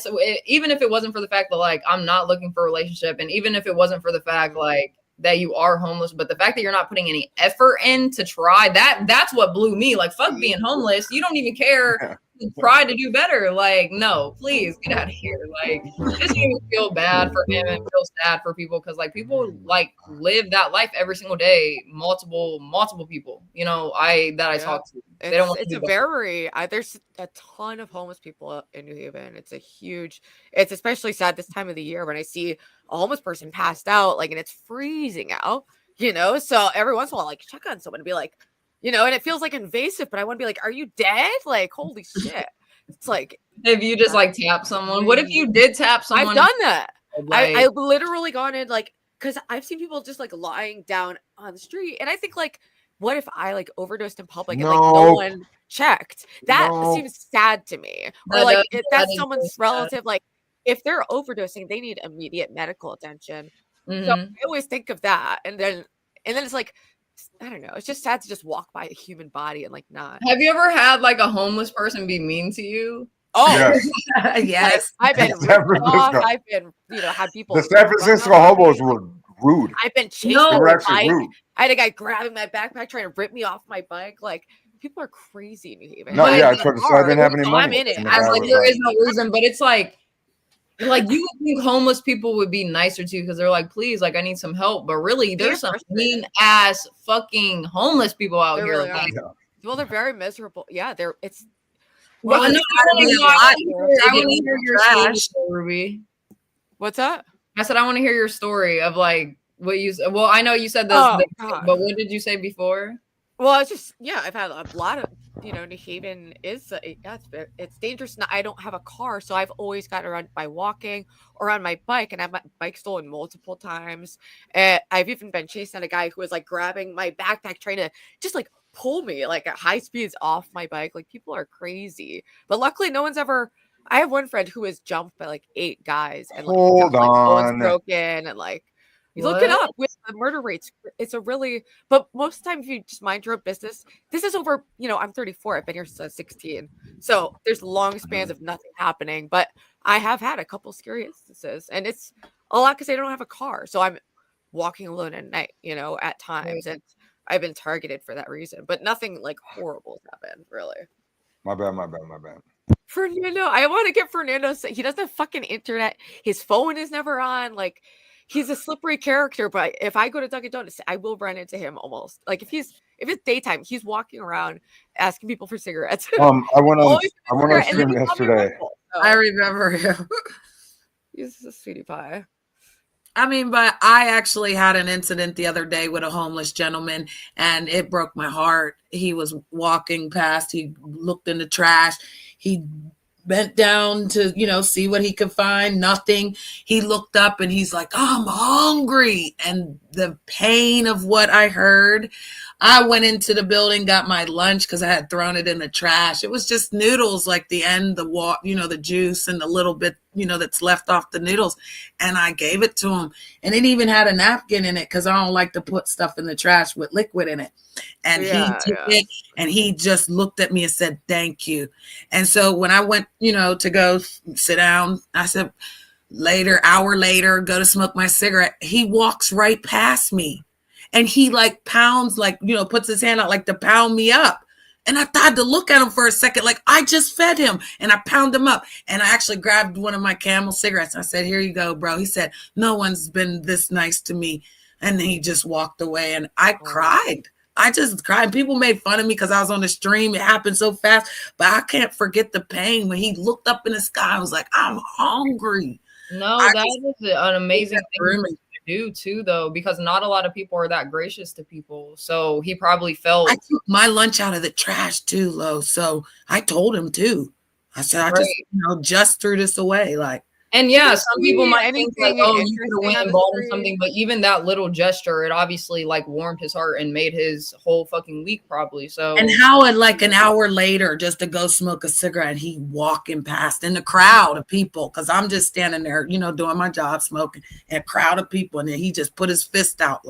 Even if it wasn't for the fact that like I'm not looking for a relationship, and even if it wasn't for the fact like that you are homeless, but the fact that you're not putting any effort in to try that's what blew me. Like fuck being homeless, you don't even care to try to do better. Like no, please get out of here. Like just made me feel bad for him and feel sad for people because like people like live that life every single day. Multiple people, you know, I talk to. They don't want to It's do a that. very there's a ton of homeless people in New Haven. It's especially sad this time of the year when I see a homeless person passed out, like, and it's freezing out, you know. So every once in a while, like, check on someone and be like, you know, and it feels like invasive, but I want to be like, are you dead? Like, holy shit. It's like If you just like tap someone, what if you did tap someone? I've done that. Like, I've literally gone in like because I've seen people just like lying down on the street, and I think like, what if I like overdosed in public and like no one checked? That seems sad to me. Or like if that's someone's relative, like if they're overdosing, they need immediate medical attention. So I always think of that, and then it's like, I don't know. It's just sad to just walk by a human body and like not. have you ever had like a homeless person be mean to you? Oh Yes. Yes. I've been ripped off. I've been, you know, had people. The San Francisco hobos were rude. I've been chased They on were a actually bike. rude. I had a guy grabbing my backpack trying to rip me off my bike. Like people are crazy in New Haven. No, Like, yeah, I it's tried to say I hard. didn't have any So money. I'm in it. And the I guy was like, was there like, is no reason, but it's like you would think homeless people would be nicer to you because they're like, please, like I need some help. But really, there's some mean ass fucking homeless people out They here. really are. Like, Well, they're very miserable. Yeah, it's. well, Well, no, it's I want to hear your Trash. story, Ruby. What's that? I said I want to hear your story of like what you. Well, I know you said this, Oh, God. but what did you say before? Well, it's just I've had a lot of New Haven is it's dangerous. I don't have a car, so I've always got around by walking or on my bike, and I have my bike stolen multiple times. I've even been chasing a guy who was like grabbing my backpack, trying to just like pull me like at high speeds off my bike. Like people are crazy, but luckily no one's ever. I have one friend who was jumped by like 8 guys and like, Hold got, like bones on. broken and like. You look it up with the murder rates. It's a really, but most of the time, if you just mind your own business, this is over, I'm 34. I've been here since 16. So there's long spans of nothing happening, but I have had a couple scary instances, and it's a lot because I don't have a car. So I'm walking alone at night, at times. And I've been targeted for that reason, but nothing like horrible has happened, really. My bad. Fernando, I want to get Fernando. He doesn't have fucking internet. His phone is never on. Like, he's a slippery character. But if I go to Dunkin' Donuts, I will run into him almost. Like, if it's daytime, he's walking around asking people for cigarettes. I went on stream yesterday. I remember him. He's a sweetie pie. I mean, but I actually had an incident the other day with a homeless gentleman, and it broke my heart. He was walking past. He looked in the trash. He bent down to, see what he could find. Nothing. He looked up and he's like, I'm hungry. And the pain of what I heard, I went into the building, got my lunch because I had thrown it in the trash. It was just noodles, like the end, the juice and the little bit, that's left off the noodles. And I gave it to him. And it even had a napkin in it because I don't like to put stuff in the trash with liquid in it. And he took it and he just looked at me and said, thank you. And so when I went, to go sit down, I said, hour later, go to smoke my cigarette. He walks right past me and he pounds, puts his hand out to pound me up. And I had to look at him for a second, I just fed him and I pound him up. And I actually grabbed one of my Camel cigarettes. I said, here you go, bro. He said, no one's been this nice to me. And he just walked away and I cried. I just cried. People made fun of me because I was on the stream. It happened so fast, but I can't forget the pain when he looked up in the sky. I was like, I'm hungry. No, that is an amazing thing to do too, though, because not a lot of people are that gracious to people. So he probably felt. I took my lunch out of the trash too, Lo. So I told him too. I said, I just threw this away. And yeah, some people might think you could have went and bought him something, but even that little gesture, it obviously warmed his heart and made his whole fucking week probably. So and how an hour later, just to go smoke a cigarette, and he walking past in the crowd of people, because I'm just standing there, doing my job, smoking, and a crowd of people, and then he just put his fist out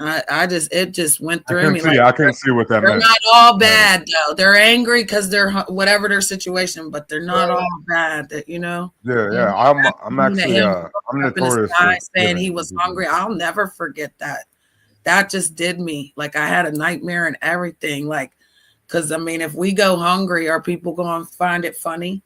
it just went through me. I couldn't see what that meant. They're meant. not all bad though. They're angry because they're whatever their situation, but they're not all bad. Yeah. I'm actually I'm notorious saying he was hungry. I'll never forget that. That just did me. I had a nightmare and everything. Because if we go hungry, are people going to find it funny?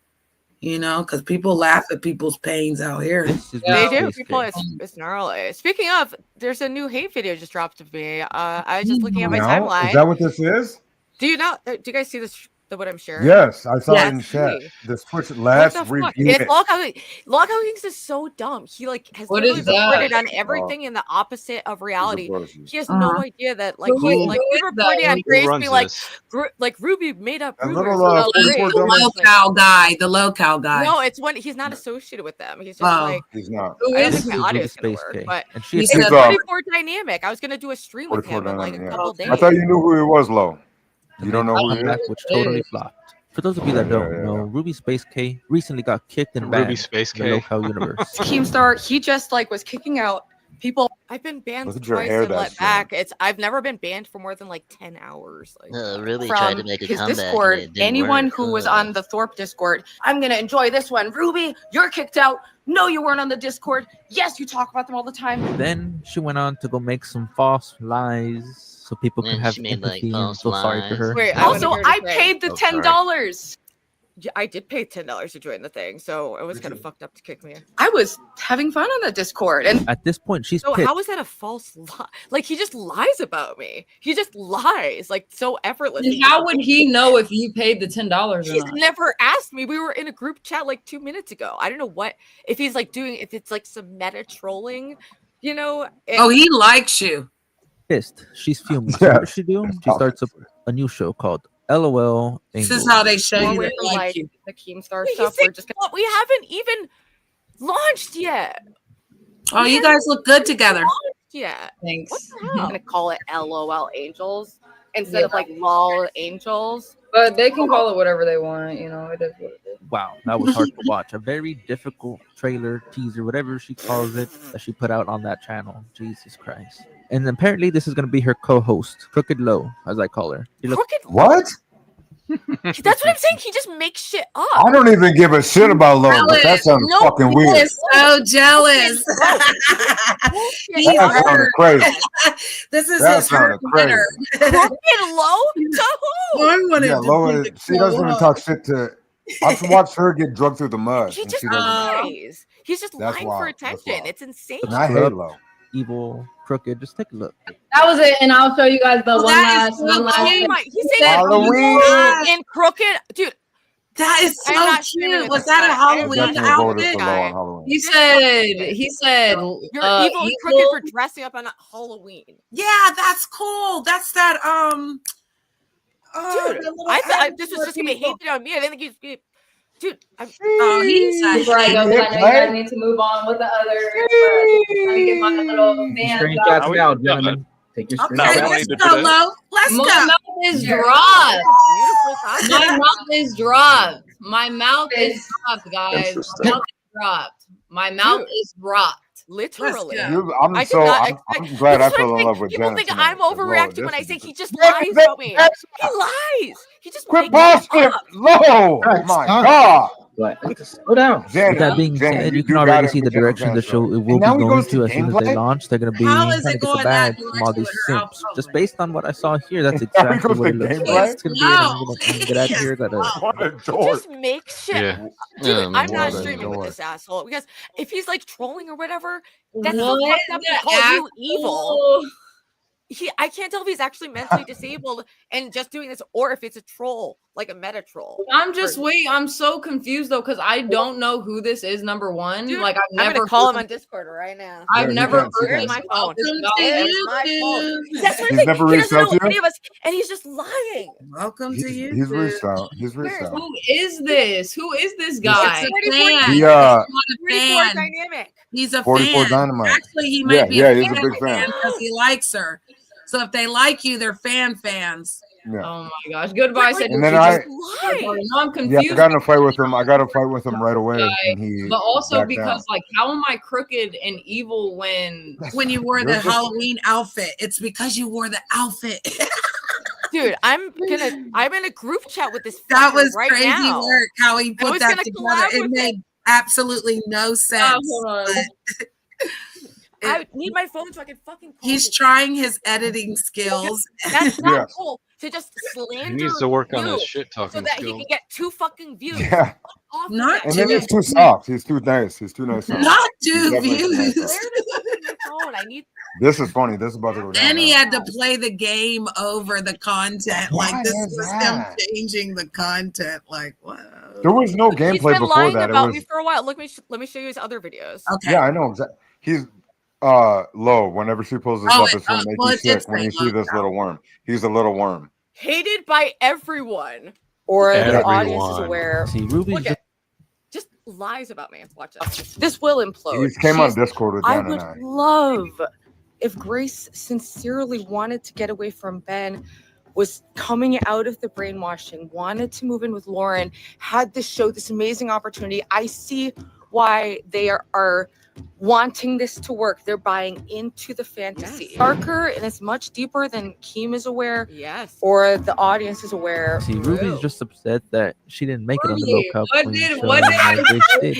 Because people laugh at people's pains out here. They do. People, it's gnarly. Speaking of, there's a new hate video just dropped of me. I was just looking at my timeline. Is that what this is? Do you guys see this? What I'm sharing? Yes, I saw it in chat. This Twitch last review. It's Log How Kings is so dumb. He has literally reported on everything in the opposite of reality. He has no idea that he reported on crazy Ruby made up rumors. The locale guy. No, it's when he's not associated with them. He's just he's not. I don't think the audio is gonna work, but he's 44 dynamic. I was gonna do a stream with him in a couple days. I thought you knew who he was, Lo. You don't know who he is? Which totally flopped. For those of you that don't know, Ruby Spacek recently got kicked and banned in the local universe. Keemstar, he just was kicking out people. I've been banned twice and let back. I've never been banned for more than 10 hours. Ruby tried to make a comeback. Discord, anyone who was on the Thorpe Discord, I'm gonna enjoy this one. Ruby, you're kicked out. No, you weren't on the Discord. Yes, you talk about them all the time. Then she went on to go make some false lies so people can have empathy and feel sorry for her. Wait, also, I paid the $10. Yeah, I did pay $10 to join the thing, so it was kind of fucked up to kick me. I was having fun on the Discord, and at this point, she's so pissed. How is that a false lie? He just lies about me. He just lies so effortlessly. And how would he know if you paid the $10? He's never asked me. We were in a group chat 2 minutes ago. I don't know if he's if it's some meta trolling, Oh, he likes you. Pissed. She's fuming. So what does she do? She starts a new show called LOL. This is how they show you the Keemstar stuff. We haven't even launched yet. Oh, you guys look good together. Yeah. Thanks. What the hell? I'm gonna call it LOL Angels instead of LOL Angels. But they can call it whatever they want. It is what it is. Wow, that was hard to watch. A very difficult trailer, teaser, whatever she calls it, that she put out on that channel. Jesus Christ. And apparently this is going to be her co-host, Crooked Low, as I call her. What? That's what I'm saying. He just makes shit up. I don't even give a shit about love, but that sounds fucking weird. He's so jealous. He's That sounded crazy. This is That his sounded crazy. Crooked Low? To who? I wanted Yeah, to Loa, be the she doesn't even Loa. talk shit to. I've watched her get drugged through the mud. He and just she doesn't. lies. He's just That's lying wild. for That's attention. wild. It's insane. And I hate Lo. Evil, crooked. Just take a look. That was it, and I'll show you guys the one that is last, so one last. cute. Oh my, he's saying Halloween. evil and crooked. Dude, That is I'm so not streaming cute. with Was this that a guy. Halloween Definitely voted outfit? for Lo on Halloween. He said, you're evil and crooked for dressing up on Halloween. Yeah, that's cool. That's that Dude, this was just gonna be hated on me. I didn't think he's dude. he's Before I go, 'cause I know you Hey. guys need to move on with the others. But I'm trying to get my little fan Screenshots out. now, gentlemen. Take your Okay, screenshots. let's go, Lo. Let's My go. mouth is dropped. Beautiful. My mouth is dropped. My mouth is dropped, guys. My mouth is dropped. My mouth is dropped. Literally. I'm I did so. not I'm glad I This is fell what in I'm love saying. with People Janet think tonight, I'm 'cause, Lo, overreacting when this I is say just- he just lies about me. He lies. He just Quit makes it bullshit, up. Lo. My God. But slow down. With that being said, you can already see the direction the show it will be going to as soon as they launch. They're going to be How trying is to it get the going bag that from all these direction with her simps. Just based on what I saw here, that's How exactly goes what the it looks like. gameplay? It's going to be an I'm gonna get out here. What a He dork. just makes shit. Yeah. Dude, Yeah, I'm not what a streaming with dork. this asshole because if he's like trolling or whatever, that's What so fucked up to the call you evil. asshole? I can't tell if he's actually mentally disabled and just doing this, or if it's a troll, like a meta troll. I'm so confused though, because I don't know who this is. Number one, Dude, like I've I'm never gonna call him heard- on Discord right now. I've Yeah, never he heard can. Where's my phone? this Welcome guy. to Where's my phone? YouTube. That's what He's I'm saying. never He reached doesn't out know to you? any of us, and he's just lying. Welcome to He's YouTube. reached out. He's reached Where's out. Who is this? Who is this guy? It's a fan. He, He's not a 44 fan. dynamic. He's a 44 fan. Dynamite. Actually, he might be Yeah, a he's a big fan. because he likes her. So if they like you, they're fans. Yeah. Oh my gosh! Goodbye. But, like, And then he I- just lied. No, I'm Yeah, confused. I got in a fight with him. I got in a fight with him right away, and he. But also backed because down. like, how am I crooked and evil when When you wore the You're just- Halloween outfit, it's because you wore the outfit. Dude, I'm in a group chat with this That fucker was right crazy now. work how he I put was that gonna together. collab It with made absolutely no sense. hold on. but I need my phone so I can fucking call He's this. trying his editing skills. That's not Yeah. cool to just slander He needs to work on you his shit so talking that he skills. can get 2 fucking views. Yeah, Off Not of and that. then he's too soft. He's too nice. He's too nice. Not He's 2 definitely too nice. views. Where the phone? I need. This is funny. This is about to go down. And he now. had to play the game over the content. Why Like this is was that? him changing the content. Like, wow. There was no He's gameplay been before lying that. It about was. me for a while. Let me show you his other videos. Okay. Yeah, I know exactly. He's low. Whenever she pulls this Oh, up, it- it's gonna make well, you it did sick when say you see low. this little worm. He's a little worm. Hated by everyone, or the audience is aware. See, Ruby's Look just at, just lies about me. Watch this. This will implode. He came on She's- Discord with I Dan would and I. love if Grace sincerely wanted to get away from Ben, was coming out of the brainwashing, wanted to move in with Lauren, had this show, this amazing opportunity. I see why they are wanting this to work. They're buying into the fantasy. Yes. Darker, and it's much deeper than Keem is aware Yes. or the audience is aware. see, Ruby's just upset that she didn't make it on the Ruby, Low Cup what Queen did- show what did I like Grace did.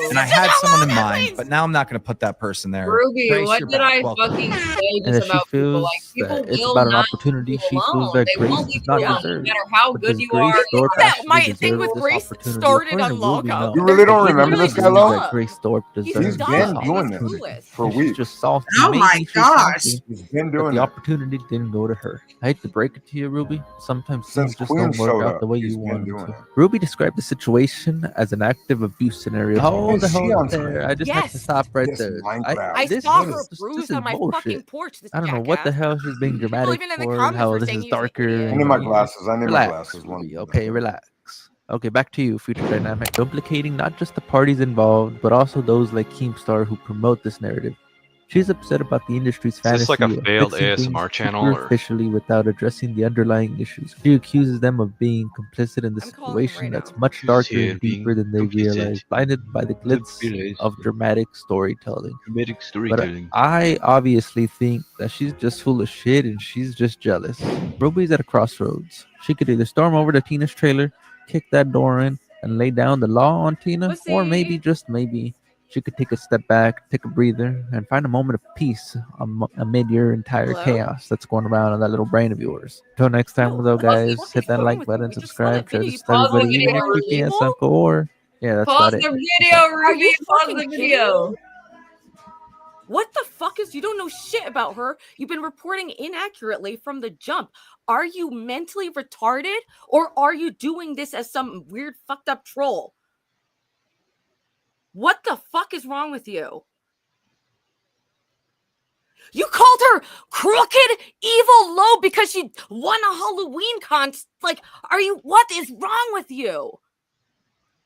And I had someone in mind, but now I'm not going to put that person there. Ruby, Grace, what you're did back. I Welcome. fucking say And just if she about people? feels Like people that it's will about an not opportunity, leave she you feels alone. that They Grace won't does leave not you alone, no deserve. matter how But good does you Grace are. Thorpe that actually my thing deserve with this Grace opportunity? started According on to Ruby, Logo. no. You really don't But remember Ruby this guy, believes Lo? that Grace Thorpe He's deserves He's dumb. this been He's doing opportunity. this clueless. for She's weeks. just salty. Oh Maybe my she's gosh. salty, He's been but doing the it opportunity didn't go to her. I hate to break it to you, Ruby. Sometimes since things just Queen don't work showed out up. the way He's you been want doing to. it. Ruby described the situation as an active abuse scenario. Hold the Is she hell on there. screen? I just had to Yes. stop right This there. Minecraft. I This saw is- her this bruised is on my bullshit. fucking porch. This I don't know what the jackass. hell she's being dramatic even in the for. comments How were this saying is he was an darker. idiot. I need my glasses. I need my Relax, glasses. One. Ruby. Okay, relax. Okay, back to you, Future Dynamic. Implicating not just the parties involved, but also those like Keemstar who promote this narrative. She's upset about the industry's Is fantasy this like a of failed fixing things ASMR channel, or superficially without addressing the underlying issues. She accuses them of being complicit in the situation that's much darker and deeper than they realize, blinded by the glitz of dramatic storytelling. But I obviously think that she's just full of shit and she's just jealous. Ruby's at a crossroads. She could either storm over to Tina's trailer, kick that door in, and lay down the law on Tina, or maybe, just maybe, she could take a step back, take a breather, and find a moment of peace amid your entire chaos that's going around on that little brain of yours. Until next time, though, guys, hit that like button, subscribe, share this to everybody, even your creepy ass uncle, or yeah, that's Pause about the it. video, Ruby. Pause the video. What the fuck is, you don't know shit about her. You've been reporting inaccurately from the jump. Are you mentally retarded, or are you doing this as some weird fucked up troll? What the fuck is wrong with you? You called her crooked, evil, low because she won a Halloween contest. Like, what is wrong with you?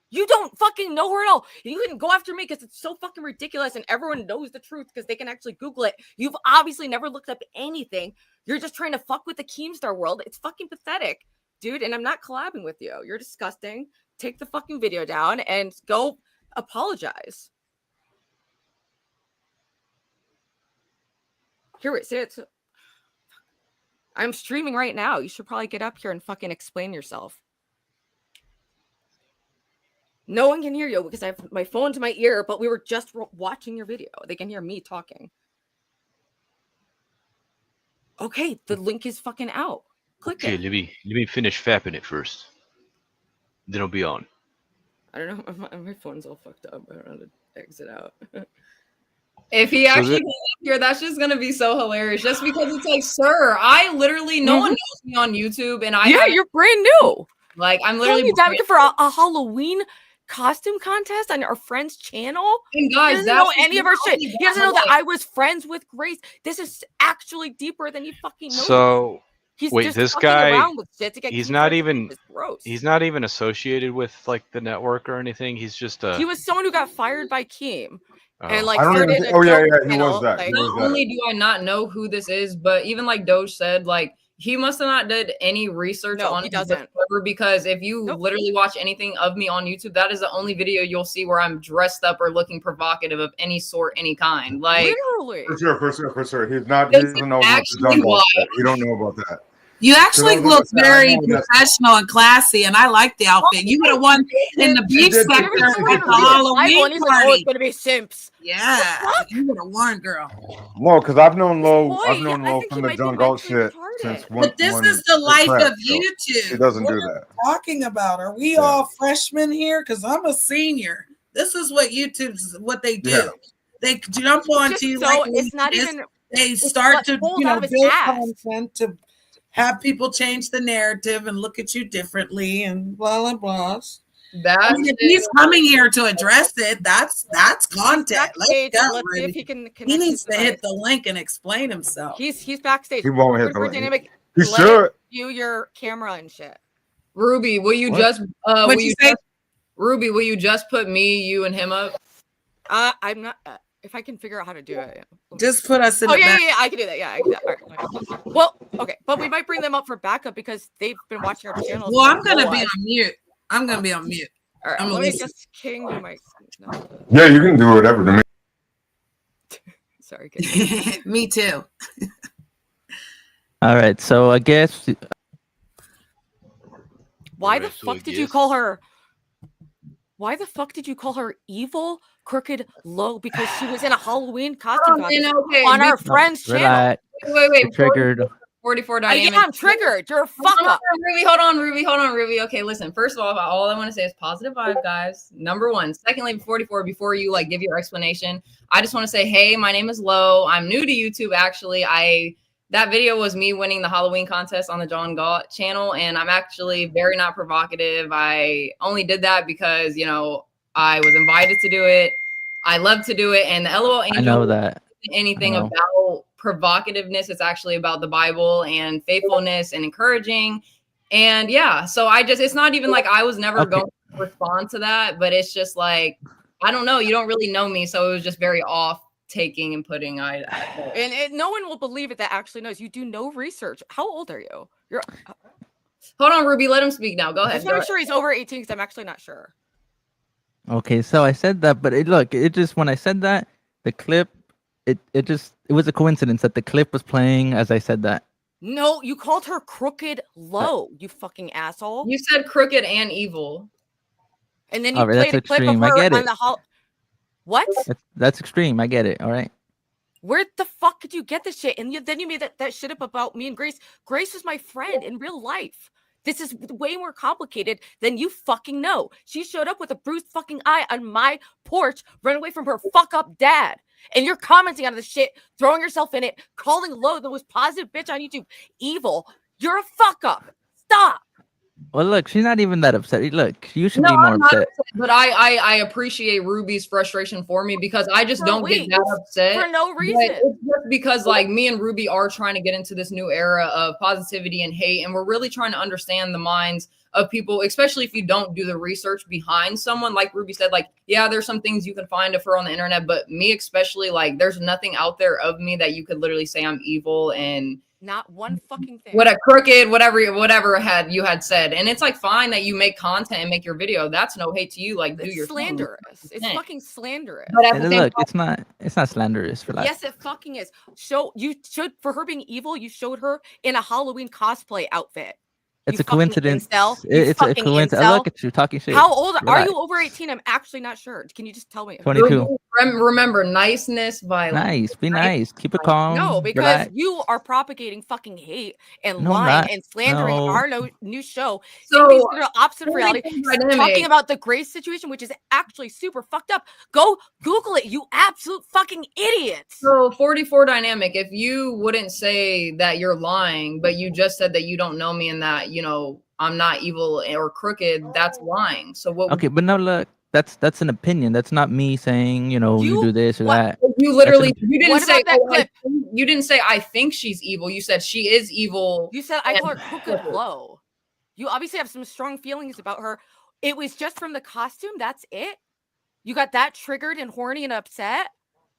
You don't fucking know her at all. You can go after me because it's so fucking ridiculous and everyone knows the truth because they can actually Google it. You've obviously never looked up anything. You're just trying to fuck with the Keemstar world. It's fucking pathetic, dude. And I'm not collabing with you. You're disgusting. Take the fucking video down and go apologize. Here, wait, say it. I'm streaming right now. You should probably get up here and fucking explain yourself. No one can hear you because I have my phone to my ear, but we were just watching your video. They can hear me talking. Okay, the link is fucking out. Click it. Let me finish fapping it first. Then I'll be on. I don't know. My phone's all fucked up. I don't know how to exit out. If he actually comes up here, that's just gonna be so hilarious. Just because it's like, sir, I literally no one knows me on YouTube, and you're brand new. Like, I'm literally for a Halloween costume contest on our friend's channel. And guys, he doesn't know any of our shit. He doesn't know that I was friends with Grace. This is actually deeper than he fucking knows. So he's wait, just this fucking guy, around with shit to get he's Keemstar not attention. even It's gross. he's not even associated with like the network or anything. He's just He was someone who got fired by Keem. And like, I don't even started think, a oh yeah, joke yeah, he channel, was that. like- He was Not that. only do I not know who this is, but even like Doge said, like, he must have not did any research on he it doesn't. whatsoever, because if you literally watch anything of me on YouTube, that is the only video you'll see where I'm dressed up or looking provocative of any sort, any kind. Like, literally. For sure. He doesn't know about the actually jungle why. shit. You don't know about that. You actually Because I was look gonna say, I very know that's- professional and classy, and I like the outfit. You would have won in the beach did, sector she at did, the she did. Halloween It's party. gonna be simps. Yeah, you would have won, girl. No, because I've known Lo. Boy, I've known I Lo think from he the might be jungle mentally shit retarded. since But this is the life crap, of so YouTube. He doesn't What do are that. we talking about? Are we all freshmen here? Because I'm a senior. This is what YouTube's what they do. Yeah. They jump onto you So like it's not this. even. They it's start what to pulled out of his build ass. content to have people change the narrative and look at you differently and blah blah blah. I mean, if he's coming here to address it, that's content. Let's Backstage, go. let's see if Ruby. he can He connect needs his to hit device. the link and explain himself. He's backstage. He won't hit the We're link. dynamic. He Let should. him view your camera and shit. Ruby, will you What? just What'd will you you say? just, Ruby, will you just put me, you, and him up? I'm not. If I can figure out how to do it. Yeah. Just put us in Oh the yeah, back. yeah, I can do that. Yeah, I can do that. All right. Well, okay, but we might bring them up for backup because they've been watching our channel. Well, I'm gonna be on mute. I'm gonna be on mute. All right, I'm let gonna me listen. just king you might. No. Yeah, you can do whatever to me. Sorry. Me too. All right, so I guess Why the fuck did you call her? Why the fuck did you call her evil, crooked, low? Because she was in a Halloween costume contest on our friend's channel. relax. Wait, You're triggered. 44 dynamic. Yeah, I'm triggered. You're a fuck up. Hold on, Ruby. Okay, listen. First of all I want to say is positive vibe, guys. Number one. Secondly, 44, before you like give your explanation, I just want to say, hey, my name is Lo. I'm new to YouTube, actually. That video was me winning the Halloween contest on the John Galt channel, and I'm actually very not provocative. I only did that because, you know, I was invited to do it. I love to do it, and the LOL Angel I know that. anything I know. about provocativeness. It's actually about the Bible and faithfulness and encouraging. And yeah, so it's not even like I was never going to respond to that, but it's just like, I don't know. You don't really know me. So it was just very off taking and putting. And no one will believe it that actually knows. You do no research. How old are you? You're. Hold on, Ruby. Let him speak now. Go ahead. I just want to make sure he's over 18 because I'm actually not sure. Okay, so I said that, but it just when I said that, the clip, it was a coincidence that the clip was playing as I said that. No, you called her crooked low, you fucking asshole. You said crooked and evil. And then you played a clip of her on the What? That's extreme. I get it. All right. Where the fuck did you get this shit? And then you made that shit up about me and Grace. Grace was my friend in real life. This is way more complicated than you fucking know. She showed up with a bruised fucking eye on my porch, running away from her fuck up dad. And you're commenting on this shit, throwing yourself in it, calling Lo, the most positive bitch on YouTube, evil. You're a fuck up. Stop. Well, look, she's not even that upset. Look, you should be more upset. But I appreciate Ruby's frustration for me because I just don't get that upset for no reason. It's just because like me and Ruby are trying to get into this new era of positivity and hate, and we're really trying to understand the minds of people, especially if you don't do the research behind someone. Like Ruby said, like, yeah, there's some things you can find of her on the internet, but me especially, like, there's nothing out there of me that you could literally say I'm evil and not one fucking thing. What a crooked, whatever you had said. And it's like fine that you make content and make your video. That's no hate to you. Like, do your slanderous. It's fucking slanderous. But look, it's not slanderous for that. Yes, it fucking is. You should, for her being evil, you showed her in a Halloween cosplay outfit. It's a coincidence. Incel. It's a coincidence. Look at you talking shit. How old are you? Over 18? I'm actually not sure. Can you just tell me? 22. Remember, niceness, violence. Nice. Be nice. Keep it calm. No, because you are propagating fucking hate and lying and slandering our new show. So the opposite of reality. Talking about the Grace situation, which is actually super fucked up. Go Google it, you absolute fucking idiots. So 44 dynamic. If you wouldn't say that you're lying, but you just said that you don't know me and that I'm not evil or crooked, that's lying. So what? Okay, but no, look. That's an opinion. That's not me saying, you do this or that. You literally, you didn't say that. You didn't say I think she's evil. You said she is evil. You said I call her crooked low. You obviously have some strong feelings about her. It was just from the costume. That's it. You got that triggered and horny and upset.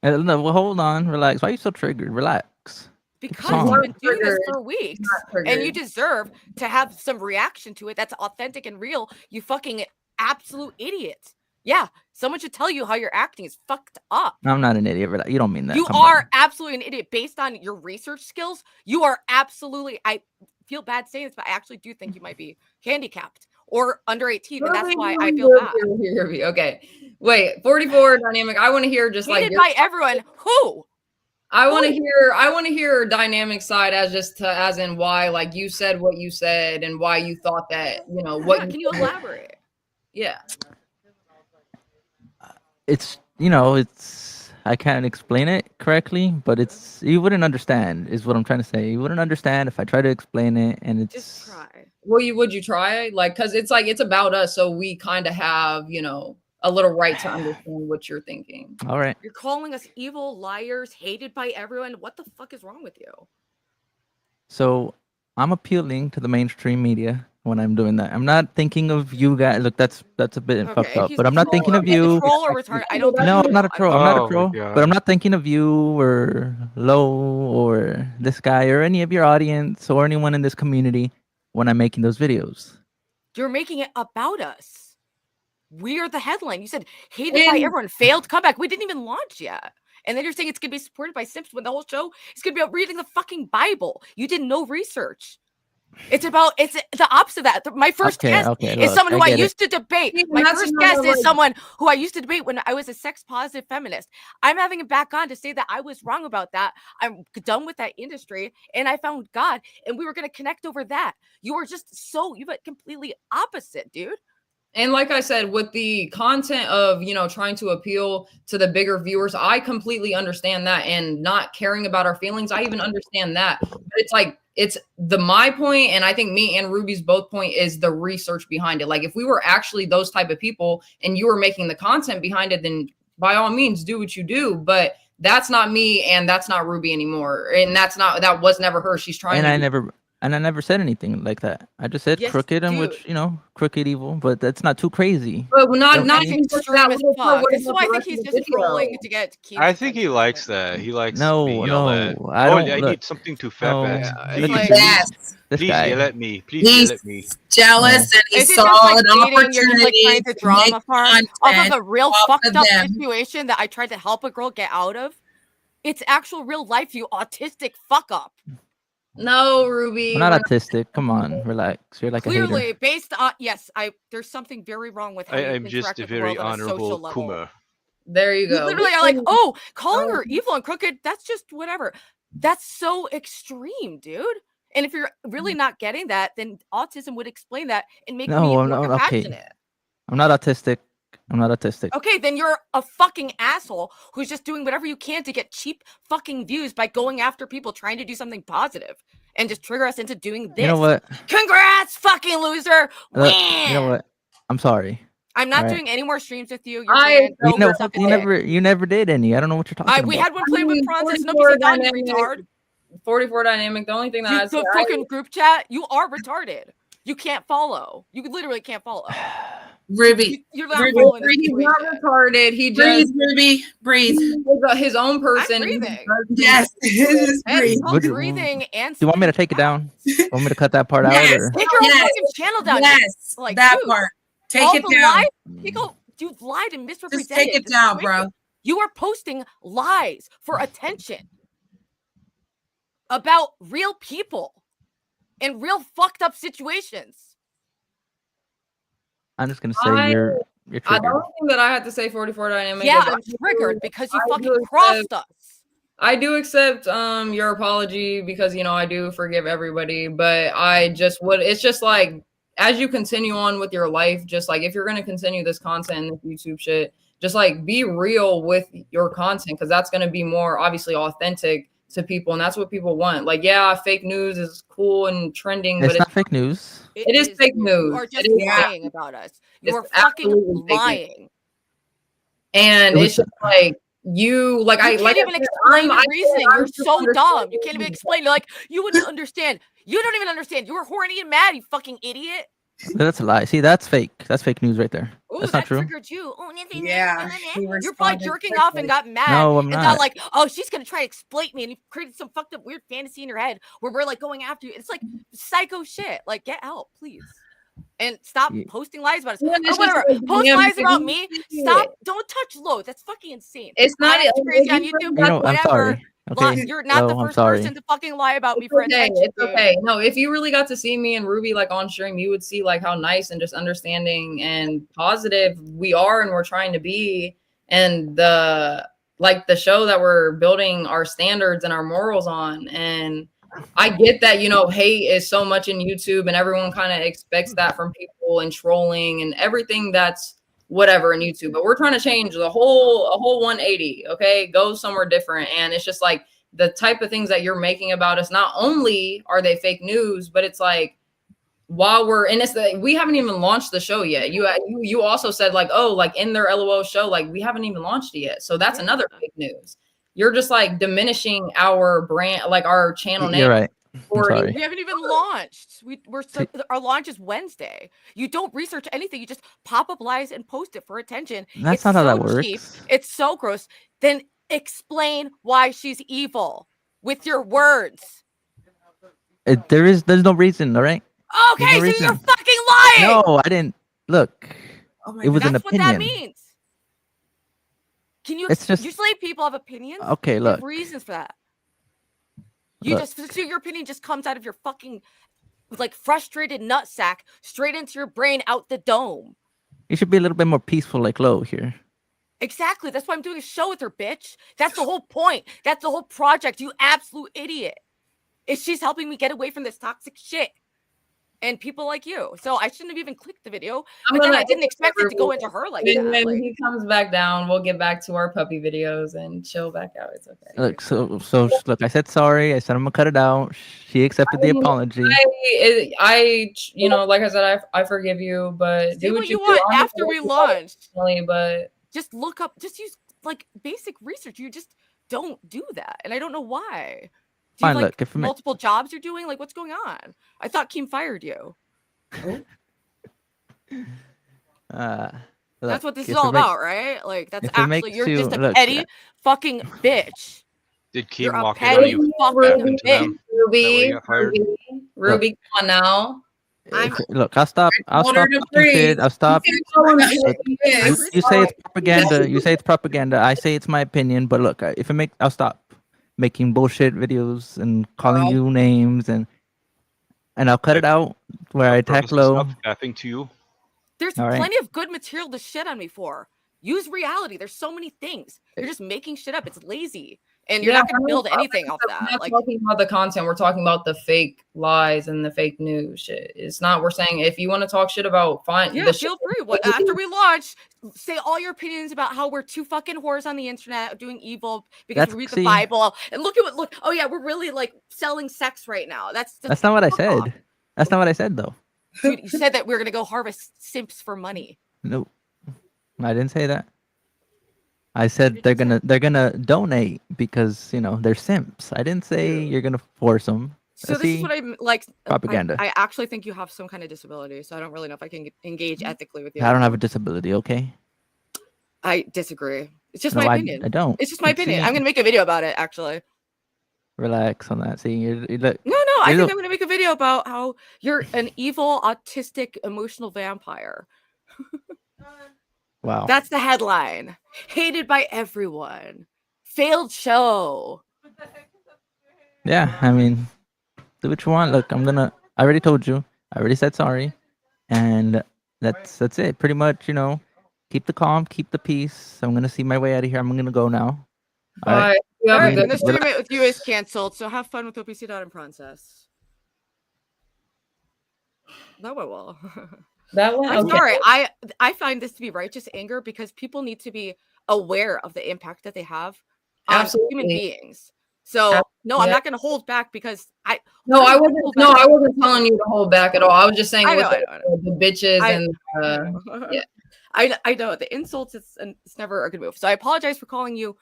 No, well, hold on, relax. Why are you so triggered? Relax. Because you've been doing this for weeks, and you deserve to have some reaction to it. That's authentic and real. You fucking absolute idiot. Yeah, someone should tell you how you're acting is fucked up. I'm not an idiot. You don't mean that. You are absolutely an idiot based on your research skills. You are absolutely, I feel bad saying this, but I actually do think you might be handicapped or under 18. And that's why I feel bad. Okay. Wait, 44 dynamic. I want to hear just hated by everyone. Who? I want to hear dynamic side as in why, like you said what you said and why you thought that, can you elaborate? Yeah. It's I can't explain it correctly, but you wouldn't understand is what I'm trying to say. You wouldn't understand if I try to explain it, and it's just try. Would you try? Like, cause it's about us, so we kind of have a little right to understand what you're thinking. All right. You're calling us evil, liars, hated by everyone. What the fuck is wrong with you? So I'm appealing to the mainstream media when I'm doing that. I'm not thinking of you guys. Look, that's a bit fucked up, but I'm not thinking of you. Troll or retarded? I don't. No, I'm not a troll. I'm not a troll. But I'm not thinking of you or Lo or this guy or any of your audience or anyone in this community when I'm making those videos. You're making it about us. We are the headline. You said hated by everyone, failed comeback. We didn't even launch yet. And then you're saying it's going to be supported by Simps when the whole show is going to be about reading the fucking Bible. You did no research. It's the opposite of that. My first guest is someone who I used to debate. My first guest is someone who I used to debate when I was a sex positive feminist. I'm having him back on to say that I was wrong about that. I'm done with that industry and I found God and we were going to connect over that. You were just you went completely opposite, dude. And like I said, with the content of, trying to appeal to the bigger viewers, I completely understand that, and not caring about our feelings. I even understand that. But it's like, my point, and I think me and Ruby's both point is the research behind it. Like, if we were actually those type of people and you were making the content behind it, then by all means do what you do. But that's not me and that's not Ruby anymore. And that was never her. She's trying And I never said anything like that. I just said Yes, crooked, and dude. which crooked evil, but that's not too crazy. But not That's even just extreme that as little part. fuck. What This is about why I the think rest he's of the just video? trolling to get Keith's I think he attention. likes that. He likes to No, be yelled at. no, I Oh, don't. I Look, need something to no, fat. It's look at like- you. Yes. This Please guy. yell at me. Please yell at me. He's jealous and he Is it saw just like an dating? You're just like opportunity trying to to draw make them apart off of content a real off fucked of up them. situation that I tried to help a girl get out of. It's actual real life, you autistic fuck up. No, Ruby. I'm not autistic. Come on, relax. You're like a Clearly, hater. based on there's something very wrong with how you I'm just interact a with the very world on a social honorable level. Kuma. There you You go. literally are like, oh, calling her evil and crooked, that's just whatever. That's so extreme, dude. And if you're really not getting that, then autism would explain that and make me No, more I'm not. compassionate. Okay, I'm not autistic. I'm not autistic. Okay, then you're a fucking asshole who's just doing whatever you can to get cheap fucking views by going after people trying to do something positive and just trigger us into doing this. You know what? Congrats, fucking loser. Look, Win. you know what? I'm sorry. I'm not All right. doing any more streams with you. You're banned. You Go know, suck a you dick. never did any. I don't know what you're talking We about. had one played with Franz. It's no 44 piece on you, dynamic. retard. 44 dynamic. The only thing that I The fucking group chat, you are retarded. You can't follow. You literally can't follow. Ruby. You're not Ruby, following the he's not situation. retarded. He breathe, just Ruby, breathe. his own person. I'm breathing. Yes, just And breathe. it's called breathing and Do you want me to take it down? Want me to cut that part out? Yes. Or? take your own fucking channel down. Yes, Like, that dude, part. Take all it the down. lies, people, you've lied and misrepresented. Just take it the down, situation. bro. You are posting lies for attention about real people in real fucked up situations. I'm just gonna say you're the triggered. only thing that I had to say 44 dynamic. Yeah, is I'm triggered because you I fucking do crossed accept- us. I do accept your apology because I do forgive everybody, but I just would it's just like as you continue on with your life, just like if you're gonna continue this content and this YouTube shit, just like be real with your content because that's gonna be more obviously authentic to people, and that's what people want. Like, yeah, fake news is cool and trending, It's but not fake news. it is fake news. You are just It is lying about us. You It's are fucking absolutely fake news. lying. And It was- it's just like you like You I can't like even I said, explain your I reasoning. said, You're I'm so just dumb. You can't even explain. You're like, you wouldn't understand. You don't even understand. You were horny and mad, you fucking idiot. That's a lie. See, that's fake. That's fake news right there. Ooh, That's that not true. triggered you. Oh, Yeah, he you're probably responded jerking quickly. off and got mad. No, I'm and not. thought like, oh, she's gonna try to exploit me, and you created some fucked up weird fantasy in your head where we're like going after you. It's like psycho shit. Like, get out, please. And stop Yeah. posting lies about us. Yeah, Or it's just whatever. like, Post yeah, lies because about you me. see Stop. it. Don't touch low. That's fucking insane. It's not I'm crazy on you YouTube. bring I'm Whatever. sorry. Okay. You're not the Hello, I'm first sorry. person to fucking lie about me It's for okay. attention. It's dude. okay. No, if you really got to see me and Ruby like on stream, you would see like how nice and just understanding and positive we are and we're trying to be. And the show that we're building our standards and our morals on. And I get that, hate is so much in YouTube and everyone kind of expects that from people and trolling and everything that's whatever in YouTube, but we're trying to change a whole 180. Okay. Go somewhere different. And it's just like the type of things that you're making about us, not only are they fake news, but it's like while we're in this, we haven't even launched the show yet. You also said like, oh, like in their LOL show, like we haven't even launched it yet. So that's another fake news. You're just like diminishing our brand, like our channel name. You're right. I'm sorry. We haven't even launched. Our launch is Wednesday. You don't research anything. You just pop up lies and post it for attention. That's not how that works. Cheap. It's so gross. Then explain why she's evil with your words. There's no reason. All right. Okay, no so reason. you're fucking lying. No, I didn't. Look, it was an That's opinion. what that means. Can you? It's just- usually people have opinions. Okay, You look. have reasons for that. Look. So your opinion just comes out of your fucking like frustrated nutsack straight into your brain out the dome. You should be a little bit more peaceful, like Lo here. Exactly. That's why I'm doing a show with her, bitch. That's the whole point. That's the whole project. You absolute idiot. She's helping me get away from this toxic shit. And people like you. So I shouldn't have even clicked the video. But then I didn't expect it to go into her like that. When he comes back down, we'll get back to our puppy videos and chill back out. It's okay. Look, so look, I said sorry. I said I'm gonna cut it out. She accepted the apology. I like I said, I forgive you, but Do do what you do. want I'm after we not launched. personally, but Just look up, just use like basic research. You just don't do that. And I don't know why. Do you Fine, have like look, if it multiple jobs you're doing? Like, what's going on? I thought Keem fired you. That's what this is all about, right? Like, that's actually you're just a petty fucking bitch. Did You're Keem a walk in on petty you fucking bitch. Ruby, come on now. Look, I'll stop talking shit. I'll stop. You say it's propaganda. You say it's propaganda. I say it's my opinion. But look, if it makes, I'll stop making bullshit videos and calling you names, and I'll cut it out where I attack low. Nothing to you. There's plenty of good material to shit on me for. Use reality. There's so many things. You're just making shit up. It's lazy. And you're not going to build anything off that. We're not talking about the content. We're talking about the fake lies and the fake news shit. It's not, we're saying if you want to talk shit about, fine. Yeah, feel free. After we launch, say all your opinions about how we're two fucking whores on the internet doing evil because we read the Bible. And look. Oh yeah, we're really like selling sex right now. That's not what I said. That's not what I said though. Dude, you said that we're going to go harvest simps for money. No, I didn't say that. I said they're gonna donate because they're simps. I didn't say you're gonna force them. So this is what I'm like. Propaganda. I actually think you have some kind of disability, so I don't really know if I can engage ethically with you. I don't have a disability. Okay. I disagree. It's just my opinion. I don't. It's just my opinion. I'm gonna make a video about it. Actually. Relax on that. See, you look. No. I think I'm gonna make a video about how you're an evil, autistic, emotional vampire. Wow. That's the headline. Hated by everyone. Failed show. Yeah, I mean, do what you want. Look, I already told you. I already said sorry. And that's it. Pretty much, keep the calm, keep the peace. I'm going to see my way out of here. I'm going to go now. All right. The stream it with you is canceled. So have fun with OPC Dot and Princess. No, I will. I'm sorry. I find this to be righteous anger because people need to be aware of the impact that they have on human beings. So no, I'm not going to hold back because I wasn't telling you to hold back at all. I was just saying the bitches I know the insults. It's never a good move. So I apologize for calling you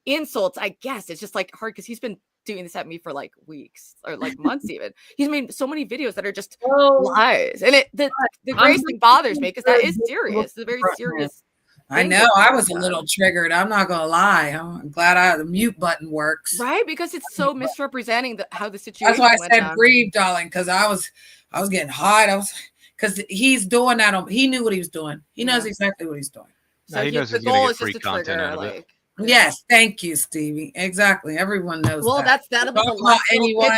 insults. I guess it's just like hard because he's been doing this at me for like weeks or like months even. He's made so many videos that are just lies, and the greatest thing bothers me because that is serious. It's a very serious. I know. I was a little triggered. I'm not gonna lie. I'm glad the mute button works. Right, because it's so misrepresenting how the situation. That's why I said breathe, darling, because I was getting hot. Because he's doing that. He knew what he was doing. He knows exactly what he's doing. So he knows the goal is just to trigger, like. Yes, thank you, Stevie. Exactly. Everyone knows. Well, that'll be the last anyone.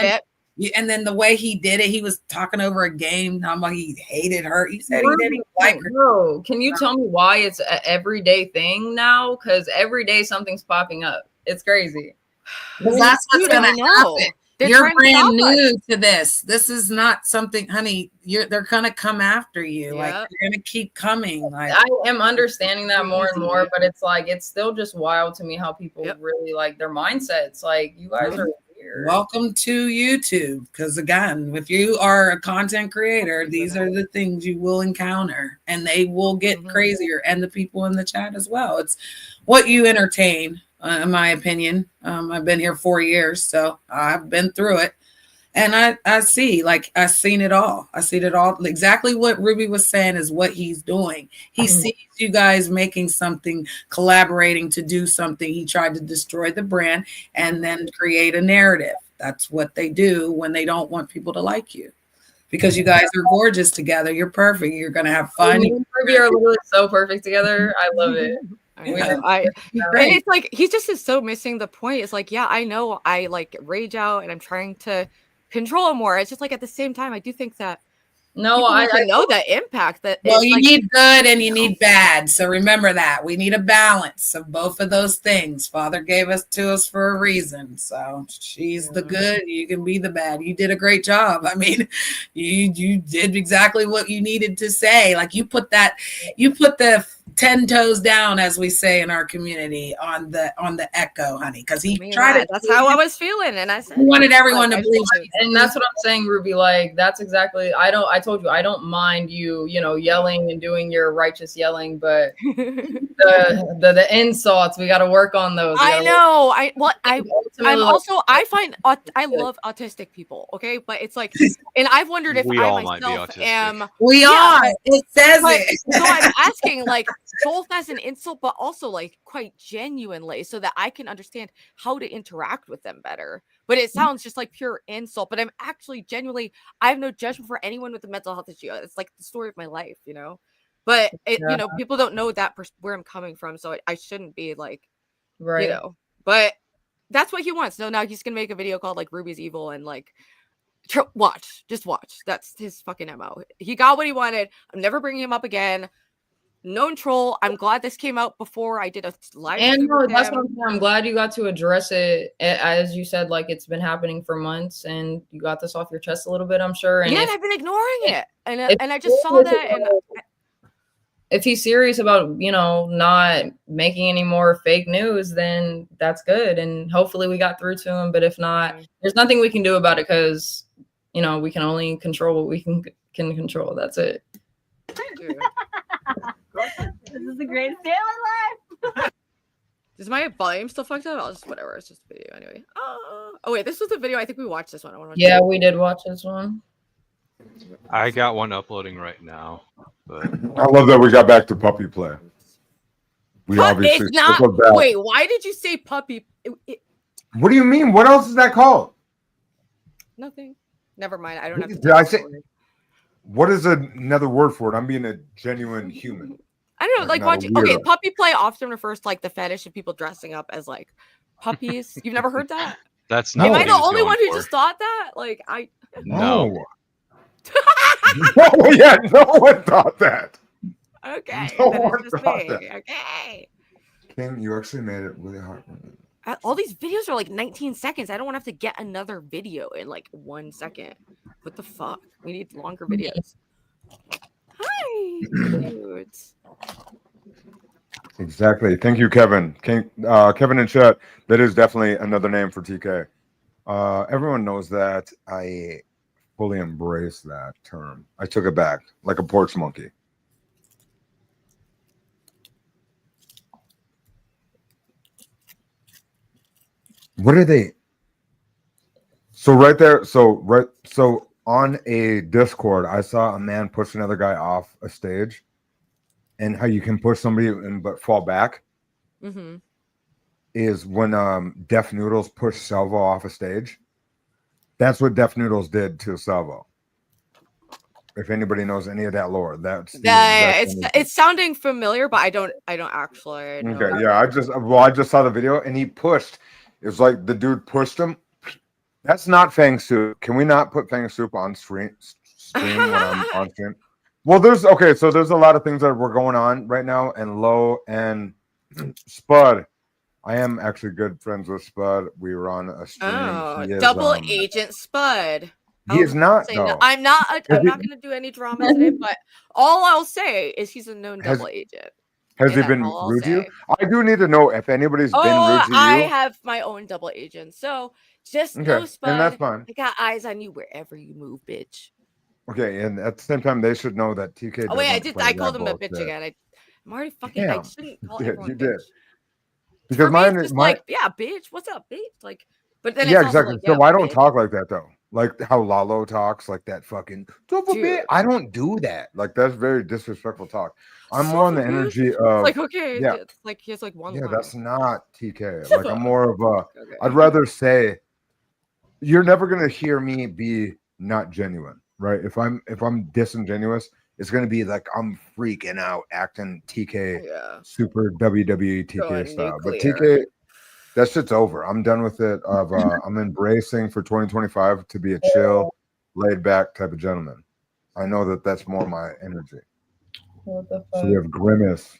And then the way he did it, he was talking over a game. How much he hated her. He said he didn't like her. Bro, can you tell me why it's an everyday thing now? Because every day something's popping up. It's crazy. Because that's what's going to happen. You're brand new to this. This is not something, honey. They're gonna come after you. Like you're gonna keep coming. Like I am understanding that more and more, but it's like it's still just wild to me how people really like their mindsets. Like you guys are weird. Welcome to YouTube, because again, if you are a content creator, these are the things you will encounter, and they will get crazier. And the people in the chat as well. It's what you entertain. In my opinion, I've been here 4 years, so I've been through it, and I've seen it all. I seen it all. Exactly what Ruby was saying is what he's doing. He sees you guys making something, collaborating to do something. He tried to destroy the brand and then create a narrative. That's what they do when they don't want people to like you, because you guys are gorgeous together. You're perfect. You're gonna have fun. You and Ruby are literally so perfect together. I love it. And it's like he just is so missing the point. It's like, yeah, I know I like rage out and I'm trying to control it more. It's just like at the same time, I do think that I know that impact that. Well, you need good and you need bad. So remember that we need a balance of both of those things. Father gave us to us for a reason. So she's the good. You can be the bad. You did a great job. I mean, you did exactly what you needed to say. Like you put the 10 toes down, as we say in our community, on the echo, honey, because he tried it. That's how I was feeling, and I said he wanted everyone to believe you. And that's what I'm saying, Ruby. Like that's exactly. I told you I don't mind you, yelling and doing your righteous yelling, but the insults. We got to work on those. I know. I find I love autistic people. Okay, but it's like, and I've wondered if We I all might be myself autistic. am. We are. It says it. So I'm asking, like, both as an insult, but also like quite genuinely, so that I can understand how to interact with them better. But it sounds just like pure insult. But I'm actually genuinely, I have no judgment for anyone with a mental health issue. It's like the story of my life, you know. But you know, people don't know that where I'm coming from, so I shouldn't be like, right. You know. But that's what he wants. So now he's gonna make a video called like Ruby's Evil and like, just watch. That's his fucking MO. He got what he wanted. I'm never bringing him up again. Known troll. I'm glad this came out before I did a live. And no, that's what I'm glad you got to address it. As you said, like it's been happening for months, and you got this off your chest a little bit, I'm sure. And and I've been ignoring it, and I just saw that, and if he's serious about, you know, not making any more fake news, then that's good, and hopefully we got through to him. But if not, there's nothing we can do about it, because you know we can only control what we can control. That's it. This is the greatest day of my life. Is my volume still fucked up? I'll just whatever. It's just a video anyway. Oh wait, this was the video. I think we watched this one. Yeah, we did watch this one. I got one uploading right now. But I love that we got back to puppy play. We obviously it's not. circled back. Wait, why did you say puppy? What do you mean? What else is that called? Nothing. Never mind. I don't have to. Did I say? What is another word for it? I'm being a genuine human. I don't know, like not a watching. Okay, weirdo. puppy play often refers to like the fetish of people dressing up as like puppies. You've never heard that? That's not. Am I what the he was only going one who for. just thought that? Like I. No. Oh yeah, no one thought that. Okay. No then one it's just thought me. that. Okay. King, you actually made it really hard. All these videos are like 19 seconds. I don't want to have to get another video in like 1 second. What the fuck? We need longer videos. Hi, dudes. Exactly. Thank you, Kevin. Kevin in chat. That is definitely another name for TK. Everyone knows that. I fully embrace that term. I took it back like a porch monkey. What are they? So right there. So on a Discord, I saw a man push another guy off a stage, and how you can push somebody and but fall back is when Def Noodles pushed Salvo off a stage. That's what Def Noodles did to Salvo. If anybody knows any of that lore, that's it's sounding familiar, but I don't actually know. Okay, yeah, I just saw the video and he pushed. It was like the dude pushed him. That's not Fang Soup. Can we not put Fang Soup on stream when I'm on stream? Well, there's a lot of things that were going on right now, and Low and Spud. I am actually good friends with Spud. We were on a stream. Oh, double agent Spud. He is not. No, I'm not. I'm not going to do any drama today. But all I'll say is he's a known double agent. Has he been rude to you? I do need to know if anybody's been rude to you. I have my own double agent, so just know, Spud. And that's fine. I got eyes on you wherever you move, bitch. Okay, and at the same time, they should know that TK. Oh wait, I called him a bitch again. I'm already fucking. I shouldn't call everyone you bitch. did. Because mine is like, yeah, bitch. What's up, bitch? Like, but then yeah, it's exactly. Like, so yeah, I don't bitch. talk like that though. Like how Lalo talks, like that fucking. I don't do that. Like that's very disrespectful talk. I'm more on the energy of like okay, yeah, it's like he has like one. Yeah, line. that's not TK. Like I'm more of a. Okay. I'd rather say, you're never gonna hear me be not genuine, right? If I'm disingenuous, it's gonna be like I'm freaking out, acting TK, super WWE TK style. But TK, that shit's over. I'm done with it. I'm embracing for 2025 to be a chill, laid back type of gentleman. I know that that's more my energy. What the fuck? So we have Grimace.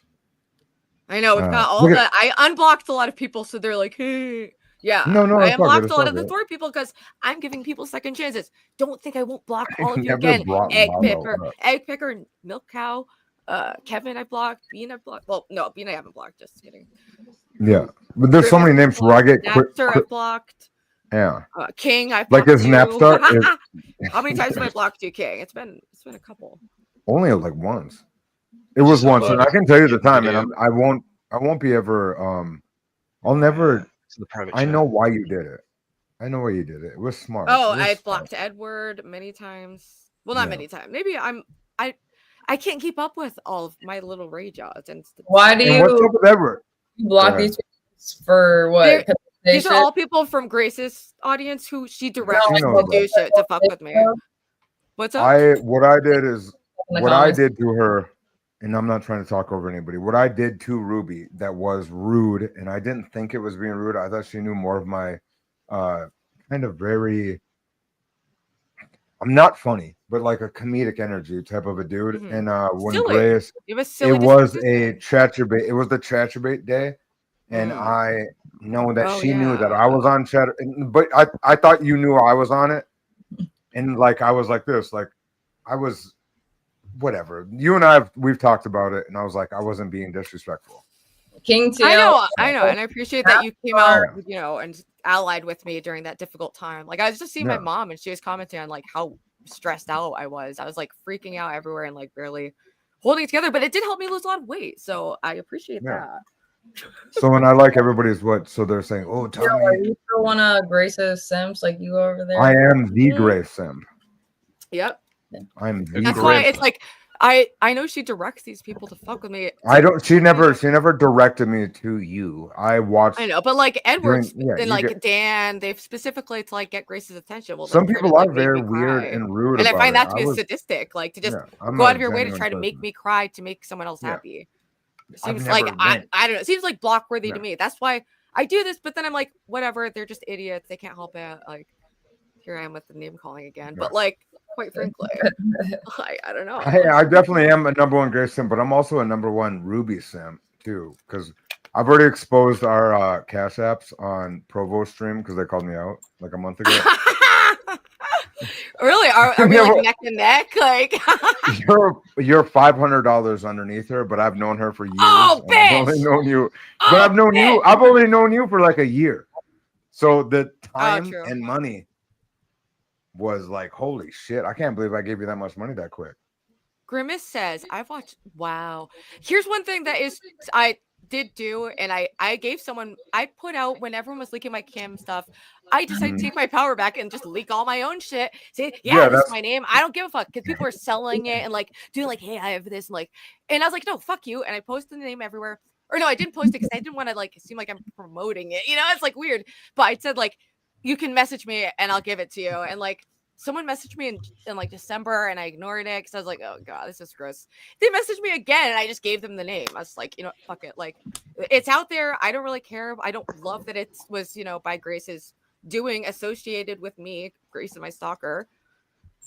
I know we've got all that. I unblocked a lot of people, so they're like, hey, yeah. No, I unblocked a lot of the Thor people because I'm giving people second chances. Don't think I won't block all of you again. Egg picker, milk cow, Kevin I blocked, Bean I blocked. Well, no, Bean I haven't blocked. Just kidding. Yeah, but there's so many names where I get Napster I blocked. Yeah. King I blocked. Like his Napster. How many times have I blocked you, King? It's been a couple. Only like once. It was once, and I can tell you the time, and I won't I won't be ever. I'll never. It's in the private I chat. know why you did it. I know why you did it. It was smart. Oh, It was I smart. blocked Edward many times. Well, not Yeah. many times. Maybe I can't keep up with all of my little rage odds. And Why do And what's up with Edward? you block Go these people for what? These are all people from Grace's audience who she directed She to knows do shit to fuck with me. What's up? What I did is In the what I comments. did to her, and I'm not trying to talk over anybody. What I did to Ruby that was rude, and I didn't think it was being rude. I thought she knew more of my kind of very. I'm not funny, but like a comedic energy type of a dude. Mhm. And when Silly. Grace, It was silly. it was a chatterbait. It was the chatterbait day, and Mm. I know that Oh, she knew that yeah. I was on chatter. But I thought you knew I was on it, and like I was like this, like I was, whatever. You and we've talked about it, and I was like I wasn't being disrespectful. King I TL. know, and I appreciate that you came out, you know, and allied with me during that difficult time. Like I was just seeing my Yeah. mom, and she was commenting on like how stressed out I was. I was like freaking out everywhere and like barely holding it together, but it did help me lose a lot of weight. So I appreciate Yeah. that. So when I like everybody's what, so they're saying, oh, Yo, Tommy, are you still one of Grace's Sims like you over there? I am the Mhm. Grace Sim. Yep. I'm the That's why Grace it's Sim. like I know she directs these people to fuck with me. I don't. She never directed me to you. I watched. I know, but like Edwards yeah, and you like get- Dan, they've specifically to like get Grace's attention. Will Some like, try people to, like, are make very me weird cry. and rude and I about find it. that to I be was- sadistic. Like to just yeah, I'm go a out of your way to genuine try to make person. me cry to make someone else Yeah. happy. It I've seems like never I went- don't know. It seems like block worthy Yeah. to me. That's why I do this. But then I'm like, whatever. They're just idiots. They can't help it. Like here I am with the name calling again. But like, quite frankly, I don't know. I definitely am a number one Grace Sim, but I'm also a number one Ruby Sim too, because I've already exposed our Cash Apps on Provo stream because they called me out like a month ago. Really? Are we Yeah, like well- neck and neck? Like You're $500 underneath her, but I've known her for years. Oh, and I've only bitch! known you, Oh, but I've known you. I've only known you for like a year, so the time true. and money was like, holy shit! I can't believe I gave you that much money that quick. Grimace says, I've watched. Wow. Here's one thing that is, I did do, and I gave someone, I put out when everyone was leaking my cam stuff, I decided to take my power back and just leak all my own shit. Say, yeah, this is my name. I don't give a fuck because people are selling it and like doing like, hey, I have this, and like, and I was like, no, fuck you. And I posted the name everywhere. Or no, I didn't post it because I didn't want to like seem like I'm promoting it. You know, it's like weird. But I said like, you can message me and I'll give it to you. And like, someone messaged me in like December and I ignored it because I was like, oh god, this is gross. They messaged me again and I just gave them the name. I was like, you know, fuck it. Like it's out there. I don't really care. I don't love that it was, you know, by Grace's doing associated with me, Grace and my stalker,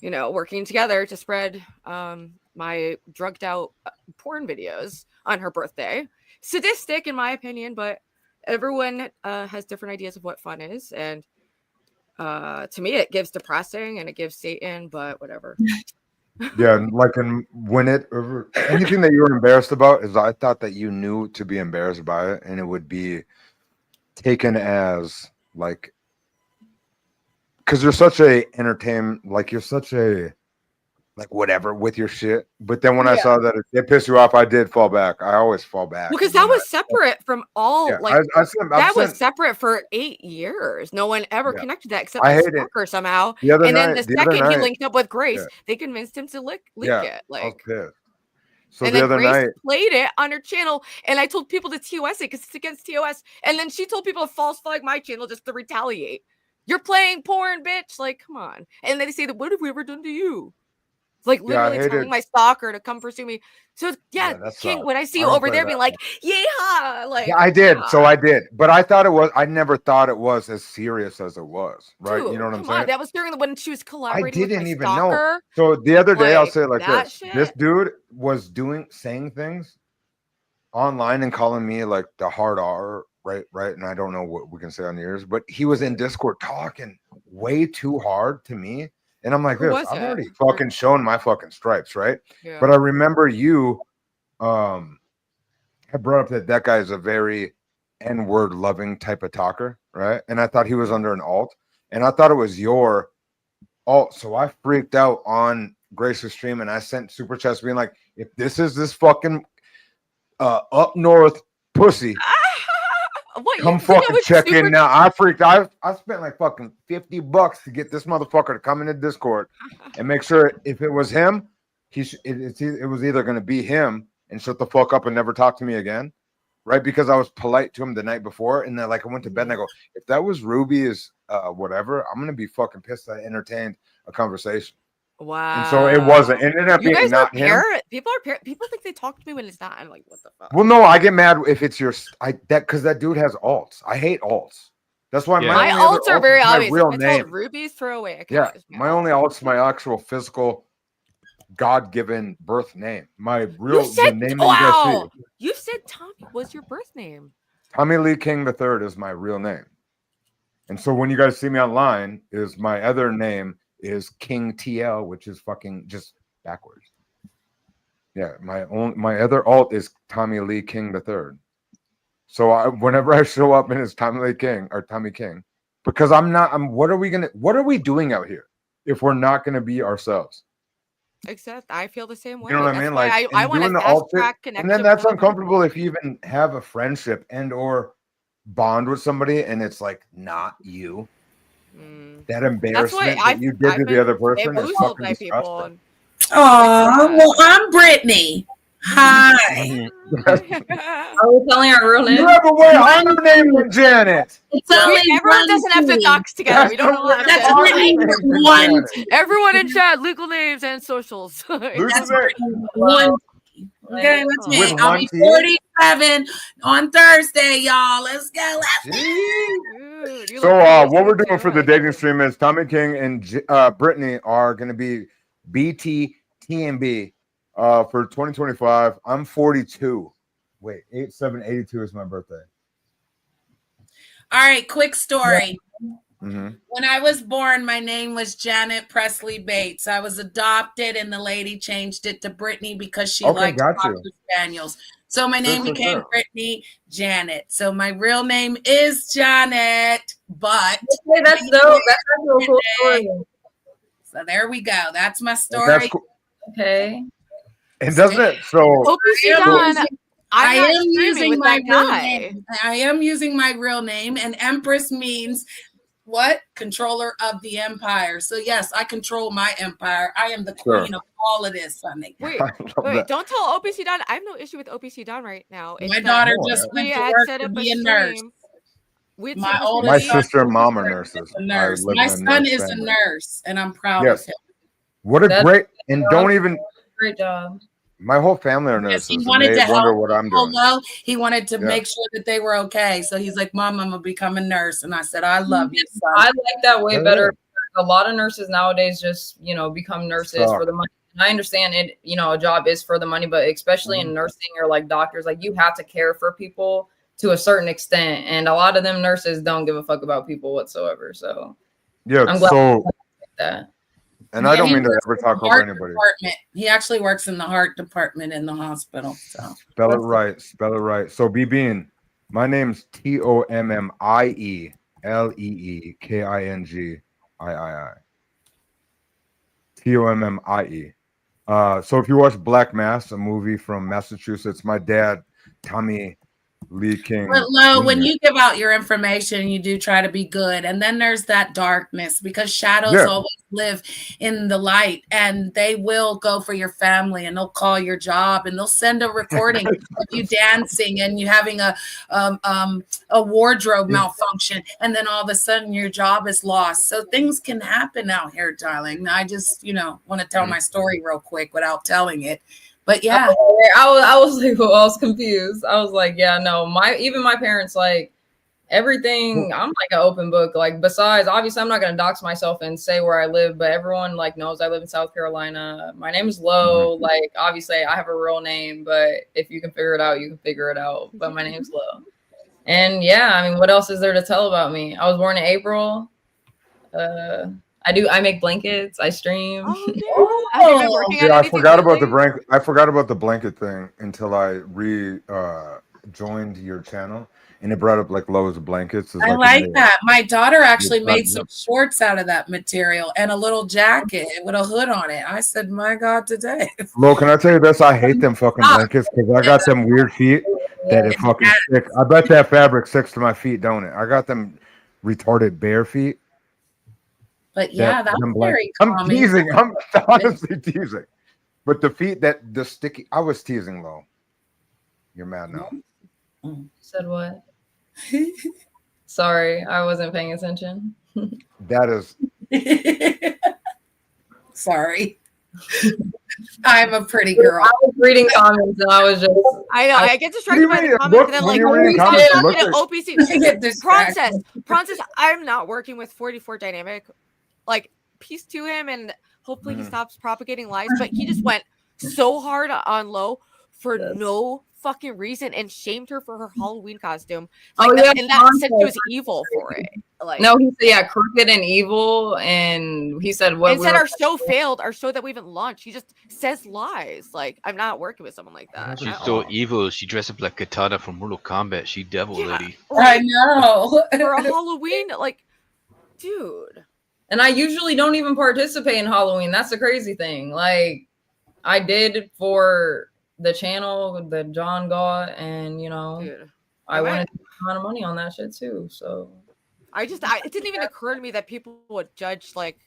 you know, working together to spread my drugged out porn videos on her birthday. Sadistic in my opinion, but everyone has different ideas of what fun is. And to me it gives depressing and it gives Satan, but whatever. Yeah, like anything that you were embarrassed about is I thought that you knew to be embarrassed by it, and it would be taken as like because you're such a entertainment, like you're such a like whatever with your shit. But then when I saw that it pissed you off, I did fall back. I always fall back. Well, because that was separate from all Yeah, that was separate for 8 years. No one ever connected that except I the hate it. stalker somehow. The other and then night- the the other second he night- linked up with Grace, Yeah. they convinced him to leak Yeah, it. I was Like pissed. So and the then other Grace night, played it on her channel, and I told people to TOS it because it's against TOS. And then she told people to false flag my channel just to retaliate. You're playing porn, bitch. Like, come on. And then they say, what have we ever done to you? It's like Yeah, I literally telling hated- my stalker to come pursue me. So yeah, that King, sucks. when I see I you don't over play there that being like, yeah, like yeah, I did. come So on. I did, but I thought it was. I never thought it was as serious as it was. Right? Dude, You know what I'm come saying? on. That was during when she was I collaborating with didn't my even stalker. know. So the other day, I'll Like, say it like that this: shit? this dude was saying things online and calling me like the hard R, right? And I don't know what we can say on the ears, but he was in Discord talking way too hard to me, and I'm like, Who this. was I've it? already fucking shown my fucking stripes, right? Yeah. But I remember you, I brought up that guy is a very N-word loving type of talker, right? And I thought he was under an alt, and I thought it was your alt. So I freaked out on Grace's stream, and I sent super chats being like, if this is this fucking up north pussy. What? Come fucking check in now. I spent like fucking $50 to get this motherfucker to come into Discord and make sure if it was him, it was either going to be him and shut the fuck up and never talk to me again, right? Because I was polite to him the night before, and then like I went to bed and I go, if that was Ruby's whatever, I'm gonna be fucking pissed I entertained a conversation. Wow. And so it wasn't. It ended up You being guys not are him. People think they talk to me when it's not. I'm like, what the fuck? Well, no, I get mad if it's because that dude has alts. I hate alts. That's why my alts are very obvious. Real I name. told Ruby's throwaway account. Yeah, my only alt's my actual physical, God-given birth name. My real the name that you guys see. You said Tommy was your birth name. Tommy Lee King III is my real name. And so when you guys see me online, is my other name is King TL, which is fucking just backwards. Yeah, my other alt is Tommy Lee King III. So whenever I show up in his Tommy Lee King or Tommy King, because what are we doing out here if we're not gonna be ourselves? Except I feel the same way. You know what I mean? Like I want to fast track connection. And then that's uncomfortable if you even have a friendship and or bond with somebody and it's like not you. That embarrassment that you did to the other person is fucking disgusting. Oh, well, I'm Brittany. Hi. Are we telling our real name? You have a way higher name than Janet. Everyone doesn't have to dox together. We don't have That's to. Brittany one. Everyone in chat, legal names and socials. That's one. Okay, that's me. I'll be 47 on Thursday, y'all. Let's go. So what we're doing for the dating stream is Tommy King and Brittany are going to be BTTMB for 2025. I'm 42. Wait, 8782 is my birthday. All right, quick story. Mm-hmm. When I was born, my name was Janet Presley Bates. I was adopted, and the lady changed it to Brittany because she liked Cocker Spaniels. So my name became Brittany Janet. So my real name is Janet, but that's dope. That's a cool story. So there we go. That's my story. Cool. Okay. And doesn't it? So I am using my real name. I am using my real name, and Empress means what? Controller of the empire. So yes, I control my empire. I am the queen of all of this, honey. Wait, don't tell OPC Don. I have no issue with OPC Don right now. My daughter just went to work to be a nurse. My sister and mom are nurses. My son is a nurse, and I'm proud of him. What a great great job. My whole family are nurses. He wanted to help what I'm people doing. know. He wanted to make sure that they were okay. So he's like, Mom, I'm gonna become a nurse. And I said, I love you, son. I like that way better. A lot of nurses nowadays just, become nurses for the money. And I understand it, a job is for the money, but especially in nursing or like doctors, like you have to care for people to a certain extent. And a lot of them nurses don't give a fuck about people whatsoever. So I'm glad that. And I don't mean to ever talk over anybody. He actually works in the heart department in the hospital. So Spell it right. So B-Bean, my name's TOMMIELEEKINGIII. TOMMIE. So if you watch Black Mass, a movie from Massachusetts, my dad, Tommy Lee King. But Lo, when you give out your information, you do try to be good. And then there's that darkness because shadows always live in the light, and they will go for your family and they'll call your job and they'll send a recording of you dancing and you having a wardrobe malfunction. And then all of a sudden your job is lost. So things can happen out here, darling. I just, want to tell my story real quick without telling it. But yeah, I was like, well, I was confused. I was like, yeah, no, even my parents, like everything, I'm like an open book. Like besides, obviously I'm not going to dox myself and say where I live, but everyone like knows I live in South Carolina. My name is Lo. Like obviously I have a real name, but if you can figure it out, you can figure it out. But my name's Lo. And yeah, I mean, what else is there to tell about me? I was born in April. I make blankets. I stream. I forgot about the blanket. I forgot about the blanket thing until I joined your channel, and it brought up like Lowe's blankets. I like that. My daughter actually made some shorts out of that material and a little jacket with a hood on it. I said, "My God, today." Lo, can I tell you this? I hate them fucking blankets because I got them weird feet. That it fucking sticks. I bet that fabric sticks to my feet, don't it? I got them retarded bare feet. But yeah, that's very I'm calming. teasing. I'm honestly teasing. But the feet the sticky. I was teasing though. You're mad now. Said what? Sorry, I wasn't paying attention. That is. Sorry. I'm a pretty girl. I was reading comments and I was just. I know. I get distracted by the comments and then like OPC. Process. I'm not working with 44 Dynamic. Like, peace to him, and hopefully he stops propagating lies. But he just went so hard on Low for no fucking reason and shamed her for her Halloween costume. Like, and that said she was evil for it. Like, no, he said crooked and evil, and he said what? And said our show failed. Our show that we haven't launched. He just says lies. Like, I'm not working with someone like that. She's so evil. She dressed up like Katana from Mortal Kombat. She devil lady. I know. For a Halloween, like, dude. And I usually don't even participate in Halloween. That's the crazy thing. Like, I did for the channel that John got, and dude, I wanted a ton of money on that shit too. So it didn't even occur to me that people would judge like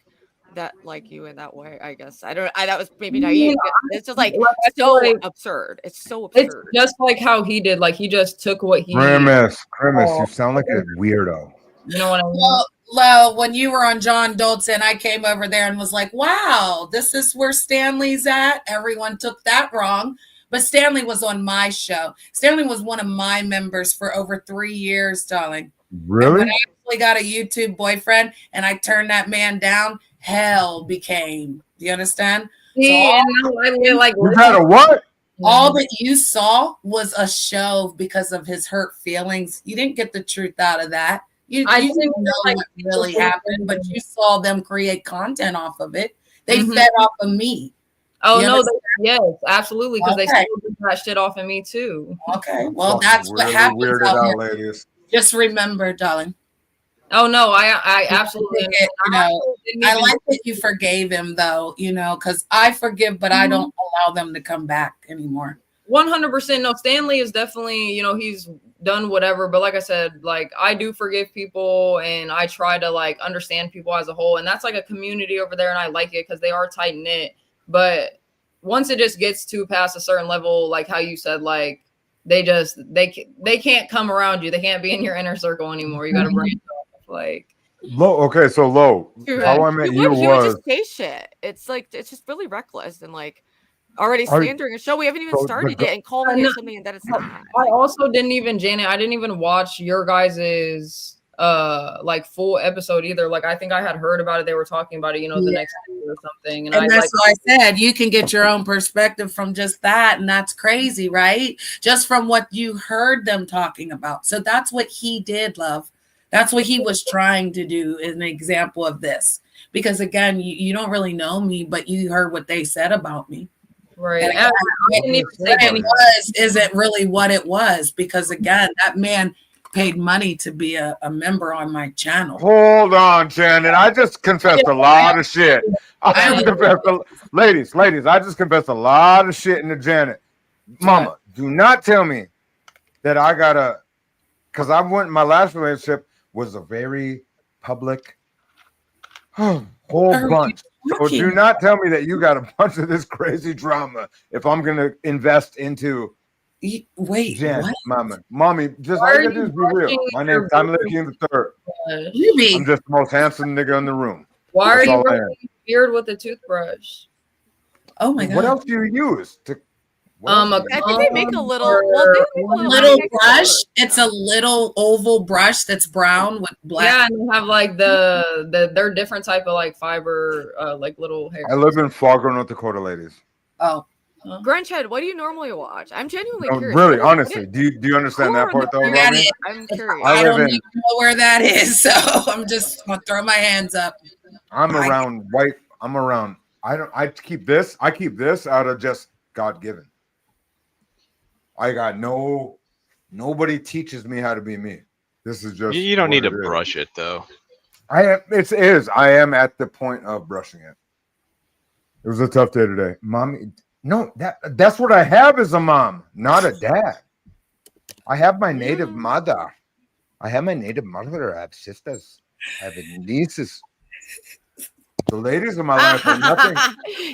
that, like you in that way. I guess that was maybe naive. It's just like so absurd. It's so absurd. It's just like how he did. Like, he just took what he. Grimace, you sound like a weirdo. You know what I mean? Well, when you were on John Dolton, I came over there and was like, wow, this is where Stanley's at. Everyone took that wrong. But Stanley was on my show. Stanley was one of my members for over 3 years, darling. Really? And when I actually got a YouTube boyfriend and I turned that man down, hell became. Do you understand? Yeah, you got a what? All that you saw was a show because of his hurt feelings. You didn't get the truth out of that. You didn't know what really happened, but you saw them create content off of it. They fed off of me. Oh, no, yes, absolutely, because they still do that shit off of me too. Okay, well, that's what happens out here. Just remember, darling. Oh no, I absolutely. I like that you forgave him, though. Because I forgive, but I don't allow them to come back anymore. 100%. No, Stanley is definitely, he's done whatever. But like I said, like, I do forgive people and I try to like understand people as a whole. And that's like a community over there. And I like it because they are tight knit. But once it just gets to past a certain level, like how you said, like they can't come around you. They can't be in your inner circle anymore. You got to branch off. Like, Low. Okay, so Low. How I met you was just say shit. It's like, it's just really reckless and like already slandering a show. We haven't even started yet and calling it something that it's not. I also didn't even, Janet, I didn't even watch your guys's like full episode either. Like, I think I had heard about it. They were talking about it, the next day or something. And that's why I said you can get your own perspective from just that. And that's crazy, right? Just from what you heard them talking about. So that's what he did, love. That's what he was trying to do, is an example of this. Because again, you don't really know me, but you heard what they said about me. Right. And again, isn't really what it was, because again, that man paid money to be a member on my channel. Hold on, Shannon. I just confessed a lot of shit. Ladies, I just confessed a lot of shit into Janet. Mama, do not tell me that I gotta, because my last relationship was a very public whole bunch. So do not tell me that you got a bunch of this crazy drama if I'm gonna invest into. Wait, Jen, what? mommy, just I can just be real. My name's Tommy King III. I'm just the most handsome nigga in the room. Why are you brushing your beard with a toothbrush? Oh my god! What else do you use to? I think they make a little brush. It's a little oval brush that's brown with black. Yeah, and they have like they're different type of like fiber, like little hair. I live in Fargo, North Dakota, ladies. Oh. Grunchhead, what do you normally watch? I'm genuinely curious. Really, honestly, do you understand that part though? I'm curious. I don't even know where that is, so I'm just gonna throw my hands up. I'm around white. I'm around. I keep this out of just God given. I got nobody teaches me how to be me. This is just you don't need to brush it though. I am at the point of brushing it. It was a tough day today, mommy. No, that's what I have as a mom, not a dad. I have my native mother. I have sisters. I have nieces. The ladies in my life are nothing.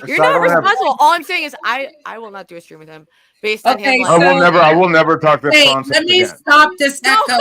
You're not responsible. All I'm saying is I will not do a stream with him based on him. Like, I will never talk to Frances let me again. stop this echo.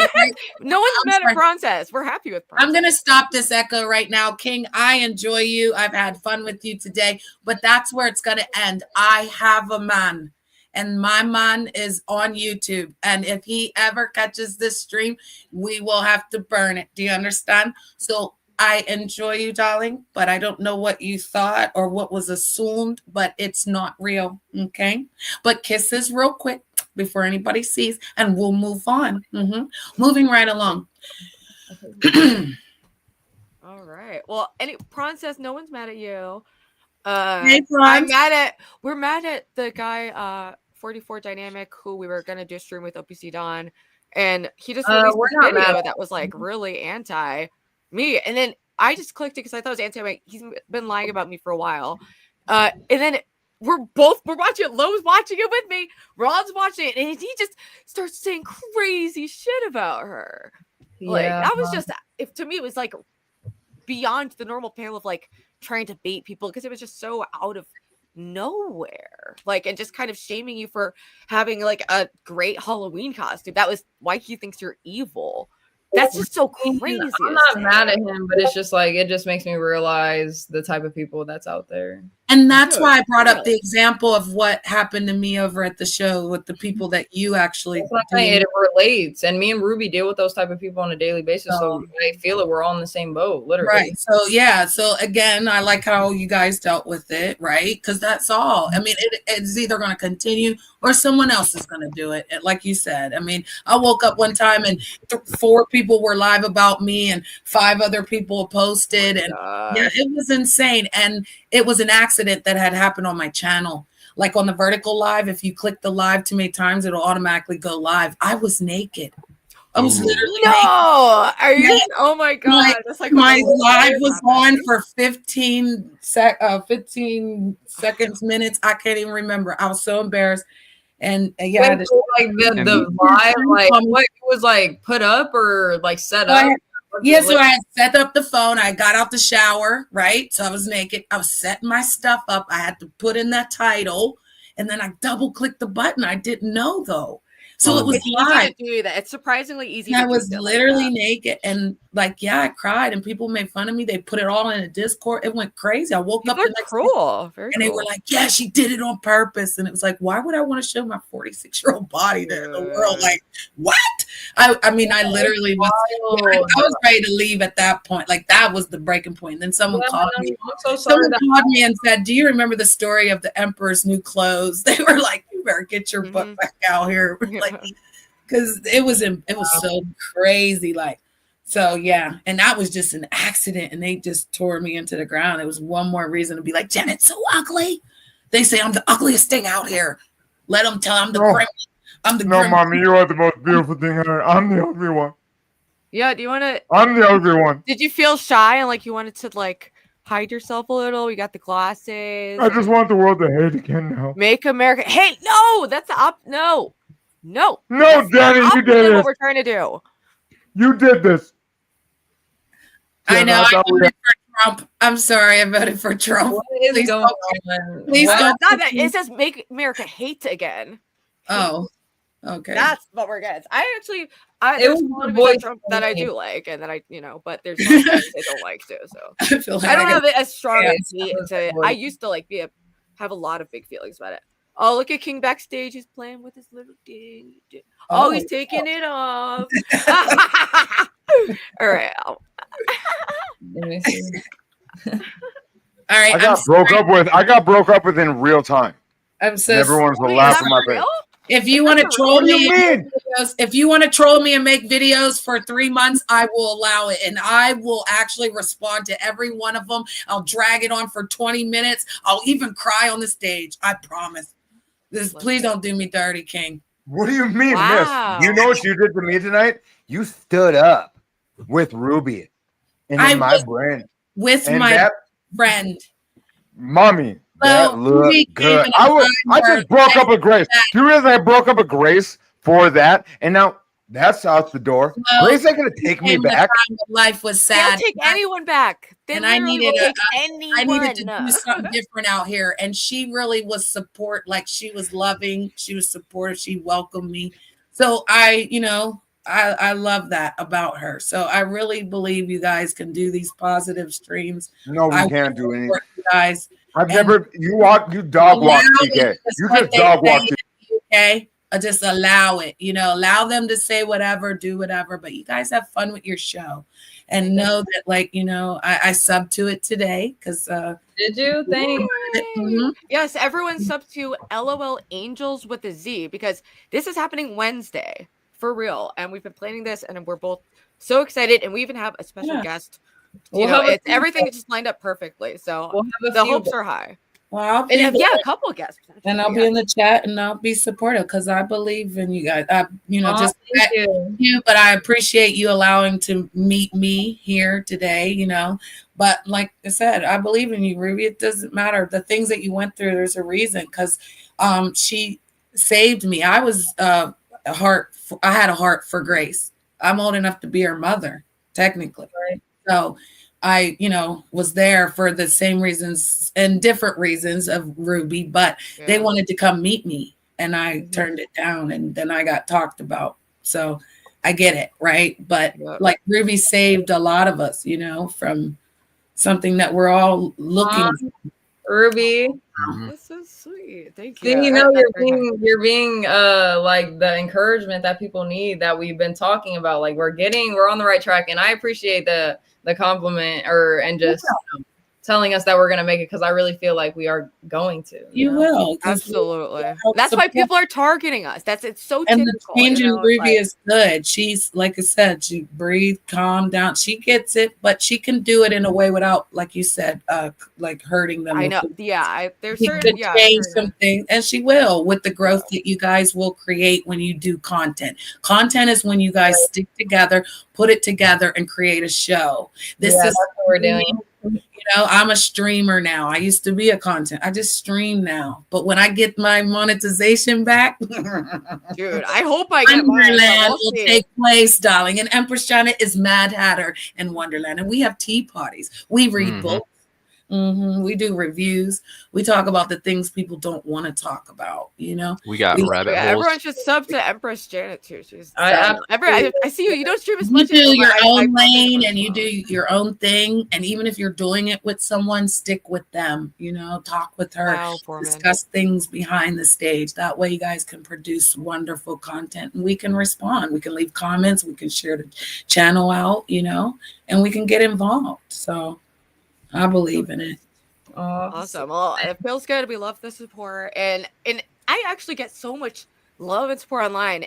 No one's mad at Frances. We're happy with Frances. I'm going to stop this echo right now. King, I enjoy you. I've had fun with you today, but that's where it's going to end. I have a man, and my man is on YouTube. And if he ever catches this stream, we will have to burn it. Do you understand? So I enjoy you, darling, but I don't know what you thought or what was assumed, but it's not real. Okay. But kisses real quick before anybody sees, and we'll move on. Moving right along. All right. Well, Prawn says no one's mad at you. Hey, Prawn. We're mad at the guy, 44 Dynamic, who we were gonna do a stream with OPC Don, and he just released a video that was like really anti me, and then I just clicked it because I thought it was anti. He's been lying about me for a while, and then we're watching it. Lowe's watching it with me. Rod's watching it, and he just starts saying crazy shit about her. Like that was just, to me, it was like beyond the normal panel of like trying to bait people, because it was just so out of nowhere, like, and just kind of shaming you for having like a great Halloween costume. That was why he thinks you're evil. That's just so crazy. I'm not mad at him, but it's just like, it just makes me realize the type of people that's out there. And that's why I brought up the example of what happened to me over at the show with the people that you actually. That's what I'm saying. It relates, and me and Ruby deal with those type of people on a daily basis, so I feel it. We're all in the same boat, literally. Right. So yeah. So again, I like how you guys dealt with it, right? Because that's all. I mean, it's either going to continue or someone else is going to do it. Like you said. I mean, I woke up one time and 4 people were live about me, and 5 other people posted, and yeah, it was insane. And it was an accident that had happened on my channel. Like on the vertical live, if you click the live too many times, it'll automatically go live. I was naked. I was literally naked. Are you? Oh my god! That's like my live was on for 15 seconds, minutes. I can't even remember. I was so embarrassed. And yeah, like the live, like what was like put up or like set up. Yeah, so I had set up the phone. I got out the shower, right? So I was naked. I was setting my stuff up. I had to put in that title, and then I double-clicked the button. I didn't know, though. So it was live. Easy to do that. It's surprisingly easy. I was literally naked, and like, yeah, I cried, and people made fun of me. They put it all in a Discord. It went crazy. I woke up the next day, and they were like, "Yeah, she did it on purpose." And it was like, why would I want to show my 46-year-old body to the world? Like, what? I mean, I literally was. I was ready to leave at that point. Like, that was the breaking point. And then someone called me. Someone called me and said, "Do you remember the story of the Emperor's new clothes?" They were like, "You better get your butt back out here." Like, because it was so crazy, like, so yeah, and that was just an accident, and they just tore me into the ground. It was one more reason to be like, Janet's so ugly. They say I'm the ugliest thing out here. Let them tell I'm the gremlin. I'm the gremlin. Mommy, you are the most beautiful thing here. I'm the ugly one. Yeah, do you want to? I'm the ugly one. Did you feel shy and like you wanted to like hide yourself a little? You got the glasses. I just want the world to hate again now. Make America. Hey, no, that's the No, Danny, you did it. What we're trying to do. You did this. I know. I voted for Trump. I'm sorry. I voted for Trump. What is going on? Please don't. Not that. It says make America hate again. Oh, okay. That's what we're getting. It was a voice Trump that I do like, and that I, but there's a lot of things I don't like too. So I don't have it as strong as I used to like have a lot of big feelings about it. Oh, look at King backstage. He's playing with his little thing. Oh, he's taking it off. All right. Let me see. All right. I got broke up with in real time. I'm so everyone's laughing my face. If you want to troll me, if you want to troll me and make videos for 3 months, I will allow it, and I will actually respond to every one of them. I'll drag it on for 20 minutes. I'll even cry on the stage. I promise. Please don't do me dirty, King. What do you mean, Miss? You know what you did to me tonight? You stood up with Ruby and in my brain. With my friend. Mommy. That looked good. I just broke up with Grace. Do you realize I broke up with Grace for that. And now that's out the door. Well, Gray's not going to take me back. Life was They'll sad. take anyone back. They And I literally needed will take I needed to anyone. do something different out here. And she really was like she was loving, she was supportive, she welcomed me. So I love that about her. So I really believe you guys can do these positive streams. No, we can't do anything. You guys. I've never, you dog walk TK. You just dog walk TK. Okay. Just allow it, allow them to say whatever, do whatever, but you guys have fun with your show and know that, like, I subbed to it today because did you think? Yes, everyone sub to LOL Angels with a Z because this is happening Wednesday for real, and we've been planning this, and we're both so excited, and we even have a special guest. It's everything just lined up perfectly, so the hopes are high. Well, a couple of guests, and I'll be in the chat, and I'll be supportive because I believe in you guys. Just you, but I appreciate you allowing to meet me here today. But like I said, I believe in you, Ruby. It doesn't matter the things that you went through. There's a reason because she saved me. I was I had a heart for Grace. I'm old enough to be her mother, technically. Right. So I, was there for the same reasons and different reasons of Ruby, but they wanted to come meet me and I turned it down and then I got talked about. So I get it. Right. But like Ruby saved a lot of us, from something that we're all looking for. Ruby. That's so sweet. Thank you. You're being like the encouragement that people need that we've been talking about. Like we're on the right track, and I appreciate the compliment and just telling us that we're gonna make it because I really feel like we are going to. You will. Absolutely. That's why people are targeting us. It's so and typical. The change in Ruby is good. She's, like I said, she breathe, calm down. She gets it, but she can do it in a way without, like you said, like hurting them. I know. There's certain change something, and she will with the growth that you guys will create when you do content. Content is when you guys stick together, put it together, and create a show. This is that's what we're doing. I'm a streamer now. I used to be a content. I just stream now. But when I get my monetization back, dude, I hope I get Wonderland will take place, darling. And Empress Janet is Mad Hatter in Wonderland. And we have tea parties. We read books. We do reviews. We talk about the things people don't want to talk about. We got rabbit holes. Everyone should sub to Empress Janet too. I see you. You don't stream as much. You do your own lane and you do your own thing. And even if you're doing it with someone, stick with them. Talk with her. Discuss things behind the stage. That way, you guys can produce wonderful content, and we can respond. We can leave comments. We can share the channel out. And we can get involved. So. I believe in it. Awesome. Well, it feels good. We love the support, and I actually get so much love and support online.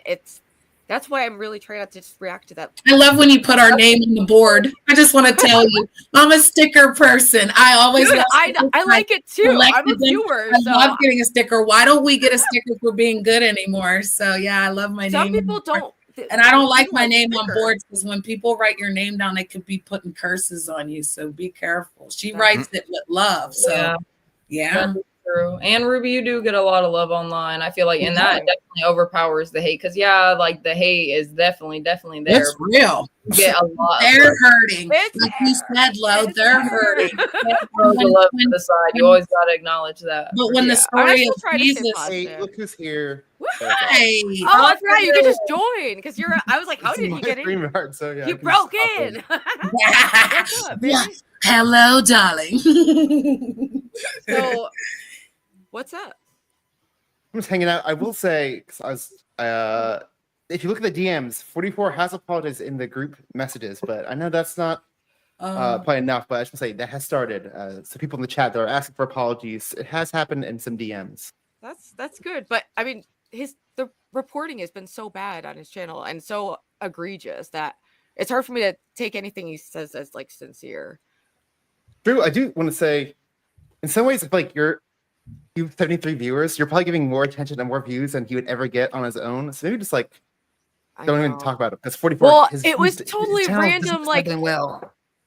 That's why I'm really trying not to just react to that. I love when you put our name on the board. I just want to tell you, I'm a sticker person. I always I like it too. I'm a viewer. I love getting a sticker. Why don't we get a sticker for being good anymore? So yeah, I love my name. Some people don't. And I don't like my name on boards because when people write your name down, they could be putting curses on you. So be careful. She writes it with love. So yeah. True. And Ruby, you do get a lot of love online. I feel like, and that definitely overpowers the hate. Because like the hate is definitely there. It's real. You get a lot. They're hurting. Like you said, Lo, they're hurting. The love to the side. You always got to acknowledge that. But when the story of Jesus, hey, look who's here. Hey. Oh, I forgot you could just join because I was like, how did he get in? So, yeah, you broke in. What's up, hello, darling. So, what's up? I'm just hanging out. I will say, because I was, if you look at the DMs, 44 has apologized in the group messages, but I know that's not probably enough. But I should say that has started. So people in the chat that are asking for apologies. It has happened in some DMs. That's good, but I mean, the reporting has been so bad on his channel and so egregious that it's hard for me to take anything he says as like sincere. True, I do want to say, in some ways, I feel like you have 73 viewers. You're probably giving more attention and more views than he would ever get on his own. So maybe just like don't even talk about it because 44. Well, it was totally random. Like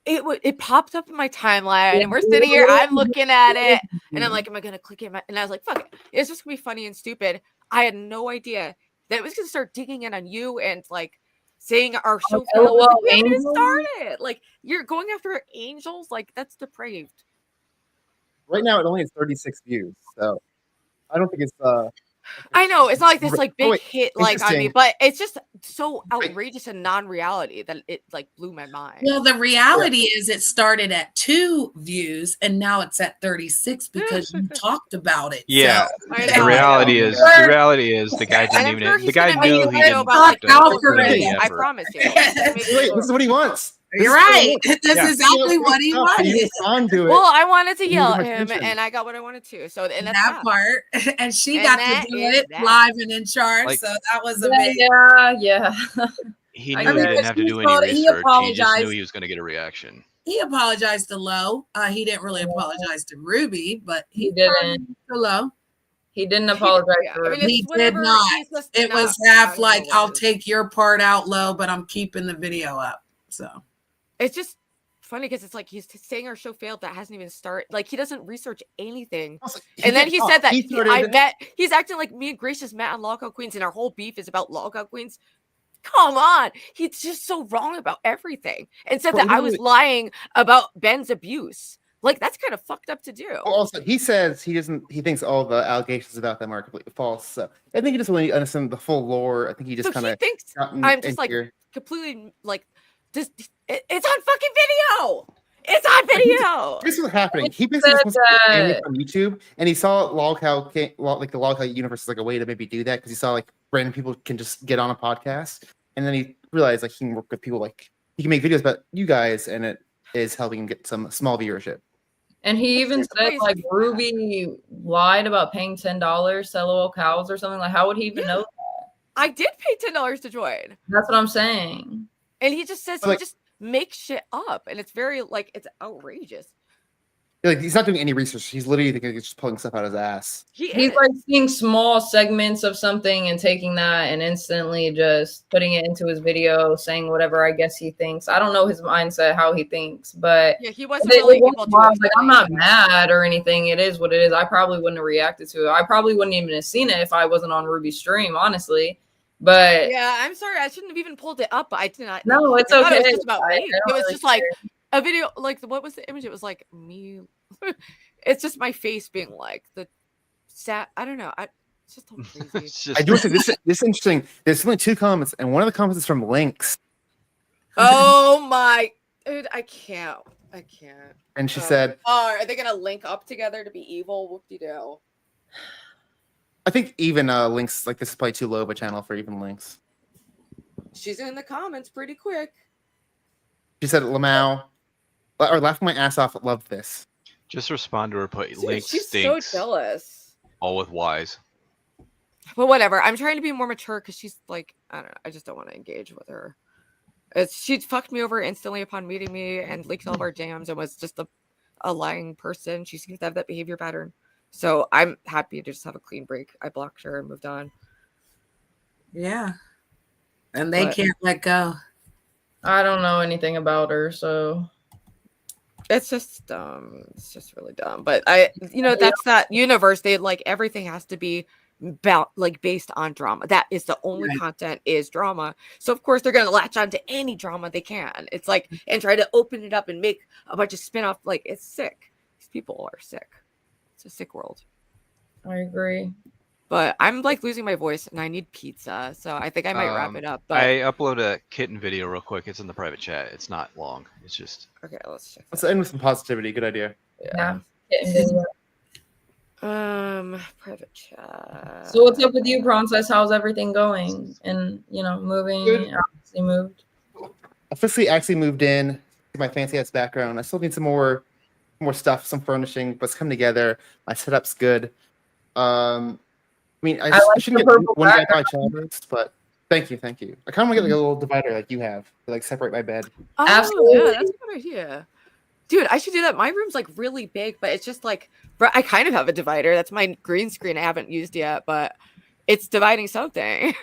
it popped up in my timeline, and we're sitting here. I'm looking at it, and I'm like, "Am I gonna click it?" And I was like, "Fuck it! It's just gonna be funny and stupid." I had no idea that it was gonna start digging in on you and like saying our show LOL we haven't even angels? started. Like you're going after angels, like that's depraved. Right now, it only has 36 views, so I don't think it's. I know it's not like this like big wait, hit like on me, interesting. but it's just so outrageous and non-reality that it like blew my mind. Well, the reality is it started at 2 views and now it's at 36 because you talked about it. Yeah, So, the reality is the guy didn't even. The guy knew he didn't. I promise you. Wait, this is what he wants. You're right. That's exactly what he wanted. Well, I wanted to yell at him, and I got what I wanted to. So, and that's that part, and she And got that to do is it that. live and in charge. Like- So that was amazing. Yeah. He I knew he mean, didn't have to he do any thought- he research. He just apologized. knew he was going to get a reaction. He apologized to Lo. He didn't really apologize to Ruby, but he didn't. to Lo. He didn't apologize for I mean, He it's did whatever not. he's just It was not half how like, he I'll was. take your part out, Lo, but I'm keeping the video up. So It's just funny because it's like he's saying our show failed that hasn't even started. Like he doesn't research anything. And then he said that he's acting like me and Grace just met on Lockout Queens and our whole beef is about Lockout Queens. Come on. He's just so wrong about everything. And said that I was lying about Ben's abuse. Like that's kind of fucked up to do. Also, he says he thinks all the allegations about them are completely false. So I think he doesn't really understand the full lore. I think he just So kind he of thinks I'm just like completely like this. It's on fucking video. It's on video. This is what's happening. He basically was supposed to be famous on YouTube, and he saw the Loghouse universe is like a way to maybe do that because he saw like random people can just get on a podcast, and then he realized like he can work with people like he can make videos about you guys, and it is helping him get some small viewership. And he even said like Ruby lied about paying $10 to LOL cows or something. Like, how would he even know that? I did pay $10 to join. That's what I'm saying. And he just says Like- he just makes shit up, and it's very like it's outrageous. Like he's not doing any research. He's literally just pulling stuff out of his ass. He's like seeing small segments of something and taking that and instantly just putting it into his video, saying whatever I guess he thinks. I don't know his mindset, how he thinks, but Yeah, he wasn't really able to. like, I'm not mad or anything. It is what it is. I probably wouldn't have reacted to it. I probably wouldn't even have seen it if I wasn't on Ruby's stream, honestly. But Yeah, I'm sorry. I shouldn't have even pulled it up. But I did not. No, it's I thought okay. It was just about I me. don't It was really just like a video. Like what was the image? It was like me. It's just my face being like the sad. I don't know. It's just so crazy. I do say this is interesting. There's only 2 comments, and one of the comments is from Lynx, Oh my, dude! I can't. and she said, "Oh, are they gonna link up together to be evil? Whoop-de-doo." "I think even Lynx like this is probably too low of a channel for even Lynx." She's in the comments pretty quick. She said, "Lamau, or laughing my ass off. Love this." Just respond to her. Put Dude, link she's stinks. so jealous. All with Y's. But whatever. I'm trying to be more mature because she's like, I don't know. I just don't want to engage with her. She fucked me over instantly upon meeting me and leaked all of our jams and was just a lying person. She seems to have that behavior pattern. So I'm happy to just have a clean break. I blocked her and moved on. yeah, and they But- can't let go. I don't know anything about her, so It's just dumb. It's just really dumb. But that's that universe. They like everything has to be about like based on drama. That is the only content is drama. So of course they're gonna latch on to any drama they can. It's like and try to open it up and make a bunch of spin-off. Like it's sick. These people are sick. It's a sick world. I agree. But I'm like losing my voice and I need pizza. So I think I might wrap it up. But I upload a kitten video real quick. It's in the private chat. It's not long. It's just okay. Let's check. Let's end with some positivity. Good idea. Yeah. Private chat. So what's up with you, Princess? How's everything going? And moving. Good. Obviously moved. Officially, actually moved in to my fancy ass background. I still need some more stuff, some furnishing, but it's coming together. My setup's good. I mean, I like shouldn't the get purple one guy background. by childhoods, but thank you. I kind of want to get like a little divider like you have to like separate my bed. Oh, Absolutely. yeah, that's a good idea. Dude, I should do that. My room's like really big, but it's just like I kind of have a divider. That's my green screen I haven't used yet, but it's dividing something.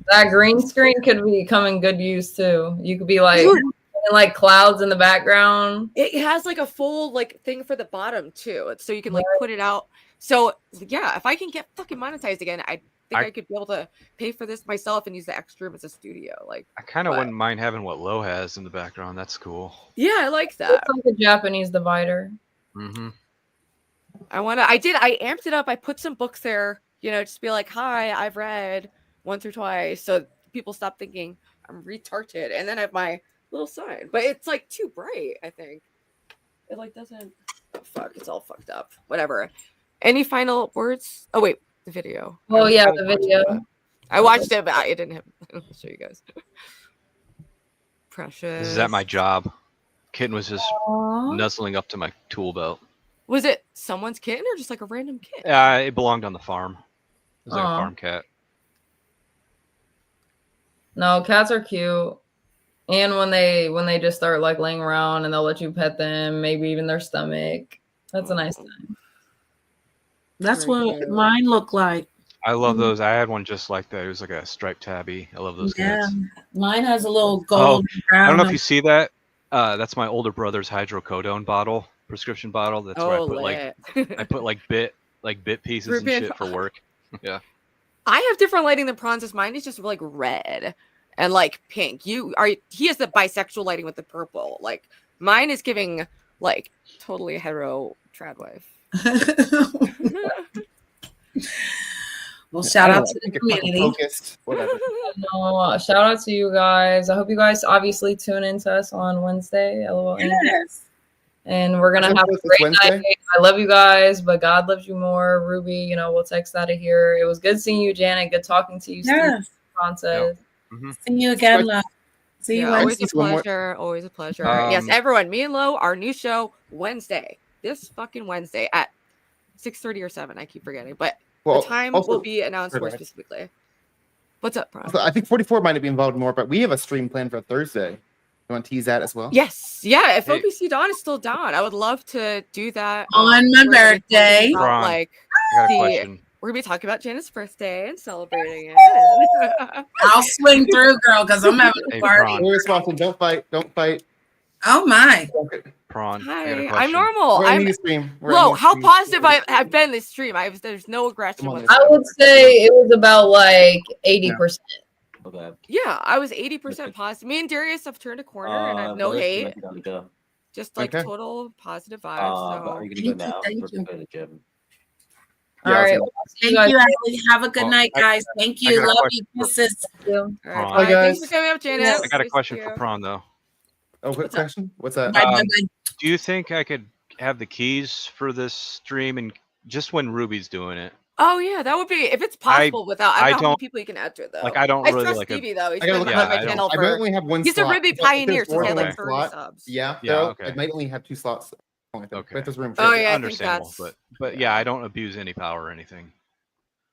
That green screen could become in good use too. You could be like clouds in the background. It has like a full like thing for the bottom too, so you can like put it out. So yeah, if I can get fucking monetized again, think I could be able to pay for this myself and use the extra room as a studio. Like, I kind of wouldn't mind having what Lo has in the background. That's cool. Yeah, I like that. It's like a Japanese divider. Mm-hmm. I amped it up. I put some books there, just be like, hi, I've read 1 through twice. So people stop thinking I'm retarded. And then I have my little sign. But it's like too bright, I think. It like doesn't, oh, fuck, it's all fucked up. Whatever. Any final words? Oh, wait, the video. Oh, yeah, the video. I watched it, but I didn't have, I'll show you guys. Precious. This is at my job. Kitten was just nuzzling up to my tool belt. Was it someone's kitten or just like a random kitten? It belonged on the farm. It was like a farm cat. No, cats are cute. And when they just start like laying around and they'll let you pet them, maybe even their stomach. That's a nice thing. That's what mine look like. I love those. I had one just like that. It was like a striped tabby. I love those cats. Mine has a little gold. I don't know if you see that. That's my older brother's hydrocodone bottle, prescription bottle. That's where I put like bit pieces and shit for work. Yeah. I have different lighting than Pranz's. Mine is just like red and like pink. He has the bisexual lighting with the purple. Like mine is giving like totally hetero trad wife. Well, shout out to the community. No, shout out to you guys. I hope you guys obviously tune into us on Wednesday. Yes. And we're gonna have a great night. I love you guys, but God loves you more. Ruby, we'll text out of here. It was good seeing you, Janet. Good talking to you, yes. Steve. See you again, love. See you always Wednesday. a pleasure. Always a pleasure. Yes, everyone. Me and Lo, our new show Wednesday. This fucking Wednesday at 6:30 or 7. I keep forgetting, but the time will be announced more specifically. What's up, Pran? So I think 44 might be involved more, but we have a stream planned for Thursday. You want to tease that as well? Yes. Yeah. If OPC Dawn is still down, I would love to do that on my birthday. Like, I got a question. We're gonna be talking about Janet's birthday and celebrating it. I'll swing through, girl, because I'm having a party. We're responsible. Don't fight. Don't fight. Oh my. Prawn. Hi, I'm normal. Whoa, how positive I've been this stream. There's no aggression. I would say it was about like 80%. Yeah, I was 80% positive. Me and Darius have turned a corner, and I have no hate. Just like total positive vibes. So. Are you gonna go now? We're gonna go to the gym. All right. Thank you, Ashley. Have a good night, guys. Thank you. Love you. Kisses. All right, guys. Thanks for coming up, Janice. I got a question for Prawn though. Oh, quick question. What's that? Do you think I could have the keys for this stream and just when Ruby's doing it? Oh yeah, that would be if it's possible. Without I don't know how many people you can add to it though. Like I don't really trust like Stevie though. He's I gotta look been on my channel for. I might only have one. He's slot. a Ruby pioneer, so he had like 30 slot. subs. Yeah. Okay. I might only have 2 slots. Okay. This room. Oh yeah, understandable. But yeah, I don't abuse any power or anything.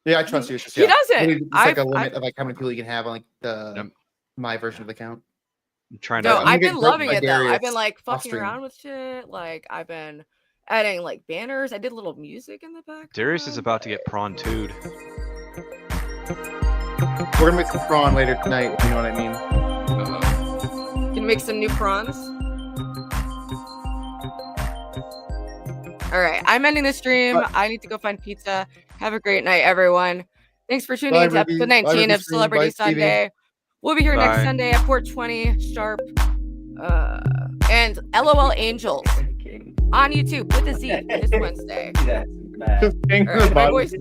Yeah, I trust you. It's just, He doesn't. It's like a limit of like how many people you can have on like the my version of the account. I'm trying to. No, I've been loving it though. I've been like fucking around with shit. Like I've been adding like banners. I did a little music in the back. Darius is about to get prawn tooed. We're gonna make some prawn later tonight. You know what I mean? Can you make some new prawns? All right, I'm ending the stream. I need to go find pizza. Have a great night, everyone. Thanks for tuning in to episode 19 of Celebrity Sunday. We'll be here next Sunday at 4:20 sharp. And LOL Angels on YouTube with a Z this Wednesday. Just All right, my voice